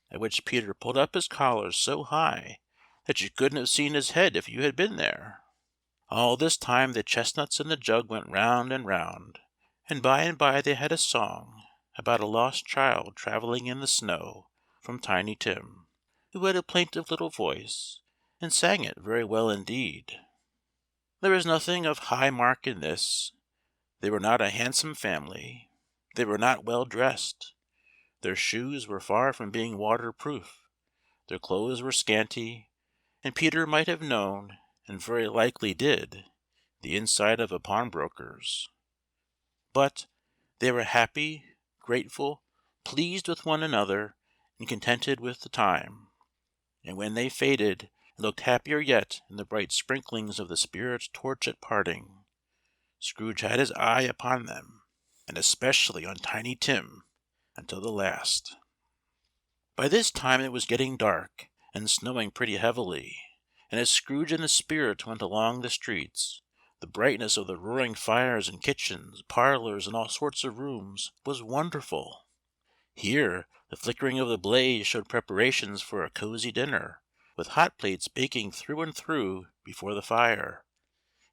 at which Peter pulled up his collars so high that you couldn't have seen his head if you had been there. All this time the chestnuts in the jug went round and round, and by they had a song about a lost child travelling in the snow, from Tiny Tim, who had a plaintive little voice, and sang it very well indeed. There was nothing of high mark in this. They were not a handsome family. They were not well dressed. Their shoes were far from being waterproof. Their clothes were scanty, and Peter might have known, and very likely did, the inside of a pawnbroker's. But They were happy, grateful, pleased with one another, and contented with the time. And when they faded, and looked happier yet in the bright sprinklings of the Spirit's torch at parting, Scrooge had his eye upon them, and especially on Tiny Tim, until the last. By this time it was getting dark, and snowing pretty heavily, and as Scrooge and the Spirit went along the streets, the brightness of the roaring fires in kitchens, parlors, and all sorts of rooms was wonderful. Here the flickering of the blaze showed preparations for a cozy dinner, with hot plates baking through and through before the fire,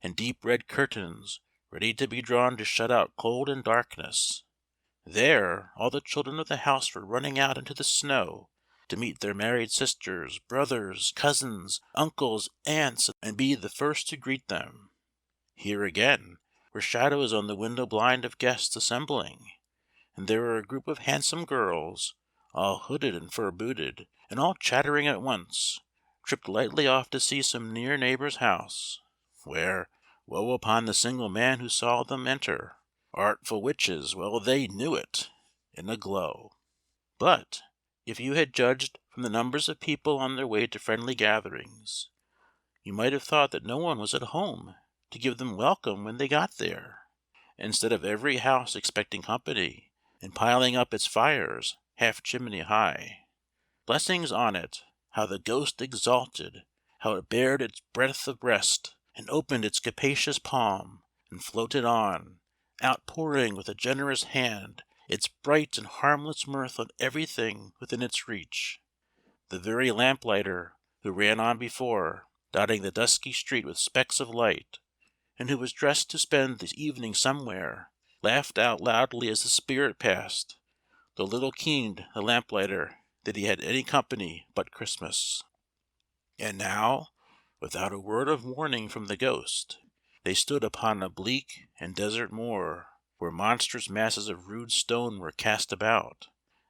and deep red curtains ready to be drawn to shut out cold and darkness. There all the children of the house were running out into the snow to meet their married sisters, brothers, cousins, uncles, aunts, and be the first to greet them. Here again were shadows on the window blind of guests assembling, and there were a group of handsome girls, all hooded and fur-booted, and all chattering at once, tripped lightly off to see some near neighbor's house, where, woe upon the single man who saw them enter! Artful witches, well they knew it, in a glow. But, if you had judged from the numbers of people on their way to friendly gatherings, you might have thought that no one was at home to give them welcome when they got there, instead of every house expecting company, and piling up its fires half chimney high. Blessings on it! How the ghost exulted! How it bared its breadth of breast, and opened its capacious palm, and floated on, outpouring with a generous hand its bright and harmless mirth on everything within its reach. The very lamplighter who ran on before, dotting the dusky street with specks of light, and who was dressed to spend the evening somewhere, laughed out loudly as the Spirit passed, though little keened the lamplighter that he had any company but Christmas. And now, without a word of warning from the ghost, they stood upon a bleak and desert moor, where monstrous masses of rude stone were cast about,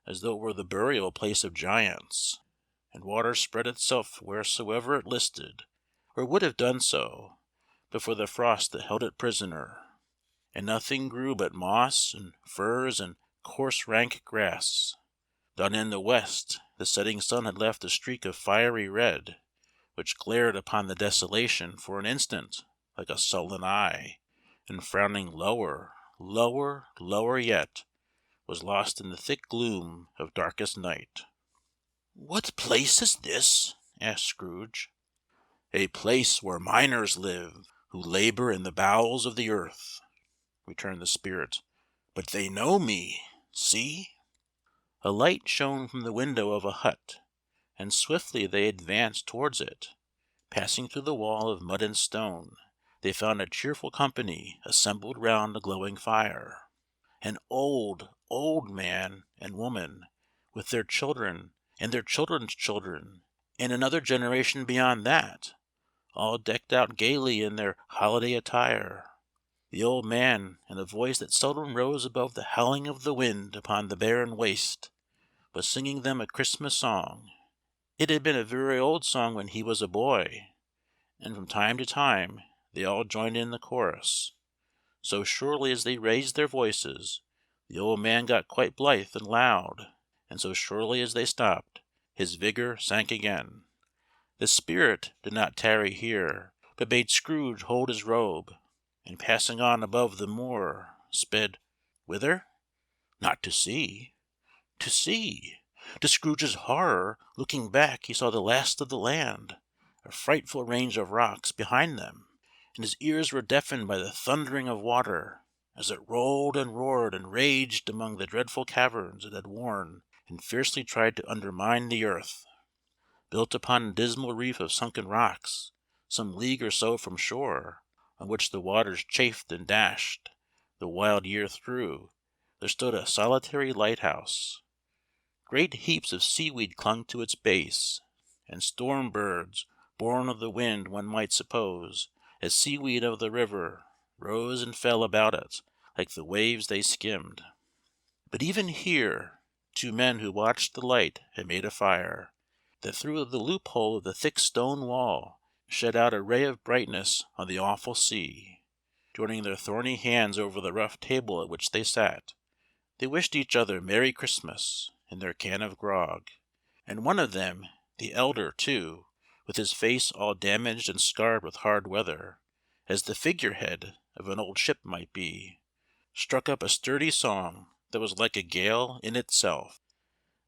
as though it were the burial place of giants, and water spread itself wheresoever it listed, or would have done so, but for the frost that held it prisoner, and nothing grew but moss and furze and coarse rank grass. Down in the west the setting sun had left a streak of fiery red, which glared upon the desolation for an instant like a sullen eye, and frowning lower, lower, lower yet, was lost in the thick gloom of darkest night. "What place is this?" asked Scrooge. "A place where miners live, who labor in the bowels of the earth," returned the Spirit. "But they know me. See!" A light shone from the window of a hut, and swiftly they advanced towards it. Passing through the wall of mud and stone, they found a cheerful company assembled round a glowing fire. An old, old man and woman, with their children and their children's children, and another generation beyond that, all decked out gaily in their holiday attire. The old man, in a voice that seldom rose above the howling of the wind upon the barren waste, was singing them a Christmas song. It had been a very old song when he was a boy, and from time to time they all joined in the chorus. So surely as they raised their voices, the old man got quite blithe and loud, and so surely as they stopped, his vigor sank again. The Spirit did not tarry here, but bade Scrooge hold his robe, and passing on above the moor, sped whither? Not to see. To see! To Scrooge's horror, looking back, he saw the last of the land, a frightful range of rocks behind them, and his ears were deafened by the thundering of water, as it rolled and roared and raged among the dreadful caverns it had worn and fiercely tried to undermine the earth. Built upon a dismal reef of sunken rocks, some league or so from shore, on which the waters chafed and dashed the wild year through, there stood a solitary lighthouse. Great heaps of seaweed clung to its base, and storm birds, born of the wind one might suppose, as seaweed of the river, rose and fell about it, like the waves they skimmed. But even here, two men who watched the light had made a fire, that through the loophole of the thick stone wall shed out a ray of brightness on the awful sea. Joining their thorny hands over the rough table at which they sat, They wished each other Merry Christmas in their can of grog, and one of them, the elder, too, with his face all damaged and scarred with hard weather, as the figurehead of an old ship might be, struck up a sturdy song that was like a gale in itself.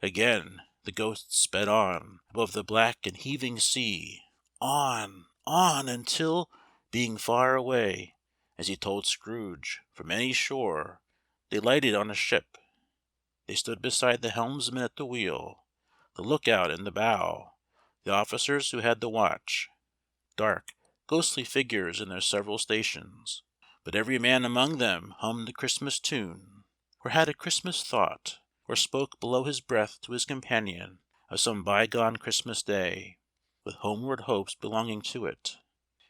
Again the ghost sped on above the black and heaving sea, on, until, being far away, as he told Scrooge, from any shore, they lighted on a ship. They stood beside the helmsman at the wheel, the lookout in the bow, the officers who had the watch, dark, ghostly figures in their several stations, but every man among them hummed a Christmas tune, or had a Christmas thought, or spoke below his breath to his companion of some bygone Christmas day, with homeward hopes belonging to it.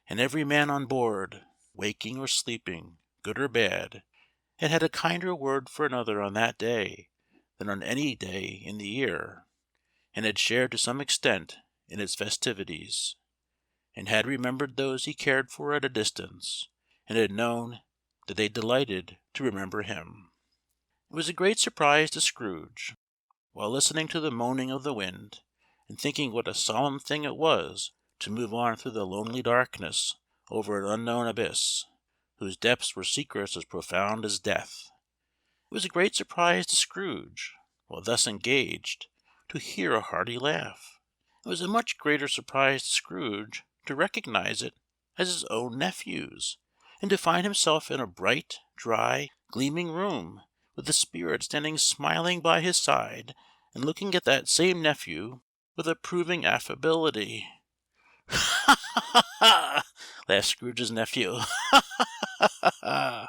And every man on board, waking or sleeping, good or bad, had had a kinder word for another on that day than on any day in the year, and had shared to some extent in its festivities, and had remembered those he cared for at a distance, and had known that they delighted to remember him. It was a great surprise to Scrooge, while listening to the moaning of the wind, and thinking what a solemn thing it was to move on through the lonely darkness over an unknown abyss, whose depths were secrets as profound as death. It was a great surprise to Scrooge, while thus engaged, to hear a hearty laugh. It was a much greater surprise to Scrooge to recognize it as his own nephew's, and to find himself in a bright, dry, gleaming room, with the Spirit standing smiling by his side, and looking at that same nephew with approving affability. "Ha, ha, ha!" laughed Scrooge's nephew. "Ha, ha, ha, ha!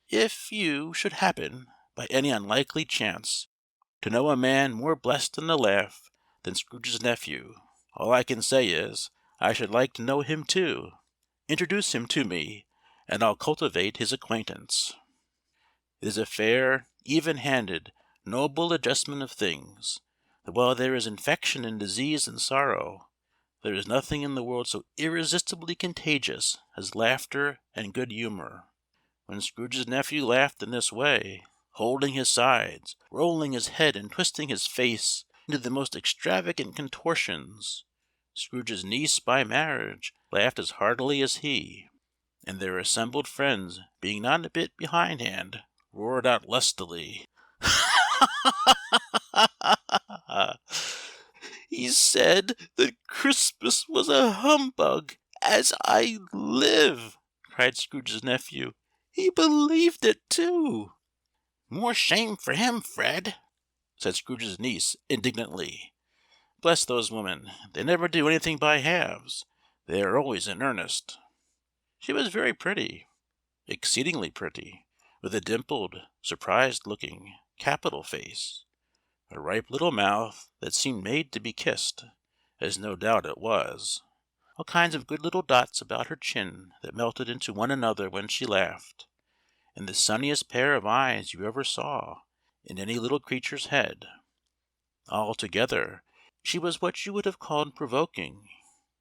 If you should happen, by any unlikely chance, to know a man more blessed in a laugh than Scrooge's nephew, all I can say is, I should like to know him too. Introduce him to me, and I'll cultivate his acquaintance." It is a fair, even-handed, noble adjustment of things, that while there is infection and disease and sorrow, there is nothing in the world so irresistibly contagious as laughter and good humor. When Scrooge's nephew laughed in this way, holding his sides, rolling his head, and twisting his face into the most extravagant contortions, Scrooge's niece by marriage laughed as heartily as he, and their assembled friends, being not a bit behindhand, roared out lustily, "He said that Christmas was a humbug, as I live!" cried Scrooge's nephew. "He believed it, too." "More shame for him, Fred," said Scrooge's niece indignantly. "Bless those women, they never do anything by halves. They are always in earnest." She was very pretty, exceedingly pretty, with a dimpled, surprised-looking, capital face, a ripe little mouth that seemed made to be kissed, as no doubt it was, all kinds of good little dots about her chin that melted into one another when she laughed, and the sunniest pair of eyes you ever saw in any little creature's head. Altogether, she was what you would have called provoking,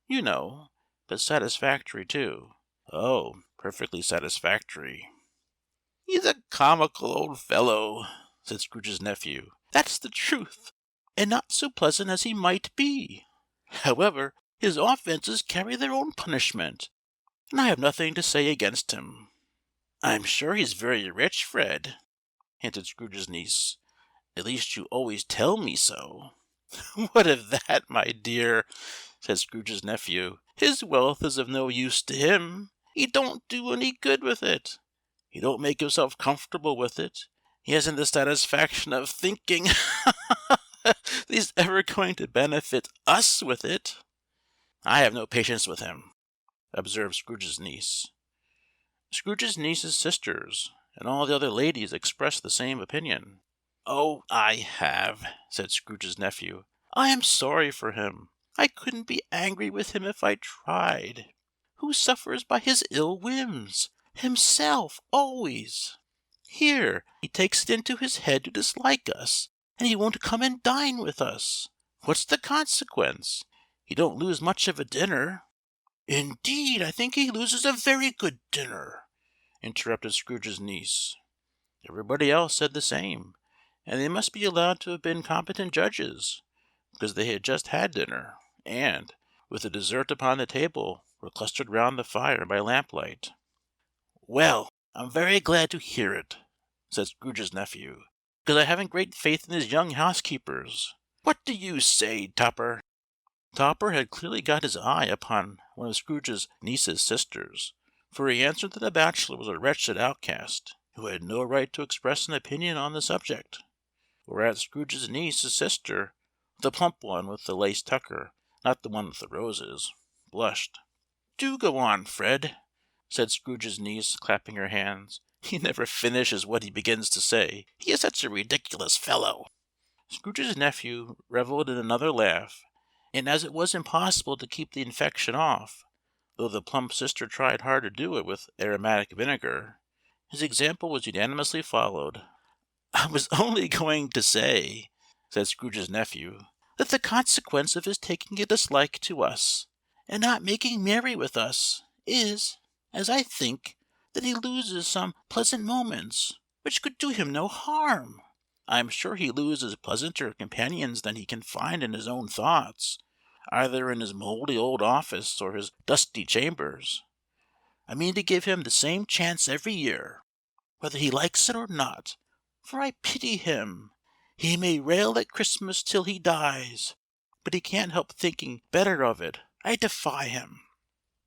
you know, but satisfactory too. Oh, perfectly satisfactory. "He's a comical old fellow," said Scrooge's nephew. "That's the truth, and not so pleasant as he might be. However, his offences carry their own punishment, and I have nothing to say against him." "I'm sure he's very rich, Fred," hinted Scrooge's niece. "At least you always tell me so." "What of that, my dear?" said Scrooge's nephew. "His wealth is of no use to him. He don't do any good with it. He don't make himself comfortable with it. He hasn't the satisfaction of thinking that he's ever going to benefit us with it." "I have no patience with him," observed Scrooge's niece. Scrooge's niece's sisters and all the other ladies expressed the same opinion. "Oh, I have," said Scrooge's nephew. "I am sorry for him. I couldn't be angry with him if I tried. Who suffers by his ill whims? Himself, always. Here, he takes it into his head to dislike us, and he won't come and dine with us. What's the consequence? He don't lose much of a dinner." "Indeed, I think he loses a very good dinner," interrupted Scrooge's niece. Everybody else said the same, and they must be allowed to have been competent judges, because they had just had dinner, and, with the dessert upon the table, were clustered round the fire by lamplight. "Well, I'm very glad to hear it," said Scrooge's nephew, "because I haven't great faith in these young housekeepers. What do you say, Topper?" Topper had clearly got his eye upon one of Scrooge's niece's sisters, for he answered that the bachelor was a wretched outcast, who had no right to express an opinion on the subject. Whereat Scrooge's niece's sister, the plump one with the lace tucker, not the one with the roses, blushed. "Do go on, Fred," said Scrooge's niece, clapping her hands. "He never finishes what he begins to say. He is such a ridiculous fellow." Scrooge's nephew revelled in another laugh, and as it was impossible to keep the infection off, though the plump sister tried hard to do it with aromatic vinegar, his example was unanimously followed. "I was only going to say," said Scrooge's nephew, "that the consequence of his taking a dislike to us, and not making merry with us, is, as I think, that he loses some pleasant moments, which could do him no harm. I am sure he loses pleasanter companions than he can find in his own thoughts, either in his mouldy old office or his dusty chambers. I mean to give him the same chance every year, whether he likes it or not, for I pity him. He may rail at Christmas till he dies, but he can't help thinking better of it. I defy him.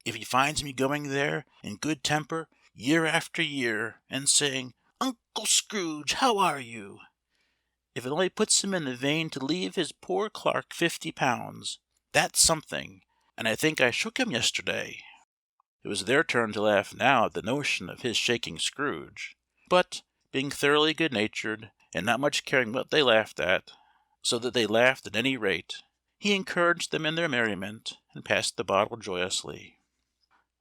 If he finds me going there in good temper year after year, and saying, 'Uncle Scrooge, how are you?' If it only puts him in the vein to leave his poor clerk £50, that's something, and I think I shook him yesterday." It was their turn to laugh now at the notion of his shaking Scrooge, but, being thoroughly good-natured, and not much caring what they laughed at, so that they laughed at any rate, he encouraged them in their merriment, and passed the bottle joyously.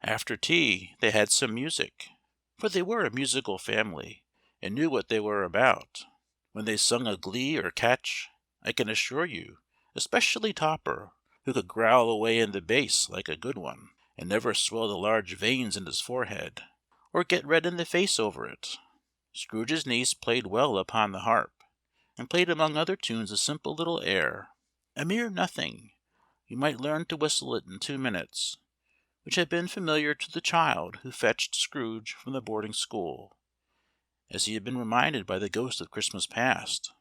After tea they had some music, for they were a musical family, and knew what they were about. When they sung a glee or catch, I can assure you, especially Topper, who could growl away in the bass like a good one, and never swell the large veins in his forehead, or get red in the face over it. Scrooge's niece played well upon the harp, and played among other tunes a simple little air, a mere nothing, you might learn to whistle it in 2 minutes, which had been familiar to the child who fetched Scrooge from the boarding-school, as he had been reminded by the ghost of Christmas past.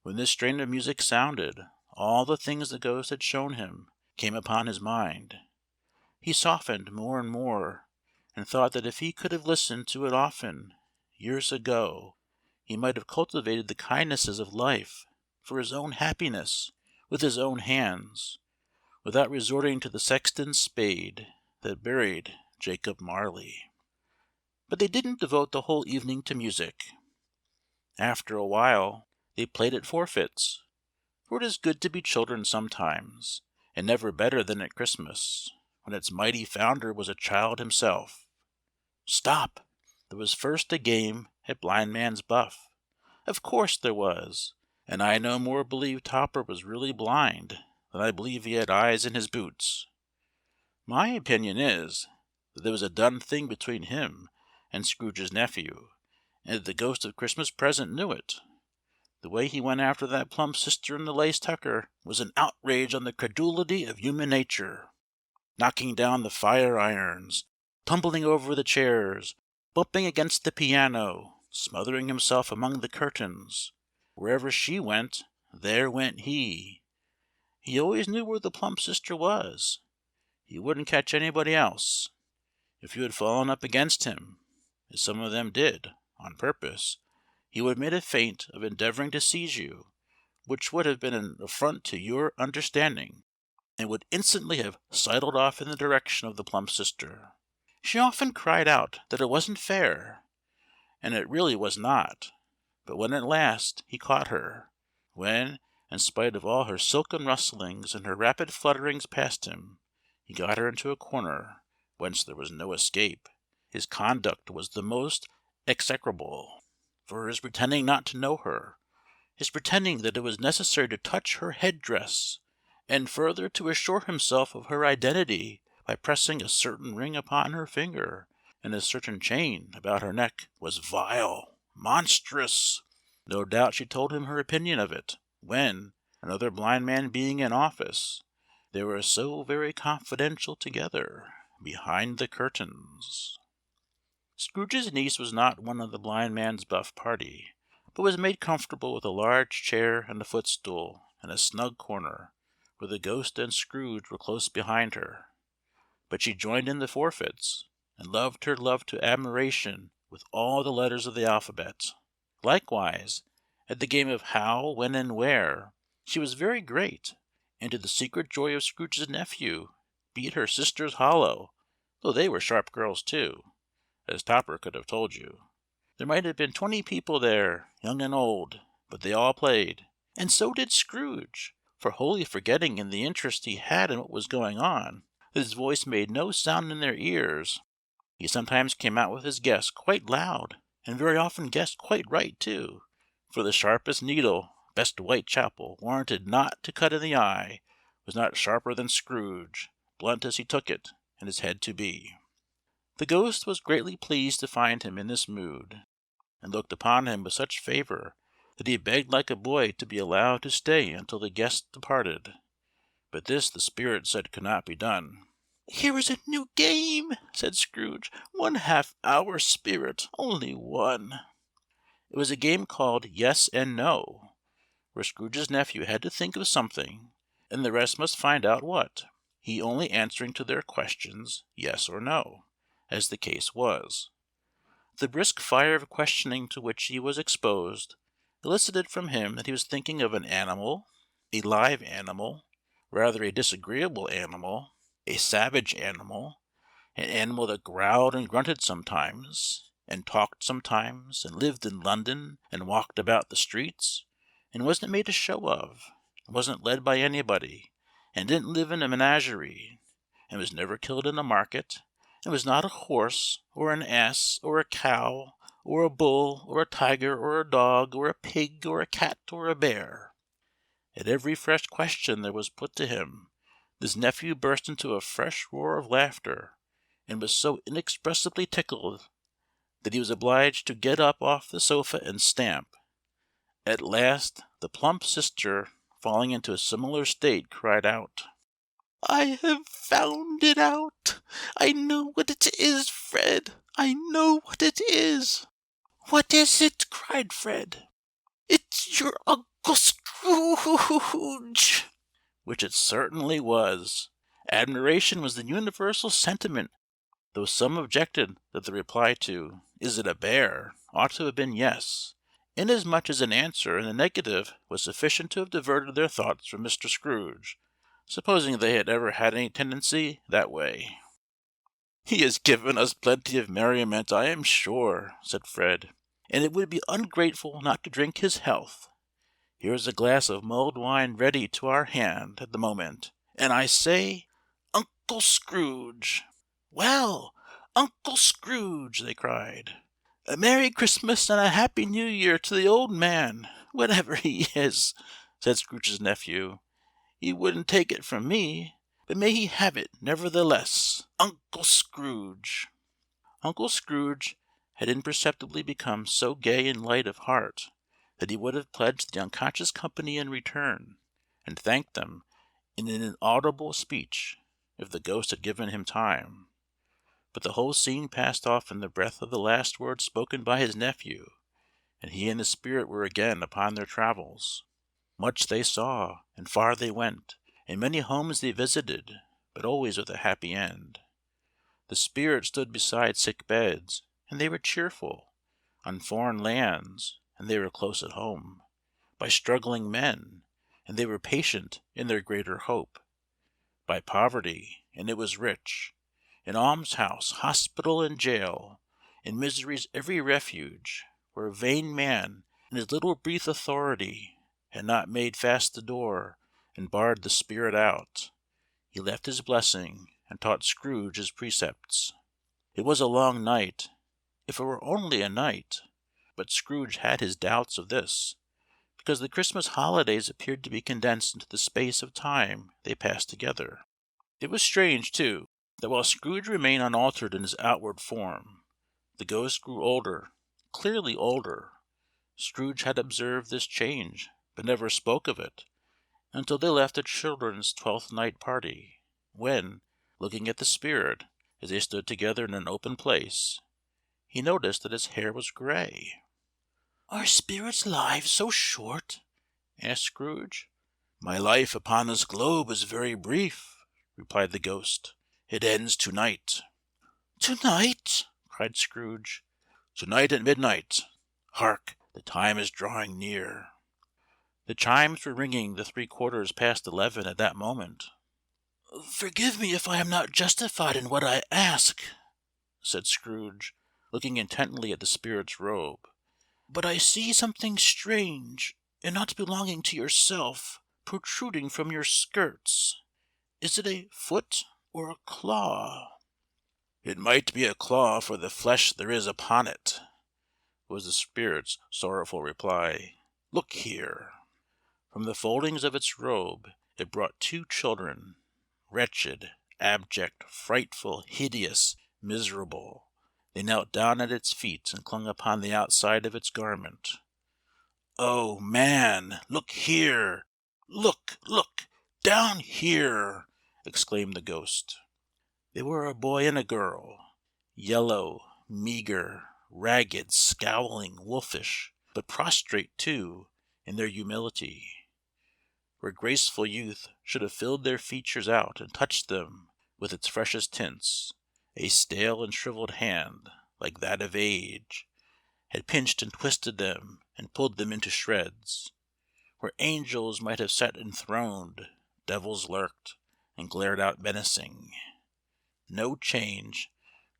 When this strain of music sounded, all the things the ghost had shown him came upon his mind. He softened more and more, and thought that if he could have listened to it often, years ago, he might have cultivated the kindnesses of life for his own happiness with his own hands, without resorting to the sexton's spade that buried Jacob Marley. But they didn't devote the whole evening to music. After a while they played at forfeits, for it is good to be children sometimes, and never better than at Christmas, when its mighty founder was a child himself. Stop! There was first a game at blindman's buff. Of course there was, and I no more believe Topper was really blind than I believe he had eyes in his boots. My opinion is, that there was a done thing between him and Scrooge's nephew, and that the ghost of Christmas Present knew it. The way he went after that plump sister in the lace tucker was an outrage on the credulity of human nature, knocking down the fire-irons, tumbling over the chairs, bumping against the piano, smothering himself among the curtains. Wherever she went, there went he. He always knew where the plump sister was. He wouldn't catch anybody else. If you had fallen up against him, as some of them did, on purpose, he would have made a feint of endeavouring to seize you, which would have been an affront to your understanding, and would instantly have sidled off in the direction of the plump sister. She often cried out that it wasn't fair, and it really was not. But when at last he caught her, when, in spite of all her silken rustlings and her rapid flutterings past him, he got her into a corner whence there was no escape, his conduct was the most execrable. For his pretending not to know her, his pretending that it was necessary to touch her head-dress, and further to assure himself of her identity by pressing a certain ring upon her finger and a certain chain about her neck, was vile, monstrous. No doubt she told him her opinion of it, when, another blind man being in office, they were so very confidential together behind the curtains. Scrooge's niece was not one of the blind man's buff party, but was made comfortable with a large chair and a footstool in a snug corner, where the Ghost and Scrooge were close behind her. But she joined in the forfeits, and loved her love to admiration with all the letters of the alphabet. Likewise, at the game of How, When, and Where, she was very great, and to the secret joy of Scrooge's nephew, beat her sisters hollow, though they were sharp girls too, as Topper could have told you. There might have been 20 people there, young and old, but they all played, and so did Scrooge, for wholly forgetting in the interest he had in what was going on, that his voice made no sound in their ears. He sometimes came out with his guess quite loud, and very often guessed quite right too, for the sharpest needle best Whitechapel warranted not to cut in the eye was not sharper than Scrooge, blunt as he took it in his head to be. The Ghost was greatly pleased to find him in this mood, and looked upon him with such favour that he begged like a boy to be allowed to stay until the guests departed. But this the spirit said could not be done. "Here is a new game," said Scrooge. "1/2 hour, spirit, only one." It was a game called Yes and No, where Scrooge's nephew had to think of something, and the rest must find out what, he only answering to their questions yes or no, as the case was. The brisk fire of questioning to which he was exposed elicited from him that he was thinking of an animal, a live animal, rather a disagreeable animal, a savage animal, an animal that growled and grunted sometimes, and talked sometimes, and lived in London, and walked about the streets, and wasn't made a show of, and wasn't led by anybody, and didn't live in a menagerie, and was never killed in a market, and was not a horse, or an ass, or a cow, or a bull, or a tiger, or a dog, or a pig, or a cat, or a bear. At every fresh question that was put to him, this nephew burst into a fresh roar of laughter, and was so inexpressibly tickled that he was obliged to get up off the sofa and stamp. At last the plump sister, falling into a similar state, cried out, "I have found it out! I know what it is, Fred! I know what it is!" "What is it?" cried Fred. "It's your Uncle Scrooge!" Which it certainly was. Admiration was the universal sentiment, though some objected that the reply to "Is it a bear?" ought to have been yes, inasmuch as an answer in the negative was sufficient to have diverted their thoughts from Mr. Scrooge, supposing they had ever had any tendency that way. "He has given us plenty of merriment, I am sure," said Fred, "and it would be ungrateful not to drink his health. Here is a glass of mulled wine ready to our hand at the moment, and I say, Uncle Scrooge!" "Well, Uncle Scrooge!" they cried. "A Merry Christmas and a Happy New Year to the old man, whatever he is," said Scrooge's nephew. "He wouldn't take it from me, but may he have it nevertheless, Uncle Scrooge!" Uncle Scrooge had imperceptibly become so gay and light of heart that he would have pledged the unconscious company in return, and thanked them in an inaudible speech, if the Ghost had given him time. But the whole scene passed off in the breath of the last words spoken by his nephew, and he and the spirit were again upon their travels. Much they saw, and far they went, and many homes they visited, but always with a happy end. The spirit stood beside sick beds, and they were cheerful; on foreign lands, and they were close at home; by struggling men, and they were patient in their greater hope; by poverty, and it was rich; in almshouse, hospital, and jail, in misery's every refuge, where vain man in his little brief authority had not made fast the door and barred the spirit out, he left his blessing and taught Scrooge his precepts. It was a long night, if it were only a night, but Scrooge had his doubts of this, because the Christmas holidays appeared to be condensed into the space of time they passed together. It was strange, too, that while Scrooge remained unaltered in his outward form, the Ghost grew older, clearly older, Scrooge had observed this change, but never spoke of it until they left the children's Twelfth Night party, when, looking at the spirit as they stood together in an open place, he noticed that his hair was gray. "Are spirits' lives so short?" asked Scrooge. "My life upon this globe is very brief," replied the ghost. "It ends to-night." "To-night?" cried Scrooge. "To-night at midnight. Hark! The time is drawing near." The chimes were ringing the 3/4 past 11 at that moment. "Forgive me if I am not justified in what I ask," said Scrooge, looking intently at the spirit's robe, "but I see something strange and not belonging to yourself protruding from your skirts. Is it a foot or a claw?" "It might be a claw for the flesh there is upon it," was the spirit's sorrowful reply. "Look here." From the foldings of its robe it brought 2 children, wretched, abject, frightful, hideous, miserable. They knelt down at its feet and clung upon the outside of its garment. "Oh, man, look here! Look! Down here!" exclaimed the ghost. They were a boy and a girl, yellow, meagre, ragged, scowling, wolfish, but prostrate, too, in their humility. Where graceful youth should have filled their features out and touched them with its freshest tints, a stale and shriveled hand, like that of age, had pinched and twisted them and pulled them into shreds. Where angels might have sat enthroned, devils lurked, and glared out menacing. No change,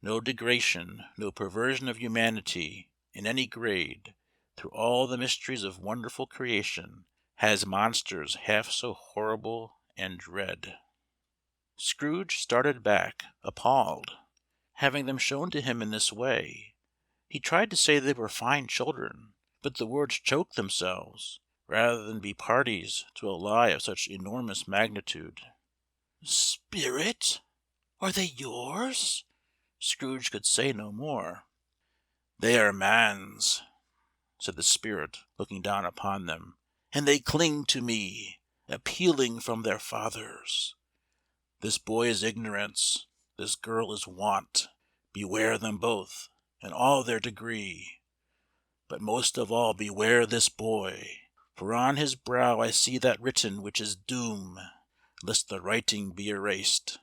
no degradation, no perversion of humanity in any grade, through all the mysteries of wonderful creation, has monsters half so horrible and dread. Scrooge started back, appalled. Having them shown to him in this way, he tried to say they were fine children, but the words choked themselves, rather than be parties to a lie of such enormous magnitude. "Spirit? Are they yours?" Scrooge could say no more. "They are man's," said the spirit, looking down upon them, "and they cling to me, appealing from their fathers. This boy is ignorance, this girl is want. Beware them both, in all their degree. But most of all beware this boy, for on his brow I see that written which is doom, lest the writing be erased."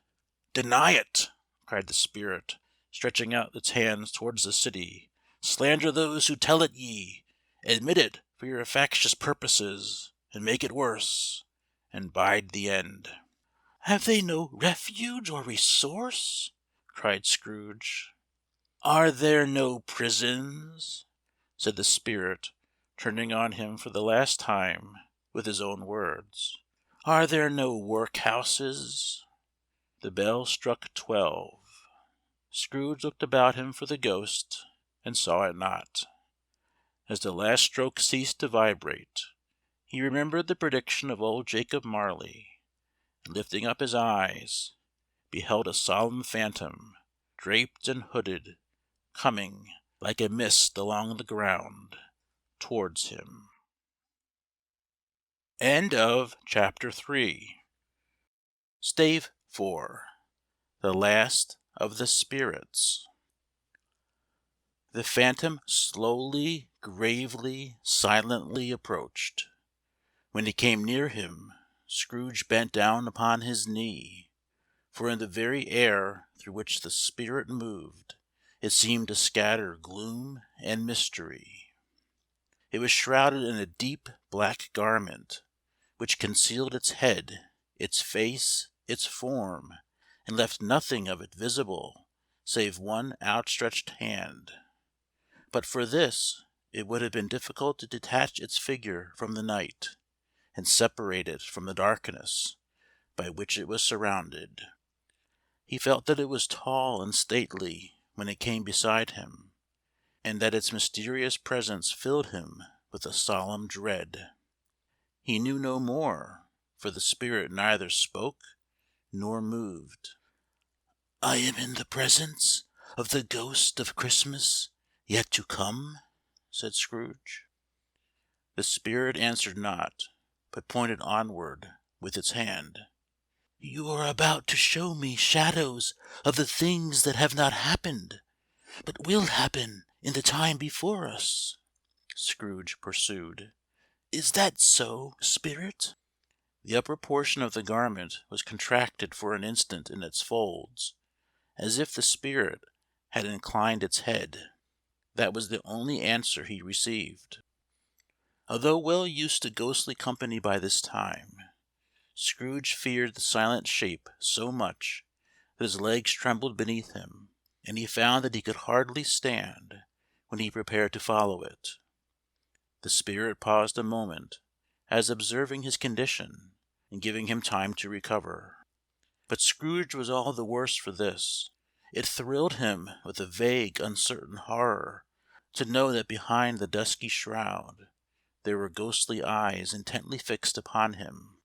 "Deny it!" cried the spirit, stretching out its hands towards the city. "Slander those who tell it ye. Admit it for your factious purposes, and make it worse, and bide the end." "Have they no refuge or resource?" cried Scrooge. "Are there no prisons?" said the spirit, turning on him for the last time with his own words. "Are there no workhouses?" The bell struck 12. Scrooge looked about him for the ghost, and saw it not. As the last stroke ceased to vibrate, he remembered the prediction of old Jacob Marley, and lifting up his eyes, beheld a solemn phantom, draped and hooded, coming, like a mist along the ground, towards him. End of chapter 3. Stave 4. The last of the spirits. The phantom slowly, gravely, silently approached. When he came near him, Scrooge bent down upon his knee, for in the very air through which the spirit moved, it seemed to scatter gloom and mystery. It was shrouded in a deep black garment, which concealed its head, its face, its form, and left nothing of it visible save one outstretched hand. But for this it would have been difficult to detach its figure from the night, and separate it from the darkness by which it was surrounded. He felt that it was tall and stately when it came beside him, and that its mysterious presence filled him with a solemn dread. He knew no more, for the spirit neither spoke nor moved. "I am in the presence of the ghost of Christmas yet to come," said Scrooge. The spirit answered not, but pointed onward with its hand. "You are about to show me shadows of the things that have not happened, but will happen in the time before us," Scrooge pursued. "Is that so, spirit?" The upper portion of the garment was contracted for an instant in its folds, as if the spirit had inclined its head. That was the only answer he received. Although well used to ghostly company by this time, Scrooge feared the silent shape so much that his legs trembled beneath him, and he found that he could hardly stand when he prepared to follow it. The spirit paused a moment, as observing his condition, and giving him time to recover. But Scrooge was all the worse for this. It thrilled him with a vague, uncertain horror to know that behind the dusky shroud there were ghostly eyes intently fixed upon him,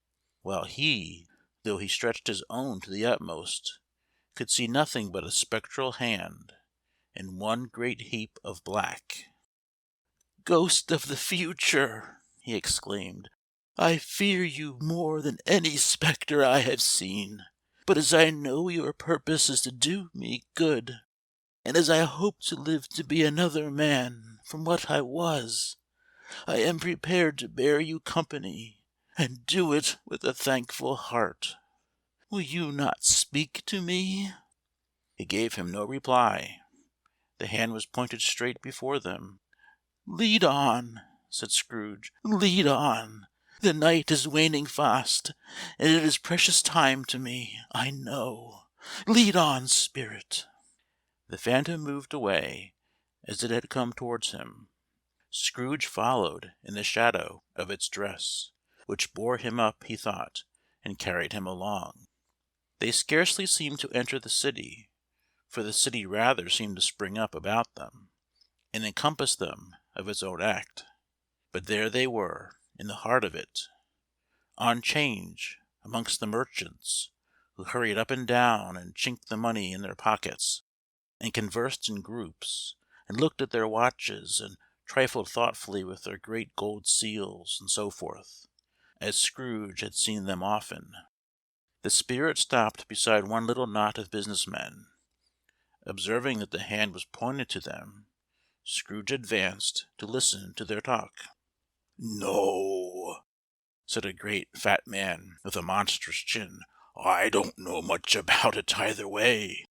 while he, though he stretched his own to the utmost, could see nothing but a spectral hand, and one great heap of black. "Ghost of the future!" he exclaimed, "I fear you more than any spectre I have seen. But as I know your purpose is to do me good, and as I hope to live to be another man from what I was, I am prepared to bear you company, and do it with a thankful heart. Will you not speak to me?" He gave him no reply. The hand was pointed straight before them. "Lead on," said Scrooge. "Lead on. The night is waning fast, and it is precious time to me, I know. Lead on, spirit." The phantom moved away as it had come towards him. Scrooge followed in the shadow of its dress, which bore him up, he thought, and carried him along. They scarcely seemed to enter the city, for the city rather seemed to spring up about them, and encompass them of its own act. But there they were, in the heart of it, on 'Change, amongst the merchants, who hurried up and down and chinked the money in their pockets, and conversed in groups, and looked at their watches, and trifled thoughtfully with their great gold seals, and so forth, as Scrooge had seen them often. The spirit stopped beside one little knot of business men. Observing that the hand was pointed to them, Scrooge advanced to listen to their talk. "No," said a great fat man with a monstrous chin, "I don't know much about it either way.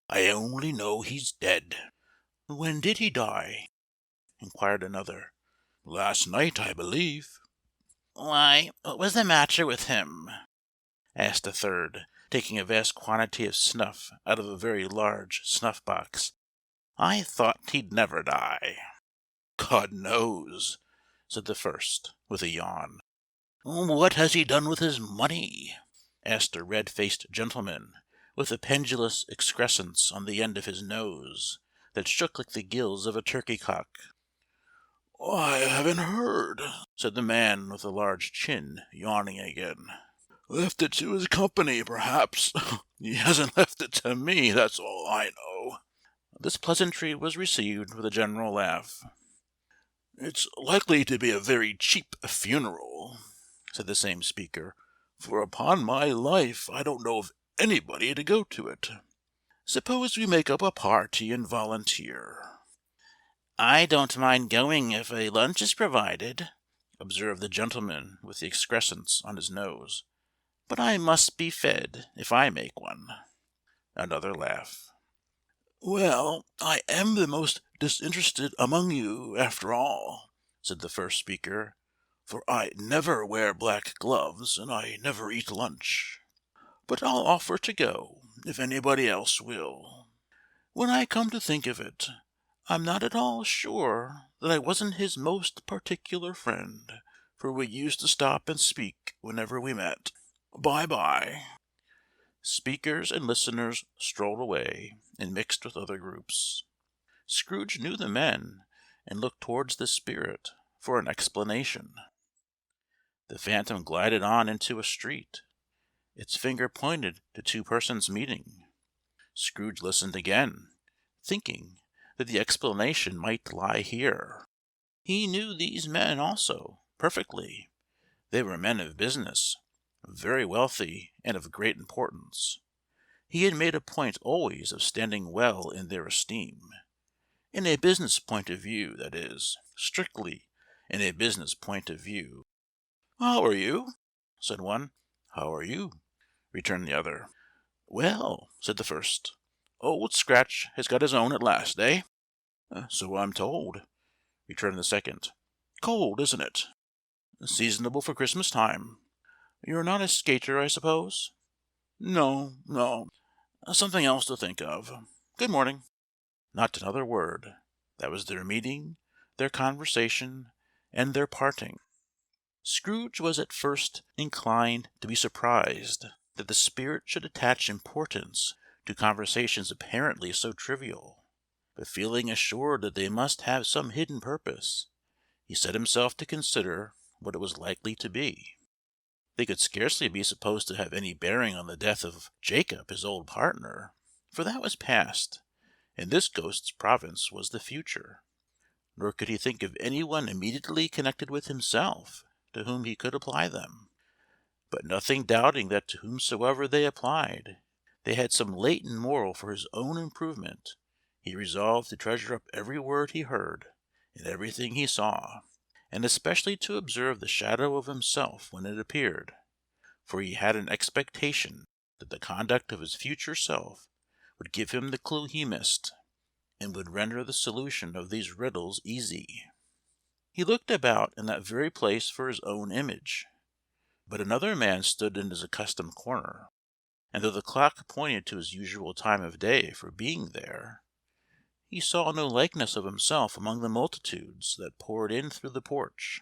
I only know he's dead." "When did he die?" inquired another. "Last night, I believe." "Why, what was the matter with him?" asked a third, taking a vast quantity of snuff out of a very large snuff-box. "I thought he'd never die." "God knows," said the first, with a yawn. "What has he done with his money?" asked a red-faced gentleman, with a pendulous excrescence on the end of his nose, that shook like the gills of a turkey-cock. "I haven't heard," said the man with the large chin, yawning again. "Left it to his company, perhaps. He hasn't left it to me, that's all I know." This pleasantry was received with a general laugh. "It's likely to be a very cheap funeral," said the same speaker, "for upon my life I don't know of anybody to go to it. Suppose we make up a party and volunteer." "I don't mind going if a lunch is provided," observed the gentleman with the excrescence on his nose. "But I must be fed if I make one." Another laugh. "Well, I am the most disinterested among you, after all," said the first speaker, "for I never wear black gloves, and I never eat lunch. But I'll offer to go, if anybody else will. When I come to think of it, I'm not at all sure that I wasn't his most particular friend, for we used to stop and speak whenever we met. Bye-bye." Speakers and listeners strolled away and mixed with other groups. Scrooge knew the men, and looked towards the spirit for an explanation. The phantom glided on into a street. Its finger pointed to two persons meeting. Scrooge listened again, thinking that the explanation might lie here. He knew these men also, perfectly. They were men of business, very wealthy and of great importance. He had made a point always of standing well in their esteem. In a business point of view, that is, strictly in a business point of view. "How are you?" said one. "How are you?" returned the other. "Well," said the first, "Old Scratch has got his own at last, eh?" "So I'm told," returned the second. "Cold, isn't it?" "Seasonable for Christmas time. You're not a skater, I suppose?" "No, no. Something else to think of. Good morning." Not another word. That was their meeting, their conversation, and their parting. Scrooge was at first inclined to be surprised that the spirit should attach importance to conversations apparently so trivial; but feeling assured that they must have some hidden purpose, he set himself to consider what it was likely to be. They could scarcely be supposed to have any bearing on the death of Jacob, his old partner, for that was past, and this ghost's province was the future. Nor could he think of any one immediately connected with himself to whom he could apply them. But nothing doubting that to whomsoever they applied, they had some latent moral for his own improvement, he resolved to treasure up every word he heard, and everything he saw, and especially to observe the shadow of himself when it appeared, for he had an expectation that the conduct of his future self would give him the clue he missed, and would render the solution of these riddles easy. He looked about in that very place for his own image, but another man stood in his accustomed corner, and though the clock pointed to his usual time of day for being there, he saw no likeness of himself among the multitudes that poured in through the porch.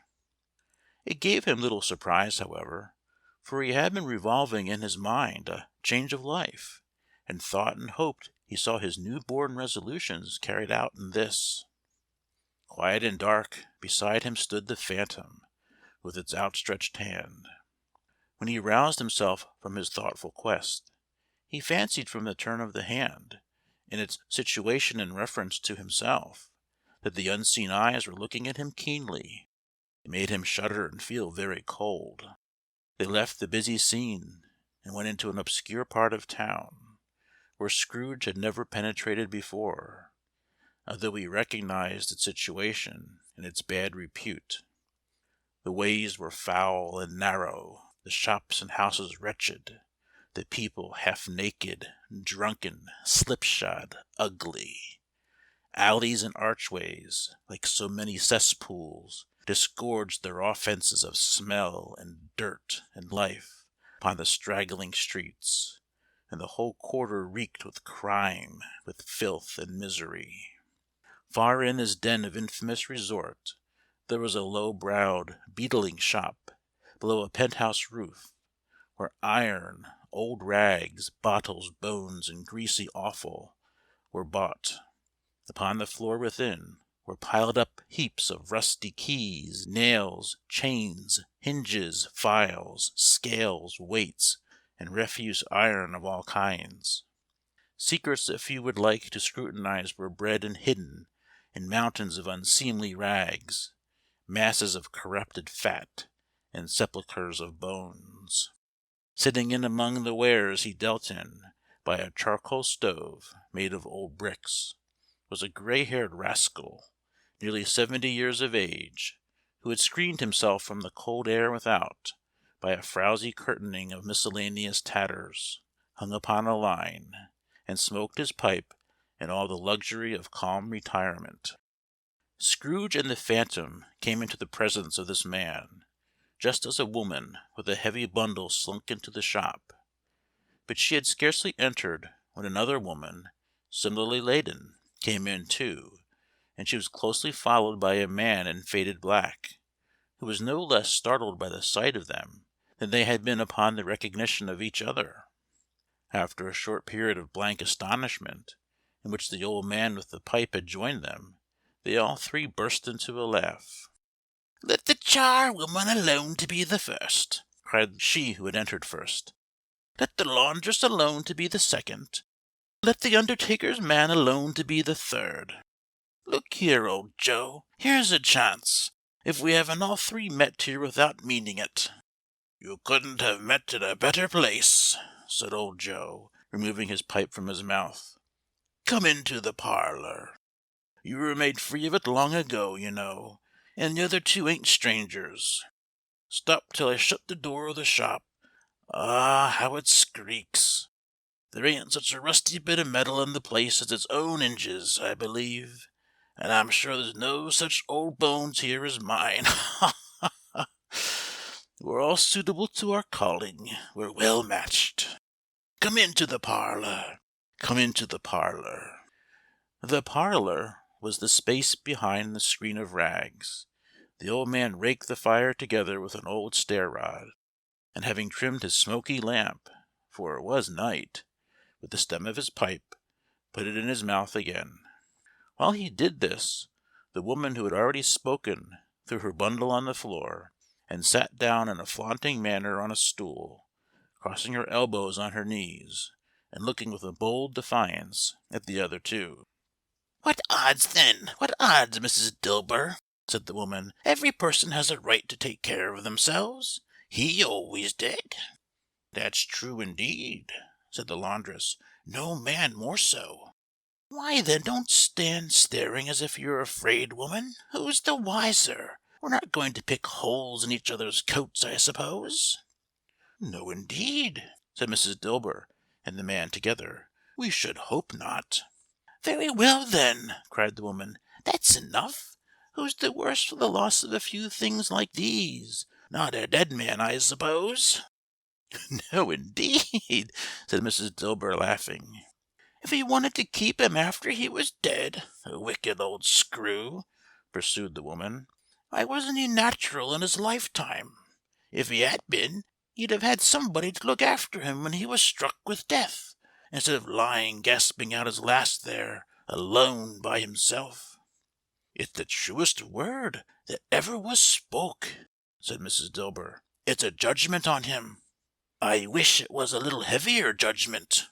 It gave him little surprise, however, for he had been revolving in his mind a change of life, and thought and hoped he saw his new-born resolutions carried out in this. Quiet and dark, beside him stood the phantom, with its outstretched hand. When he roused himself from his thoughtful quest, he fancied from the turn of the hand, and its situation in reference to himself, that the unseen eyes were looking at him keenly. It made him shudder and feel very cold. They left the busy scene, and went into an obscure part of town, where Scrooge had never penetrated before, though he recognized its situation and its bad repute. The ways were foul and narrow, the shops and houses wretched, the people half naked, drunken, slipshod, ugly. Alleys and archways, like so many cesspools, disgorged their offences of smell and dirt and life upon the straggling streets, and the whole quarter reeked with crime, with filth and misery. Far in this den of infamous resort there was a low-browed beetling shop below a penthouse roof, where iron, old rags, bottles, bones, and greasy offal were bought. Upon the floor within were piled up heaps of rusty keys, nails, chains, hinges, files, scales, weights, and refuse iron of all kinds. Secrets that few would like to scrutinize were bred and hidden in mountains of unseemly rags, masses of corrupted fat, and sepulchres of bones. Sitting in among the wares he dealt in, by a charcoal stove made of old bricks, was a grey-haired rascal, nearly 70 years of age, who had screened himself from the cold air without by a frowsy curtaining of miscellaneous tatters, hung upon a line, and smoked his pipe in all the luxury of calm retirement. Scrooge and the phantom came into the presence of this man, just as a woman with a heavy bundle slunk into the shop. But she had scarcely entered when another woman, similarly laden, came in too, and she was closely followed by a man in faded black, who was no less startled by the sight of them than they had been upon the recognition of each other. After a short period of blank astonishment, in which the old man with the pipe had joined them, they all three burst into a laugh. "Let the charwoman alone to be the first," cried she who had entered first. "Let the laundress alone to be the second. Let the undertaker's man alone to be the third. Look here, old Joe, here's a chance. if we haven't all three met here without meaning it." "You couldn't have met in a better place," said old Joe, removing his pipe from his mouth. "Come into the parlour. You were made free of it long ago, you know, and the other two ain't strangers. Stop till I shut the door of the shop. Ah, how it skreeks! There ain't such a rusty bit of metal in the place as its own hinges, I believe, and I'm sure there's no such old bones here as mine. Ha, ha, ha! We're all suitable to our calling. We're well matched. Come into the parlour. Come into the parlour." The parlour was the space behind the screen of rags. The old man raked the fire together with an old stair-rod, and having trimmed his smoky lamp, for it was night, with the stem of his pipe, put it in his mouth again. While he did this, the woman who had already spoken threw her bundle on the floor, and sat down in a flaunting manner on a stool, crossing her elbows on her knees, and looking with a bold defiance at the other two. "What odds, then? What odds, Mrs. Dilber?" said the woman. "Every person has a right to take care of themselves. He always did." "That's true, indeed," said the laundress. "No man more so." "Why, then, don't stand staring as if you're afraid, woman. Who's the wiser? We're not going to pick holes in each other's coats, I suppose?" "No, indeed," said Mrs. Dilber and the man together. "We should hope not." "Very well, then," cried the woman. "That's enough. Who's the worse for the loss of a few things like these? Not a dead man, I suppose?" "No, indeed," said Mrs. Dilber, laughing. "If he wanted to keep him after he was dead, a wicked old screw," pursued the woman, "why wasn't he natural in his lifetime? If he had been, he'd have had somebody to look after him when he was struck with death, instead of lying gasping out his last there, alone by himself." "It's the truest word that ever was spoke," said Mrs. Dilber. "It's a judgment on him." "I wish it was a little heavier judgment,"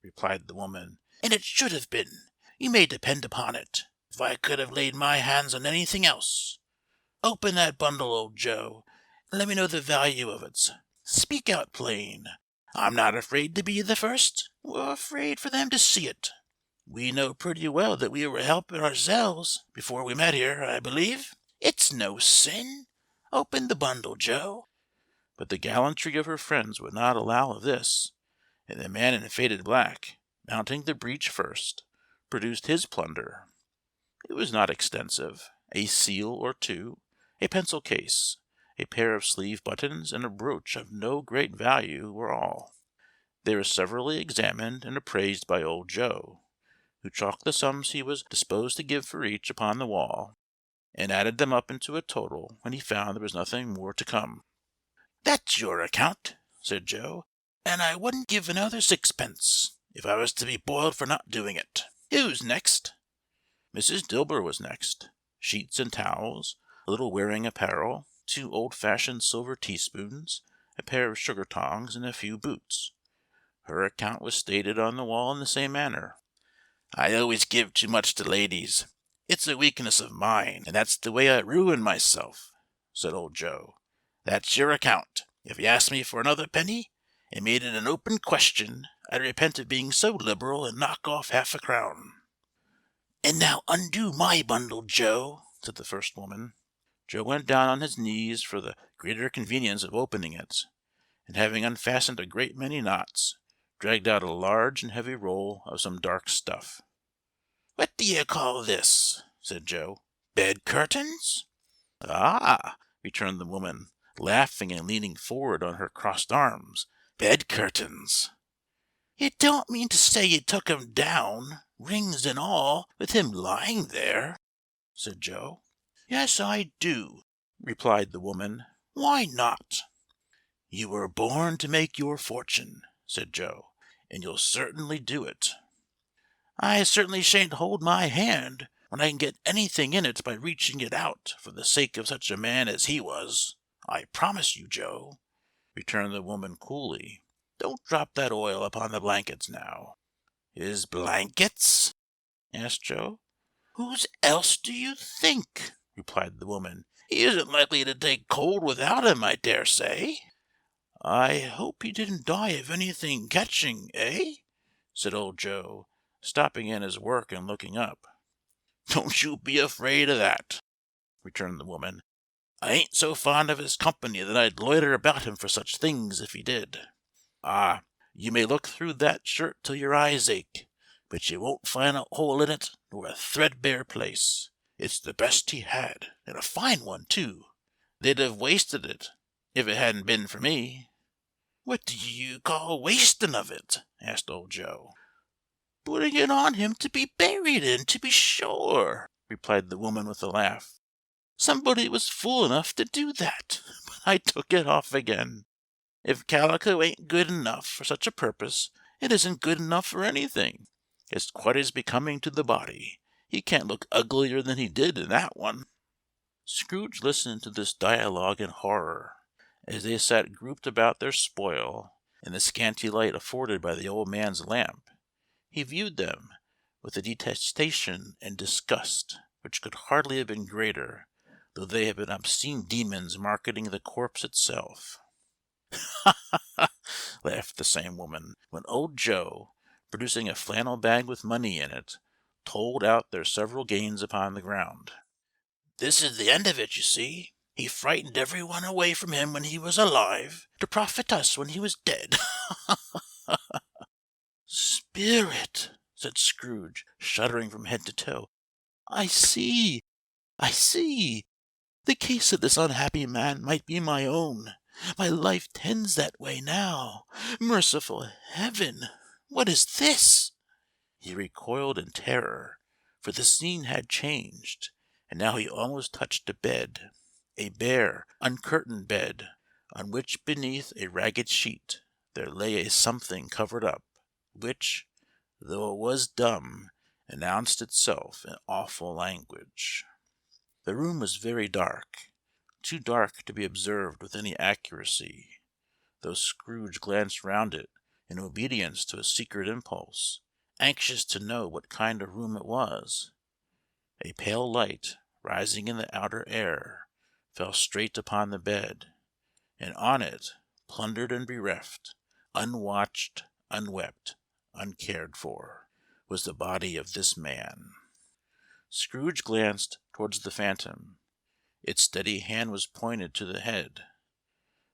replied the woman, "and it should have been, you may depend upon it, if I could have laid my hands on anything else. Open that bundle, old Joe, and let me know the value of it. Speak out plain. I'm not afraid to be the first, or afraid for them to see it. We know pretty well that we were helping ourselves before we met here, I believe. It's no sin. Open the bundle, Joe." But the gallantry of her friends would not allow of this, and the man in faded black, mounting the breach first, produced his plunder. It was not extensive. A seal or two, a pencil case, a pair of sleeve buttons, and a brooch of no great value were all. They were severally examined and appraised by old Joe, who chalked the sums he was disposed to give for each upon the wall, and added them up into a total when he found there was nothing more to come. "That's your account," said Joe, "and I wouldn't give another sixpence, if I was to be boiled for not doing it. Who's next?" Mrs. Dilber was next. Sheets and towels, a little wearing apparel, 2 old-fashioned silver teaspoons, a pair of sugar tongs, and a few boots. Her account was stated on the wall in the same manner. "I always give too much to ladies. It's a weakness of mine, and that's the way I ruin myself," said old Joe. "That's your account. If you asked me for another penny, and made it an open question, I'd repent of being so liberal and knock off half a crown." "And now undo my bundle, Joe," said the first woman. Joe went down on his knees for the greater convenience of opening it, and having unfastened a great many knots, dragged out a large and heavy roll of some dark stuff. "What do you call this?" said Joe. "Bed curtains?" "Ah!" returned the woman, laughing and leaning forward on her crossed arms. "Bed curtains!" "You don't mean to say you took 'em down, rings and all, with him lying there?" said Joe. "Yes, I do," replied the woman. "Why not?" "You were born to make your fortune," said Joe, "and you'll certainly do it." "I certainly shan't hold my hand when I can get anything in it by reaching it out for the sake of such a man as he was. I promise you, Joe," returned the woman coolly. "Don't drop that oil upon the blankets now." "His blankets?" asked Joe. "Whose else do you think?" replied the woman. He isn't likely to take cold without him, I dare say." "I hope he didn't die of anything catching, eh?" said old Joe, stopping in his work and looking up. "Don't you be afraid of that," returned the woman. "I ain't so fond of his company that I'd loiter about him for such things if he did. Ah, you may look through that shirt till your eyes ache, but you won't find a hole in it nor a threadbare place. It's the best he had, and a fine one, too. They'd have wasted it if it hadn't been for me." "What do you call wasting of it?" asked old Joe. "Putting it on him to be buried in, to be sure," replied the woman with a laugh. "Somebody was fool enough to do that, but I took it off again. If calico ain't good enough for such a purpose, it isn't good enough for anything. It's quite as becoming to the body. He can't look uglier than he did in that one." Scrooge listened to this dialogue in horror, as they sat grouped about their spoil, in the scanty light afforded by the old man's lamp. He viewed them with a detestation and disgust which could hardly have been greater, though they had been obscene demons marketing the corpse itself. "Ha, ha, ha!" laughed the same woman, when old Joe, producing a flannel bag with money in it, told out their several gains upon the ground. "This is the end of it, you see. He frightened every one away from him when he was alive, to profit us when he was dead. "Spirit!" said Scrooge, shuddering from head to toe. "I see, I see. The case of this unhappy man might be my own. My life tends that way now. Merciful Heaven! What is this?" He recoiled in terror, for the scene had changed, and now he almost touched a bed, a bare, uncurtained bed, on which beneath a ragged sheet there lay a something covered up, which, though it was dumb, announced itself in awful language. The room was very dark, too dark to be observed with any accuracy, though Scrooge glanced round it in obedience to a secret impulse, anxious to know what kind of room it was. A pale light, rising in the outer air, fell straight upon the bed, and on it, plundered and bereft, unwatched, unwept, uncared for, was the body of this man. Scrooge glanced towards the phantom. Its steady hand was pointed to the head.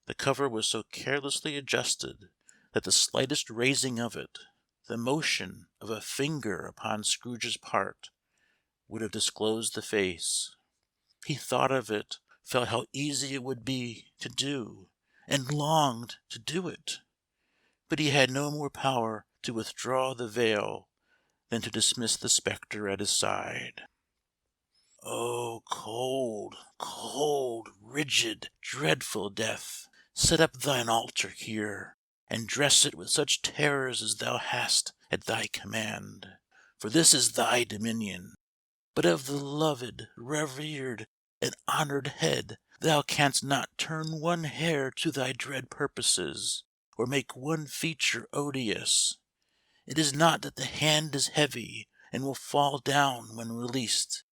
The cover was so carelessly adjusted that the slightest raising of it, the motion of a finger upon Scrooge's part, would have disclosed the face. He thought of it, felt how easy it would be to do, and longed to do it. But he had no more power to withdraw the veil than to dismiss the spectre at his side. "Oh, cold, cold, rigid, dreadful Death, set up thine altar here, and dress it with such terrors as thou hast at thy command. For this is thy dominion. But of the loved, revered, and honored head thou canst not turn one hair to thy dread purposes, or make one feature odious. It is not that the hand is heavy, and will fall down when released.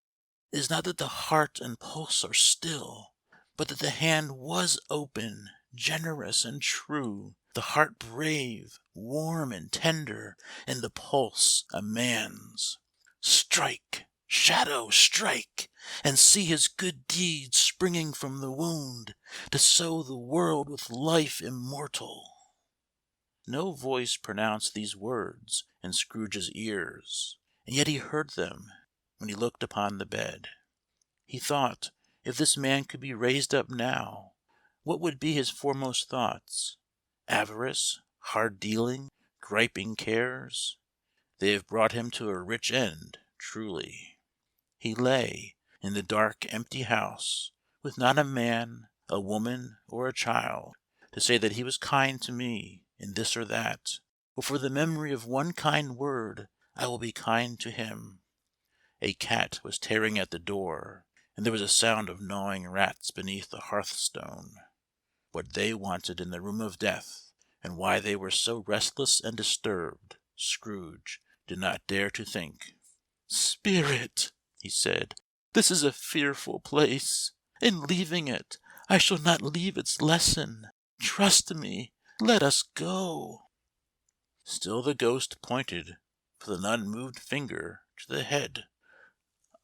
It is not that the heart and pulse are still, but that the hand was open, generous, and true, the heart brave, warm, and tender, and the pulse a man's. Strike, shadow, strike, and see his good deeds springing from the wound, to sow the world with life immortal." No voice pronounced these words in Scrooge's ears, and yet he heard them when he looked upon the bed. He thought, if this man could be raised up now, what would be his foremost thoughts? Avarice, hard dealing, griping cares? They have brought him to a rich end, truly. He lay in the dark, empty house, with not a man, a woman, or a child, to say that he was kind to me in this or that, or for the memory of one kind word I will be kind to him. A cat was tearing at the door, and there was a sound of gnawing rats beneath the hearthstone. What they wanted in the room of death, and why they were so restless and disturbed, Scrooge did not dare to think. "Spirit," he said, "this is a fearful place. In leaving it, I shall not leave its lesson. Trust me. Let us go." Still the ghost pointed with an unmoved finger to the head.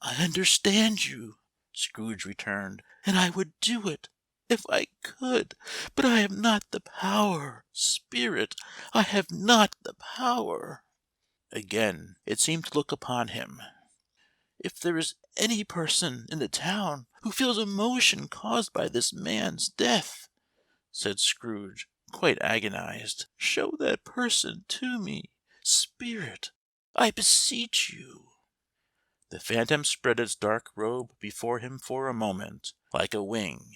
"I understand you," Scrooge returned, "and I would do it if I could, but I have not the power. Spirit, I have not the power." Again it seemed to look upon him. "If there is any person in the town who feels emotion caused by this man's death," said Scrooge, quite agonized, "show that person to me. Spirit, I beseech you." The phantom spread its dark robe before him for a moment, like a wing,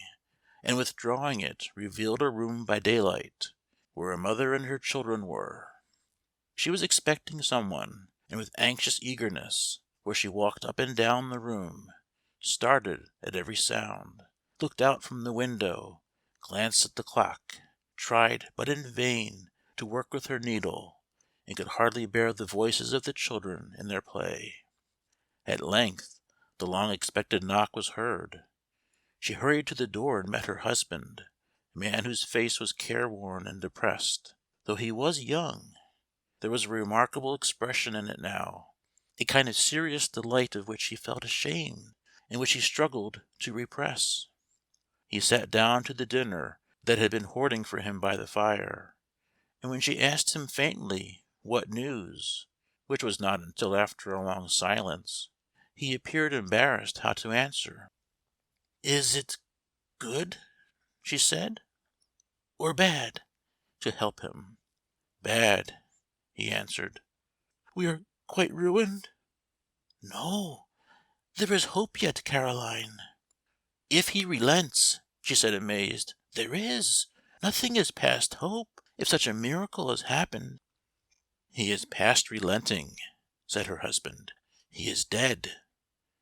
and withdrawing it revealed a room by daylight, where a mother and her children were. She was expecting someone, and with anxious eagerness, where she walked up and down the room, started at every sound, looked out from the window, glanced at the clock, tried, but in vain, to work with her needle, and could hardly bear the voices of the children in their play. At length the long-expected knock was heard. She hurried to the door and met her husband, a man whose face was careworn and depressed, though he was young. There was a remarkable expression in it now, a kind of serious delight of which he felt ashamed, and which he struggled to repress. He sat down to the dinner that had been hoarding for him by the fire, and when she asked him faintly what news, which was not until after a long silence, he appeared embarrassed how to answer. "Is it good," she said, "or bad, to help him?" "Bad," he answered. "We are quite ruined?" "No, there is hope yet, Caroline." "If he relents," she said, amazed. "There is. Nothing is past hope, if such a miracle has happened." "He is past relenting," said her husband. "He is dead."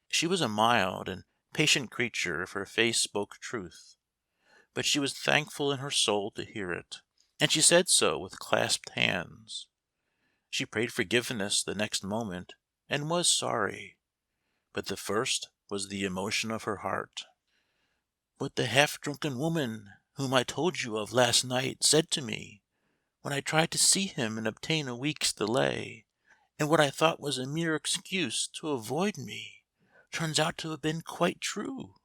She was a mild and patient creature if her face spoke truth, but she was thankful in her soul to hear it, and she said so with clasped hands. She prayed forgiveness the next moment, and was sorry, but the first was the emotion of her heart. "What the half-drunken woman whom I told you of last night said to me, when I tried to see him and obtain a week's delay, and what I thought was a mere excuse to avoid me, turns out to have been quite true.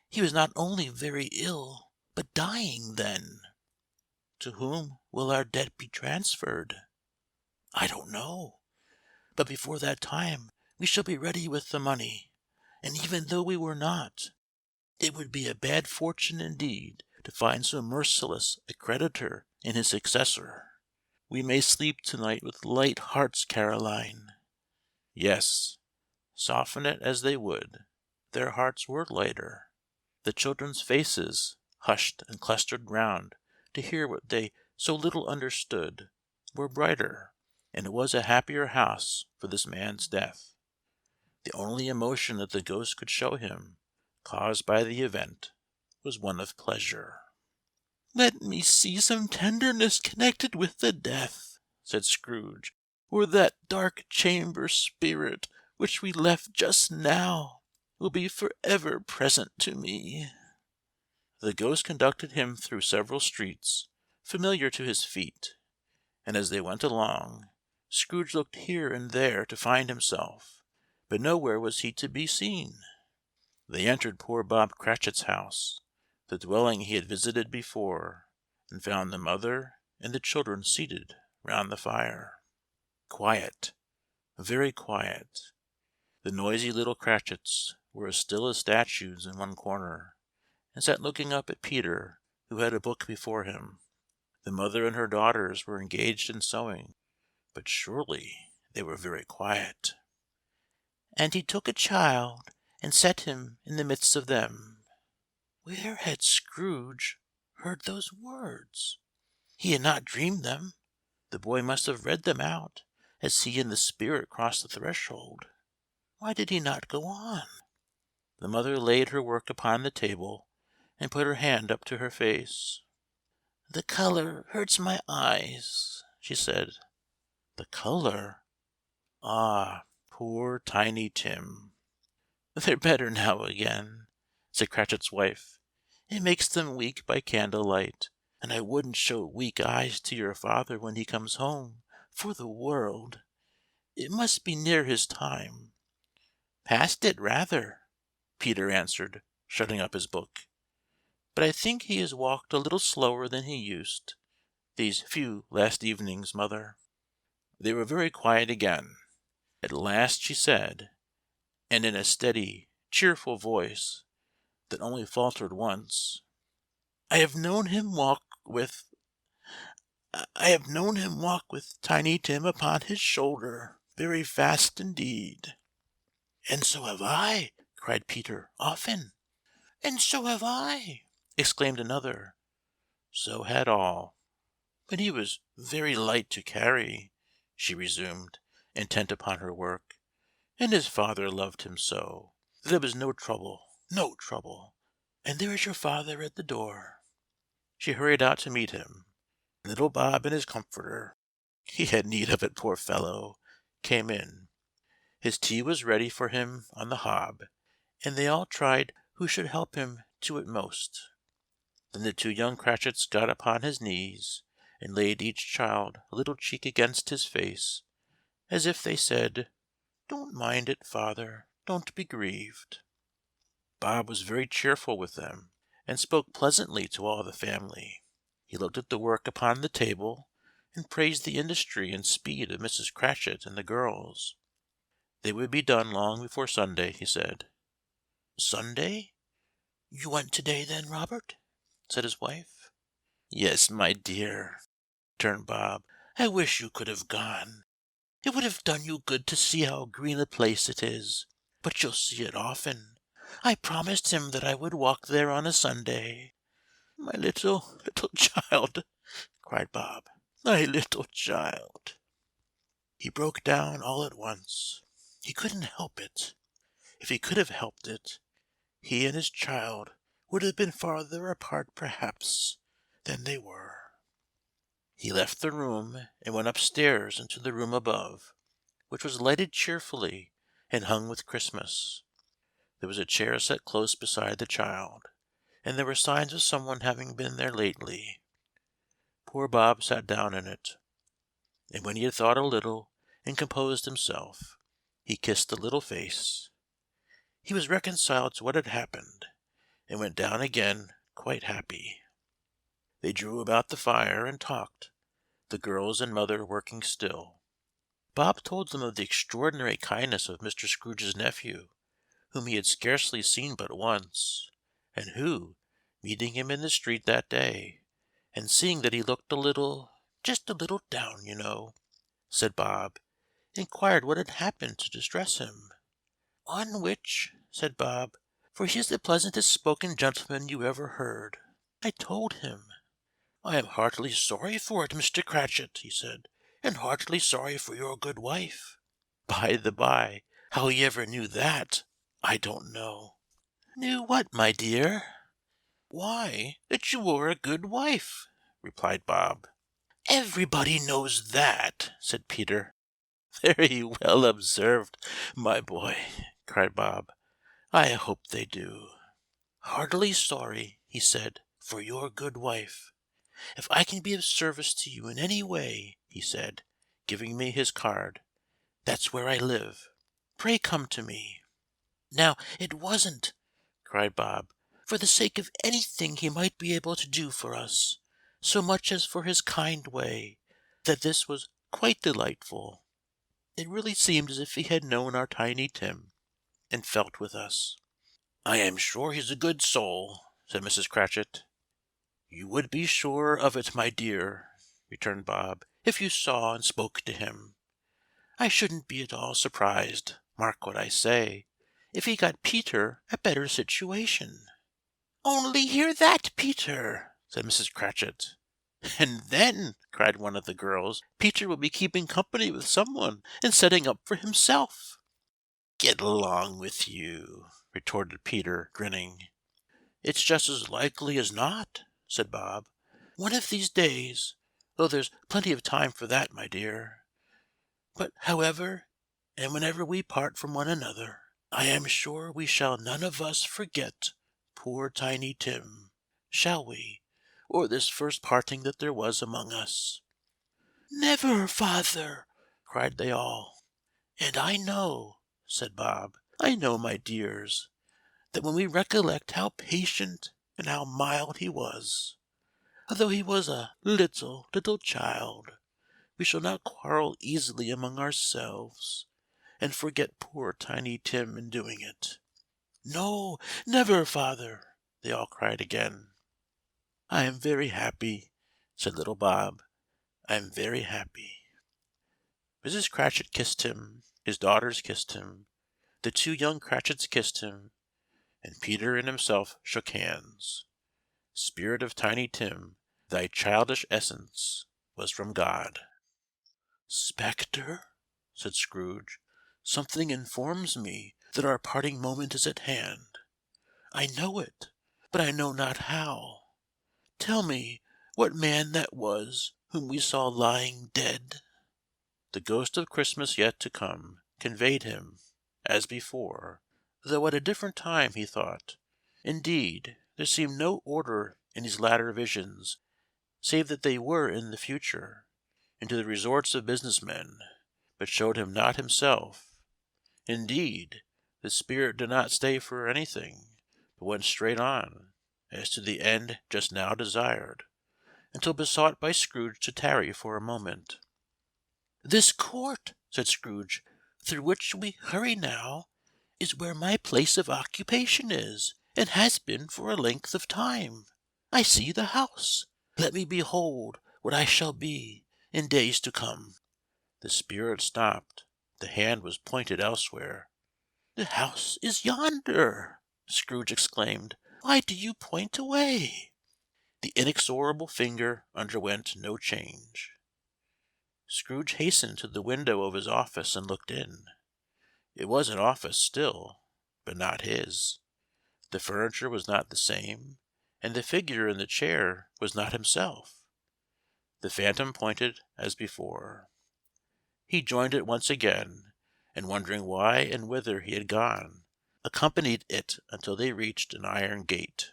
He was not only very ill, but dying then. To whom will our debt be transferred? I don't know. But before that time we shall be ready with the money, and even though we were not, it would be a bad fortune indeed to find so merciless a creditor in his successor. We may sleep to-night with light hearts, Caroline." Yes, soften it as they would, their hearts were lighter. The children's faces, hushed and clustered round to hear what they so little understood, were brighter, and it was a happier house for this man's death. The only emotion that the ghost could show him, caused by the event, was one of pleasure. "Let me see some tenderness connected with the death," said Scrooge, "or that dark chamber spirit which we left just now will be forever present to me." The ghost conducted him through several streets, familiar to his feet, and as they went along, Scrooge looked here and there to find himself, but nowhere was he to be seen. They entered poor Bob Cratchit's house, the dwelling he had visited before, and found the mother and the children seated round the fire. Quiet, very quiet. The noisy little Cratchits were as still as statues in one corner, and sat looking up at Peter, who had a book before him. The mother and her daughters were engaged in sewing, but surely they were very quiet. "And he took a child, and set him in the midst of them." Where had Scrooge heard those words? He had not dreamed them. The boy must have read them out, as he and the spirit crossed the threshold. Why did he not go on? The mother laid her work upon the table, and put her hand up to her face. "The color hurts my eyes," she said. The color? Ah, poor Tiny Tim! They're better now again. said Cratchit's wife. "It makes them weak by candlelight, and I wouldn't show weak eyes to your father when he comes home, for the world. It must be near his time." "Past it, rather," Peter answered, shutting up his book. "But I think he has walked a little slower than he used, these few last evenings, mother." They were very quiet again. At last she said, and in a steady, cheerful voice that only faltered once, "I have known him walk with Tiny Tim upon his shoulder, very fast indeed." "And so have I," cried Peter, "often." "And so have I," exclaimed another. So had all. "But he was very light to carry," she resumed, intent upon her work, "and his father loved him so, that it was no trouble, no trouble. And there is your father at the door." She hurried out to meet him. Little Bob and his comforter, he had need of it, poor fellow, came in. His tea was ready for him on the hob, and they all tried who should help him to it most. Then the two young Cratchits got upon his knees, and laid each child a little cheek against his face, as if they said, "Don't mind it, father, don't be grieved." Bob was very cheerful with them, and spoke pleasantly to all the family. He looked at the work upon the table, and praised the industry and speed of Mrs. Cratchit and the girls. They would be done long before Sunday, he said. "Sunday? You went to-day, then, Robert?" said his wife. "Yes, my dear," returned Bob. "I wish you could have gone. It would have done you good to see how green a place it is. But you'll see it often. I promised him that I would walk there on a Sunday." "My little child!" cried Bob. "My little child!" He broke down all at once. He couldn't help it. If he could have helped it, he and his child would have been farther apart perhaps than they were. He left the room and went upstairs into the room above, which was lighted cheerfully and hung with Christmas. There was a chair set close beside the child, and there were signs of someone having been there lately. Poor Bob sat down in it, and when he had thought a little and composed himself, he kissed the little face. He was reconciled to what had happened, and went down again quite happy. They drew about the fire and talked, the girls and mother working still. Bob told them of the extraordinary kindness of Mr. Scrooge's nephew, whom he had scarcely seen but once, and who, meeting him in the street that day, and seeing that he looked just a little down, you know, said Bob, inquired what had happened to distress him. "On which," said Bob, "for he is the pleasantest spoken gentleman you ever heard, I told him, 'I am heartily sorry for it, Mr. Cratchit,' he said, 'and heartily sorry for your good wife.' By the by, how he ever knew that, I don't know." "Knew what, my dear?" "Why, that you were a good wife," replied Bob. "Everybody knows that," said Peter. "Very well observed, my boy," cried Bob. "I hope they do." "Heartily sorry," he said, "for your good wife. If I can be of service to you in any way," he said, giving me his card, "that's where I live. Pray come to me." "Now, it wasn't," cried Bob, "for the sake of anything he might be able to do for us, so much as for his kind way, that this was quite delightful. It really seemed as if he had known our Tiny Tim, and felt with us." "I am sure he's a good soul," said Mrs. Cratchit. "You would be sure of it, my dear," returned Bob, "if you saw and spoke to him. I shouldn't be at all surprised, mark what I say, if he got Peter a better situation." "Only hear that, Peter!" said Mrs. Cratchit. "And then," cried one of the girls, "Peter will be keeping company with someone, and setting up for himself." "Get along with you," retorted Peter, grinning. "It's just as likely as not," said Bob. "One of these days, though there's plenty of time for that, my dear. But however, and whenever we part from one another, I am sure we shall none of us forget poor Tiny Tim, shall we, or this first parting that there was among us?" "Never, father!" cried they all. "And I know," said Bob, "I know, my dears, that when we recollect how patient and how mild he was, although he was a little, little child, we shall not quarrel easily among ourselves, and forget poor Tiny Tim in doing it." "No, never, father!" they all cried again. "I am very happy," said little Bob. "I am very happy." Mrs. Cratchit kissed him, his daughters kissed him, the two young Cratchits kissed him, and Peter and himself shook hands. Spirit of Tiny Tim, thy childish essence was from God. "Spectre," said Scrooge, "something informs me that our parting moment is at hand. I know it, but I know not how. Tell me what man that was whom we saw lying dead." The ghost of Christmas yet to come conveyed him, as before, though at a different time, he thought. Indeed, there seemed no order in these latter visions, save that they were in the future, into the resorts of business men, but showed him not himself. Indeed, the spirit did not stay for anything, but went straight on, as to the end just now desired, until besought by Scrooge to tarry for a moment. "This court," said Scrooge, "through which we hurry now, is where my place of occupation is, and has been for a length of time. I see the house. Let me behold what I shall be in days to come." The spirit stopped. The hand was pointed elsewhere. "The house is yonder!" Scrooge exclaimed. "Why do you point away?" The inexorable finger underwent no change. Scrooge hastened to the window of his office and looked in. It was an office still, but not his. The furniture was not the same, and the figure in the chair was not himself. The phantom pointed as before. He joined it once again, and wondering why and whither he had gone, accompanied it until they reached an iron gate.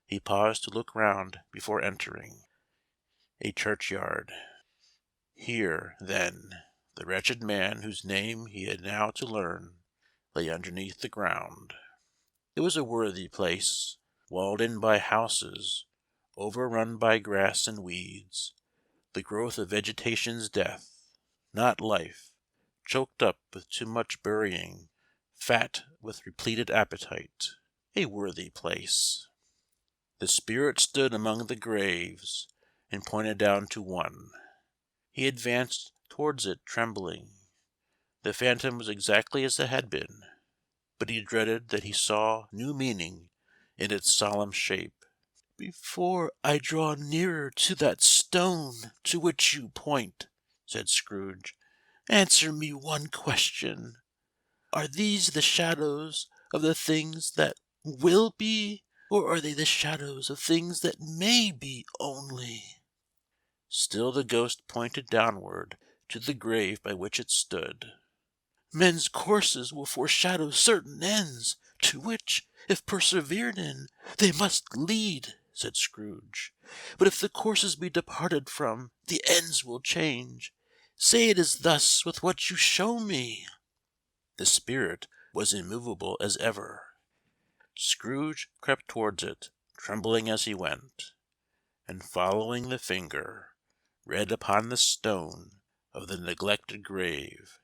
He paused to look round before entering. A churchyard. Here, then, the wretched man whose name he had now to learn lay underneath the ground. It was a worthy place, walled in by houses, overrun by grass and weeds, the growth of vegetation's death, not life, choked up with too much burying, fat with repleted appetite. A worthy place. The spirit stood among the graves, and pointed down to one. He advanced towards it trembling. The phantom was exactly as it had been, but he dreaded that he saw new meaning in its solemn shape. "Before I draw nearer to that stone to which you point," said Scrooge, "answer me one question. Are these the shadows of the things that will be, or are they the shadows of things that may be only?" Still the ghost pointed downward to the grave by which it stood. "Men's courses will foreshadow certain ends, to which, if persevered in, they must lead," said Scrooge. "But if the courses be departed from, the ends will change. Say it is thus with what you show me." The spirit was immovable as ever. Scrooge crept towards it, trembling as he went, and following the finger, read upon the stone of the neglected grave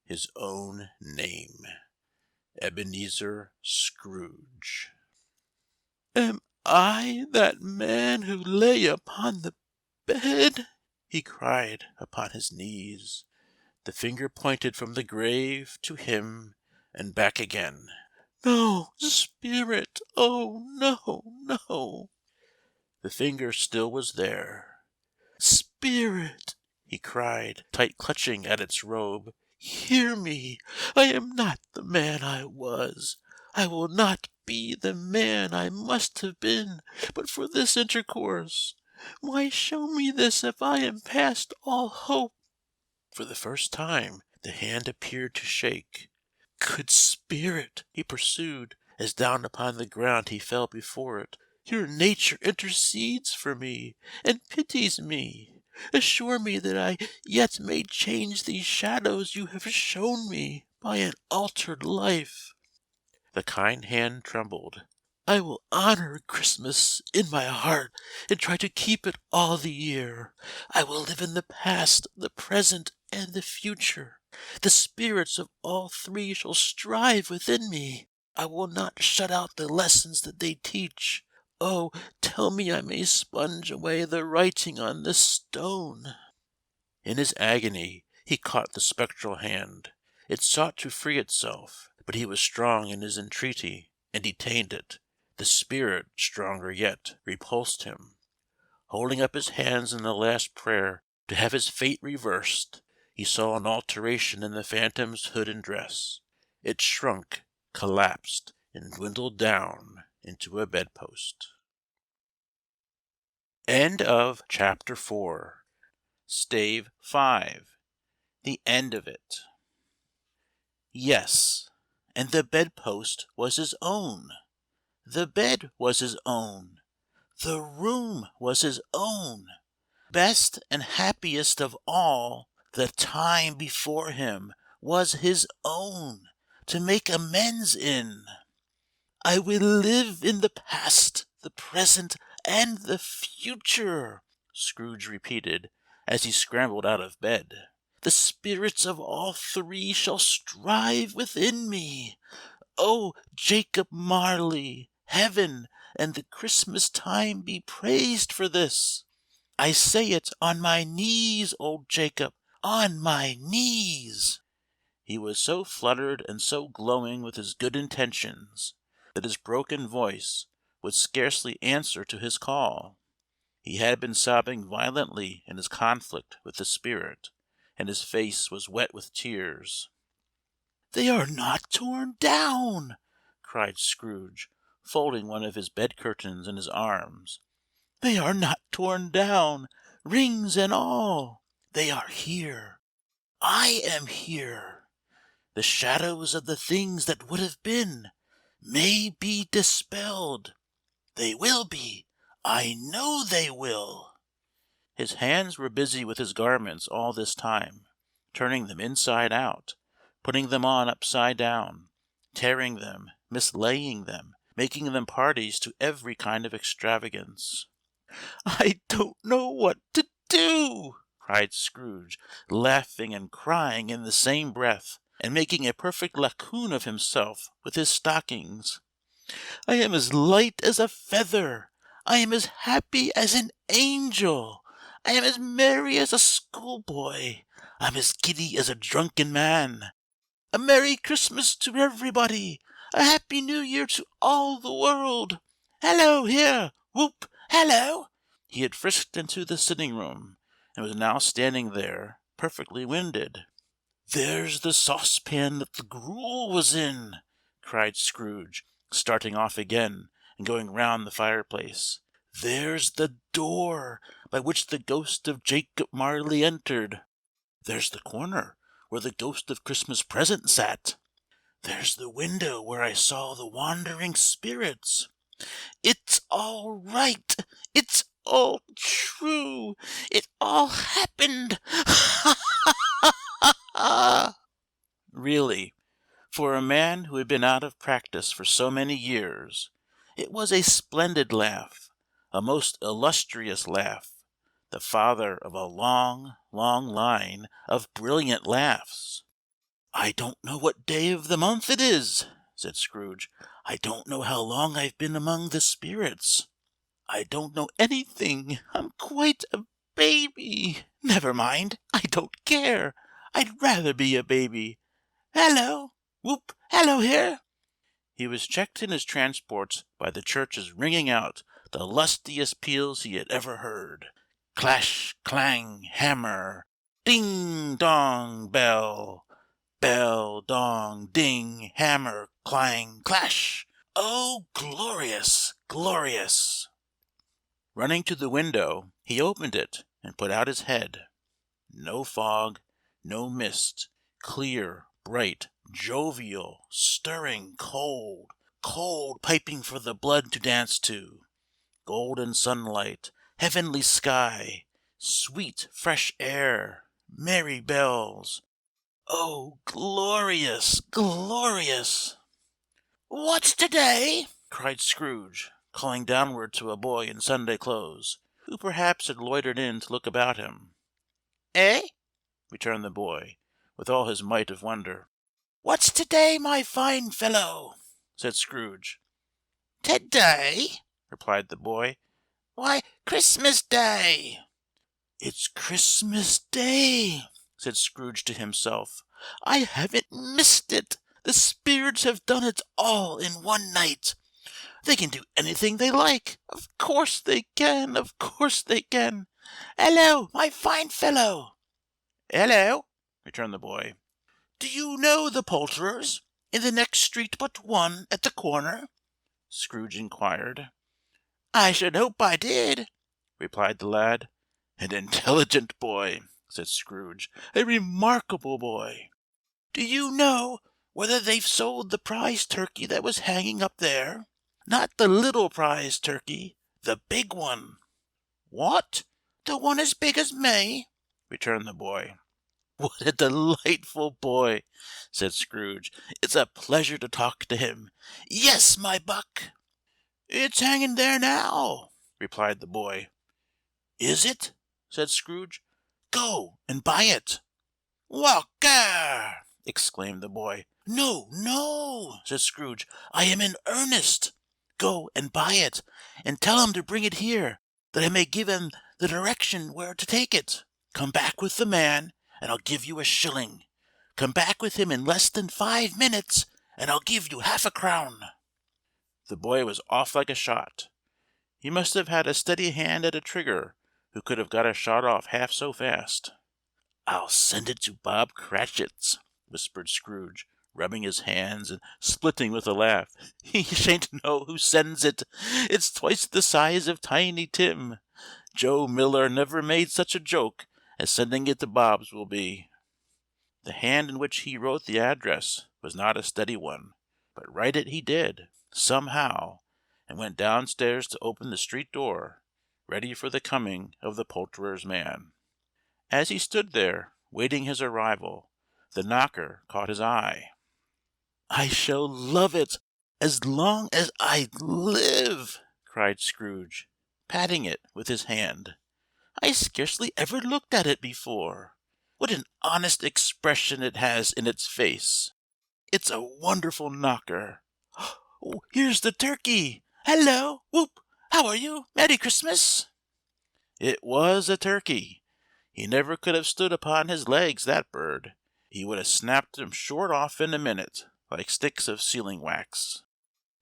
his own name, Ebenezer Scrooge. "Am I that man who lay upon the bed?" he cried upon his knees. The finger pointed from the grave to him and back again. "No, spirit! Oh, no, no!" The finger still was there. "Spirit!" he cried, tight clutching at its robe. "Hear me! I am not the man I was. I will not be the man I must have been but for this intercourse. Why show me this if I am past all hope?" For the first time the hand appeared to shake. "Good spirit!" he pursued, as down upon the ground he fell before it. Your nature intercedes for me, and pities me. Assure me that I yet may change these shadows you have shown me by an altered life. The kind hand trembled. I will honor Christmas in my heart and try to keep it all the year. I will live in the past, the present, and the future. The spirits of all three shall strive within me. I will not shut out the lessons that they teach. Oh, tell me I may sponge away the writing on this stone. In his agony he caught the spectral hand. It sought to free itself, but he was strong in his entreaty, and detained it. The spirit, stronger yet, repulsed him. Holding up his hands in the last prayer to have his fate reversed, he saw an alteration in the phantom's hood and dress. It shrunk, collapsed, and dwindled down into a bedpost. End of chapter 4. Stave 5. The end of it. Yes, and the bedpost was his own. The bed was his own. The room was his own. Best and happiest of all, the time before him was his own, to make amends in. I will live in the past, the present, and the future, Scrooge repeated, as he scrambled out of bed. The spirits of all three shall strive within me. Oh, Jacob Marley, heaven and the Christmas time be praised for this. I say it on my knees, old Jacob, on my knees. He was so fluttered and so glowing with his good intentions that his broken voice would scarcely answer to his call. He had been sobbing violently in his conflict with the spirit, and his face was wet with tears. "They are not torn down!" cried Scrooge, folding one of his bed-curtains in his arms. "They are not torn down, rings and all! They are here. I am here. The shadows of the things that would have been may be dispelled. They will be. I know they will." His hands were busy with his garments all this time, turning them inside out, putting them on upside down, tearing them, mislaying them, making them parties to every kind of extravagance. "I don't know what to do!" cried Scrooge, laughing and crying in the same breath, and making a perfect raccoon of himself with his stockings. "I am as light as a feather. I am as happy as an angel. I am as merry as a schoolboy. I am as giddy as a drunken man. A Merry Christmas to everybody! A Happy New Year to all the world! Hello here! Whoop! Hello!" He had frisked into the sitting-room, and was now standing there, perfectly winded. "There's the saucepan that the gruel was in!" cried Scrooge, starting off again, and going round the fireplace. "There's the door by which the ghost of Jacob Marley entered. There's the corner where the ghost of Christmas Present sat. There's the window where I saw the wandering spirits. It's all right. It's all true. It all happened. Ha ha ha ha!" Really, for a man who had been out of practice for so many years, it was a splendid laugh, a most illustrious laugh, the father of a long, long line of brilliant laughs. "I don't know what day of the month it is," said Scrooge. "I don't know how long I've been among the spirits. I don't know anything. I'm quite a baby. Never mind. I don't care. I'd rather be a baby. Hello! Whoop! Hello here!" He was checked in his transports by the churches ringing out the lustiest peals he had ever heard. Clash, clang, hammer! Ding, dong, bell! Bell, dong, ding, hammer, clang, clash! Oh, glorious, glorious! Running to the window, he opened it and put out his head. No fog, no mist, clear, bright, jovial, stirring cold, cold piping for the blood to dance to, golden sunlight, heavenly sky, sweet fresh air, merry bells. Oh, glorious, glorious! "What's to-day?" cried Scrooge, calling downward to a boy in Sunday clothes, who perhaps had loitered in to look about him. "Eh?" returned the boy, with all his might of wonder. "What's to-day, my fine fellow?" said Scrooge. "To-day?" replied the boy. "Why, Christmas Day." "It's Christmas Day," said Scrooge to himself. "I haven't missed it. The spirits have done it all in one night. They can do anything they like. Of course they can. Of course they can. Hello, my fine fellow." "Hello," returned the boy. "Do you know the poulterers in the next street but one at the corner?" Scrooge inquired. "I should hope I did," replied the lad. "An intelligent boy," said Scrooge. "A remarkable boy. Do you know whether they've sold the prize turkey that was hanging up there? Not the little prize turkey, the big one." "What? The one as big as me?" returned the boy. "What a delightful boy!" said Scrooge. "It's a pleasure to talk to him. Yes, my buck." "It's hanging there now," replied the boy. "Is it?" said Scrooge. "Go and buy it." "Walker!" exclaimed the boy. "No, no," said Scrooge. "I am in earnest. Go and buy it, and tell him to bring it here, that I may give him the direction where to take it. Come back with the man, and I'll give you a shilling. Come back with him in less than 5 minutes, and I'll give you half a crown." The boy was off like a shot. He must have had a steady hand at a trigger who could have got a shot off half so fast. "I'll send it to Bob Cratchit's," whispered Scrooge, rubbing his hands and splitting with a laugh. "He shan't know who sends it. It's twice the size of Tiny Tim. Joe Miller never made such a joke as sending it to Bob's will be." The hand in which he wrote the address was not a steady one, but write it he did, somehow, and went downstairs to open the street door, ready for the coming of the poulterer's man. As he stood there, waiting his arrival, the knocker caught his eye. "I shall love it as long as I live!" cried Scrooge, patting it with his hand. "I scarcely ever looked at it before. What an honest expression it has in its face! It's a wonderful knocker. Oh, here's the turkey! Hello! Whoop! How are you? Merry Christmas!" It was a turkey. He never could have stood upon his legs, that bird. He would have snapped them short off in a minute, like sticks of sealing wax.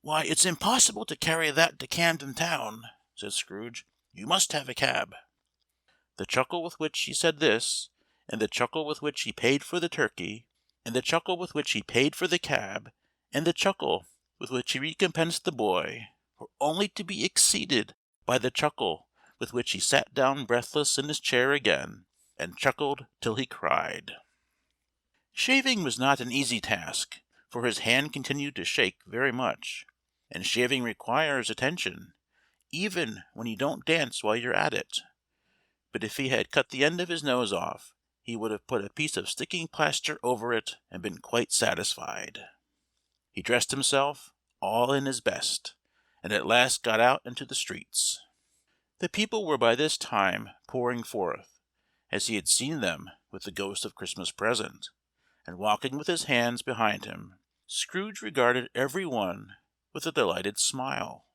"Why, it's impossible to carry that to Camden Town," said Scrooge. "You must have a cab." The chuckle with which he said this, and the chuckle with which he paid for the turkey, and the chuckle with which he paid for the cab, and the chuckle with which he recompensed the boy, were only to be exceeded by the chuckle with which he sat down breathless in his chair again, and chuckled till he cried. Shaving was not an easy task, for his hand continued to shake very much, and shaving requires attention, even when you don't dance while you're at it. But if he had cut the end of his nose off, he would have put a piece of sticking plaster over it and been quite satisfied. He dressed himself, all in his best, and at last got out into the streets. The people were by this time pouring forth, as he had seen them with the ghost of Christmas Present, and walking with his hands behind him, Scrooge regarded every one with a delighted smile.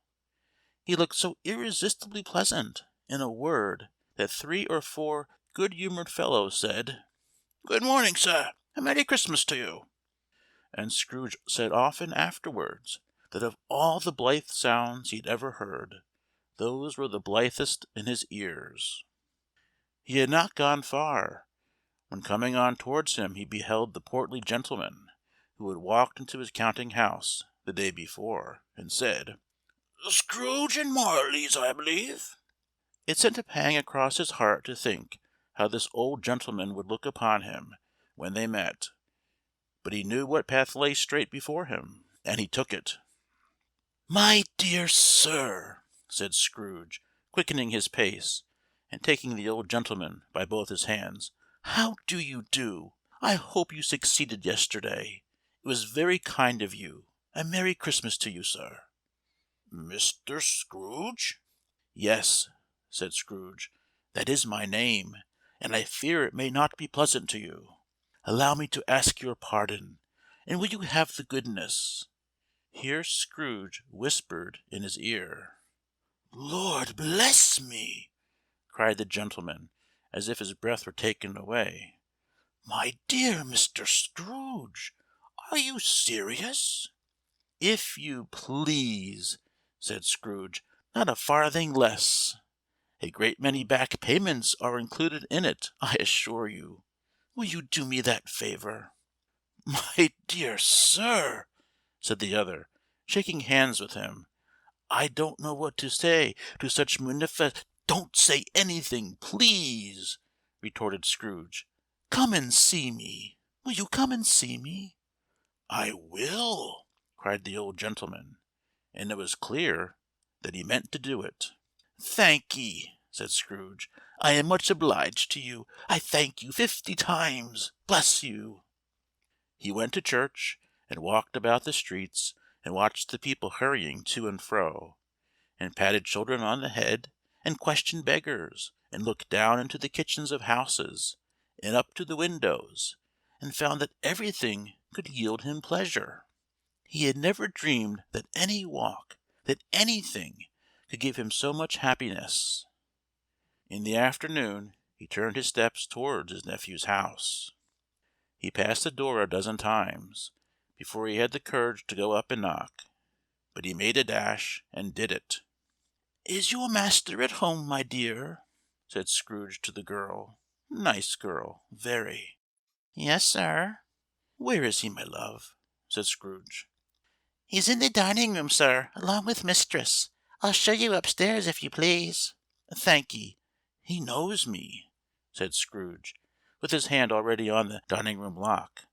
He looked so irresistibly pleasant, in a word, that 3 or 4 good-humoured fellows said, "Good morning, sir, and Merry Christmas to you." And Scrooge said often afterwards that of all the blithe sounds he had ever heard, those were the blithest in his ears. He had not gone far, when coming on towards him he beheld the portly gentleman who had walked into his counting-house the day before, and said, "Scrooge and Marley's, I believe." It sent a pang across his heart to think how this old gentleman would look upon him when they met, but he knew what path lay straight before him, and he took it. "My dear sir," said Scrooge, quickening his pace, and taking the old gentleman by both his hands, "how do you do? I hope you succeeded yesterday. It was very kind of you. A Merry Christmas to you, sir." "Mr. Scrooge?" "Yes," said Scrooge, "that is my name, and I fear it may not be pleasant to you. Allow me to ask your pardon, and will you have the goodness—" Here Scrooge whispered in his ear. "Lord bless me!" cried the gentleman, as if his breath were taken away. "My dear Mr. Scrooge, are you serious?" "If you please," said Scrooge, "not a farthing less. A great many back payments are included in it, I assure you. Will you do me that favour?" "My dear sir," said the other, shaking hands with him, "I don't know what to say to such munifi—" "Don't say anything, please," retorted Scrooge. "Come and see me. Will you come and see me?" "I will!" cried the old gentleman, and it was clear that he meant to do it. "Thank'ee," said Scrooge. "I am much obliged to you. I thank you 50 times. Bless you!" He went to church, and walked about the streets, and watched the people hurrying to and fro, and patted children on the head, and questioned beggars, and looked down into the kitchens of houses, and up to the windows, and found that everything could yield him pleasure. He had never dreamed that any walk, that anything, could give him so much happiness. In the afternoon he turned his steps towards his nephew's house. He passed the door a dozen times, before he had the courage to go up and knock, but he made a dash, and did it. "Is your master at home, my dear?" said Scrooge to the girl. Nice girl, very. "Yes, sir." "Where is he, my love?" said Scrooge. "He's in the dining room, sir, along with mistress. I'll show you upstairs, if you please." "Thank'ee. He knows me," said Scrooge, with his hand already on the dining room lock.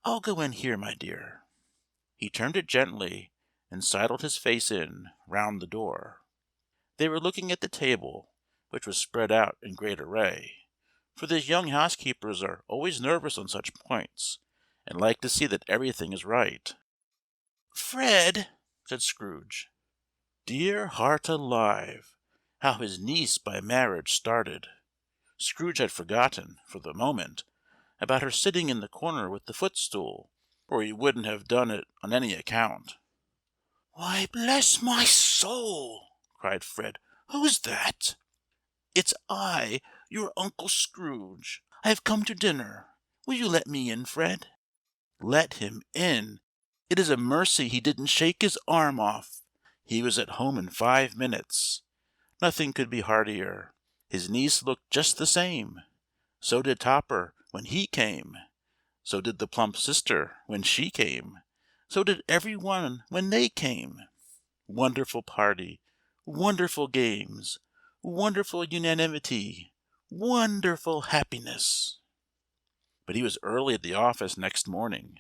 "I'll go in here, my dear." He turned it gently, and sidled his face in, round the door. They were looking at the table, which was spread out in great array, for the young housekeepers are always nervous on such points, and like to see that everything is right. "Fred!" said Scrooge. Dear heart alive! How his niece by marriage started! Scrooge had forgotten, for the moment, about her sitting in the corner with the footstool, or he wouldn't have done it on any account. "Why, bless my soul!" cried Fred. "Who's that?" "It's I, your Uncle Scrooge. I have come to dinner. Will you let me in, Fred?" Let him in! It is a mercy he didn't shake his arm off. He was at home in 5 minutes. Nothing could be heartier. His niece looked just the same. So did Topper when he came. So did the plump sister when she came. So did every one when they came. Wonderful party! Wonderful games! Wonderful unanimity! Wonderful happiness! But he was early at the office next morning.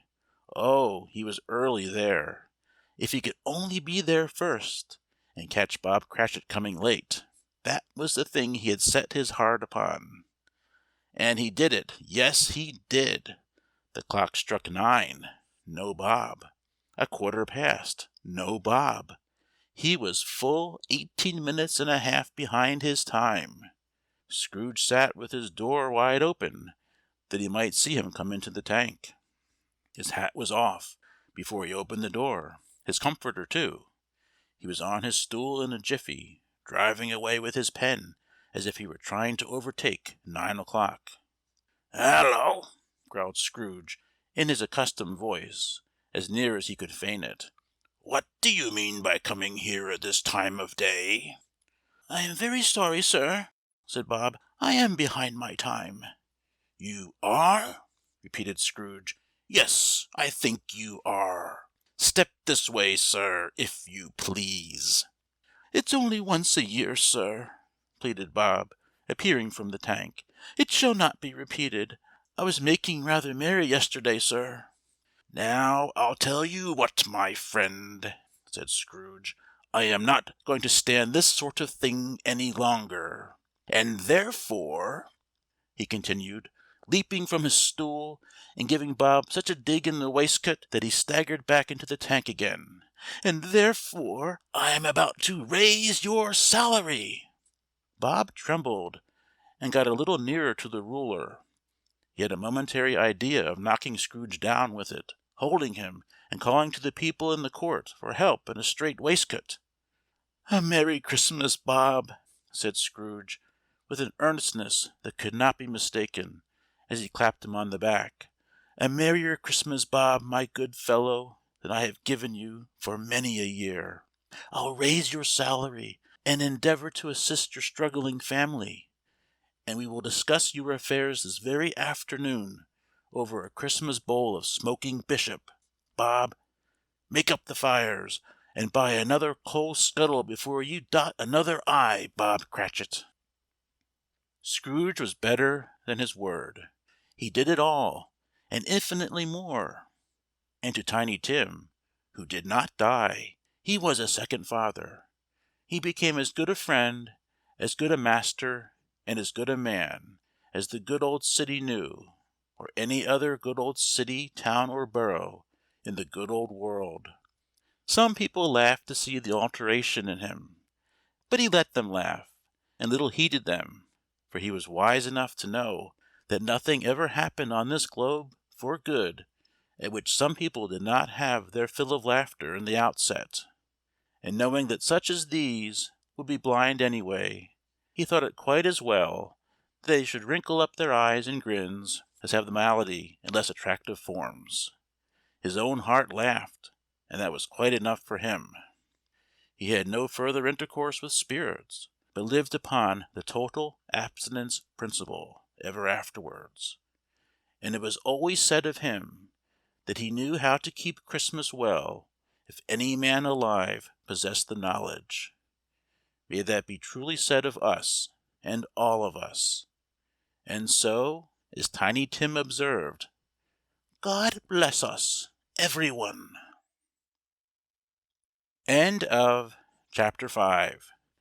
Oh, he was early there. If he could only be there first, and catch Bob Cratchit coming late, that was the thing he had set his heart upon. And he did it. Yes, he did. The clock struck 9. No Bob. 1/4 past. No Bob. He was full 18 minutes and a half behind his time. Scrooge sat with his door wide open, that he might see him come into the tank. His hat was off before he opened the door, his comforter too. He was on his stool in a jiffy, driving away with his pen as if he were trying to overtake 9 o'clock. "Hallo!" growled Scrooge, in his accustomed voice, as near as he could feign it. "What do you mean by coming here at this time of day?" "I am very sorry, sir," said Bob. "I am behind my time." "You are?" repeated Scrooge. "Yes, I think you are. Step this way, sir, if you please." "It's only once a year, sir," pleaded Bob, appearing from the tank. "It shall not be repeated. I was making rather merry yesterday, sir." "Now I'll tell you what, my friend," said Scrooge. "I am not going to stand this sort of thing any longer. And therefore," he continued, leaping from his stool and giving Bob such a dig in the waistcoat that he staggered back into the tank again, "and therefore I am about to raise your salary." Bob trembled and got a little nearer to the ruler. He had a momentary idea of knocking Scrooge down with it, holding him, and calling to the people in the court for help and a straight waistcoat. "A Merry Christmas, Bob," said Scrooge, with an earnestness that could not be mistaken, as he clapped him on the back. "A merrier Christmas, Bob, my good fellow, than I have given you for many a year. I'll raise your salary, and endeavor to assist your struggling family, and we will discuss your affairs this very afternoon over a Christmas bowl of smoking bishop. Bob, make up the fires, and buy another coal scuttle before you dot another I, Bob Cratchit." Scrooge was better than his word. He did it all, and infinitely more. And to Tiny Tim, who did not die, he was a second father. He became as good a friend, as good a master, and as good a man as the good old city knew, or any other good old city, town, or borough in the good old world. Some people laughed to see the alteration in him, but he let them laugh, and little heeded them, for he was wise enough to know that nothing ever happened on this globe for good at which some people did not have their fill of laughter in the outset. And knowing that such as these would be blind anyway, he thought it quite as well that they should wrinkle up their eyes in grins as have the malady in less attractive forms. His own heart laughed, and that was quite enough for him. He had no further intercourse with spirits, but lived upon the total abstinence principle ever afterwards. And it was always said of him that he knew how to keep Christmas well if any man alive possessed the knowledge. May that be truly said of us, and all of us. And so, as Tiny Tim observed, God bless us, everyone. End of chapter 5.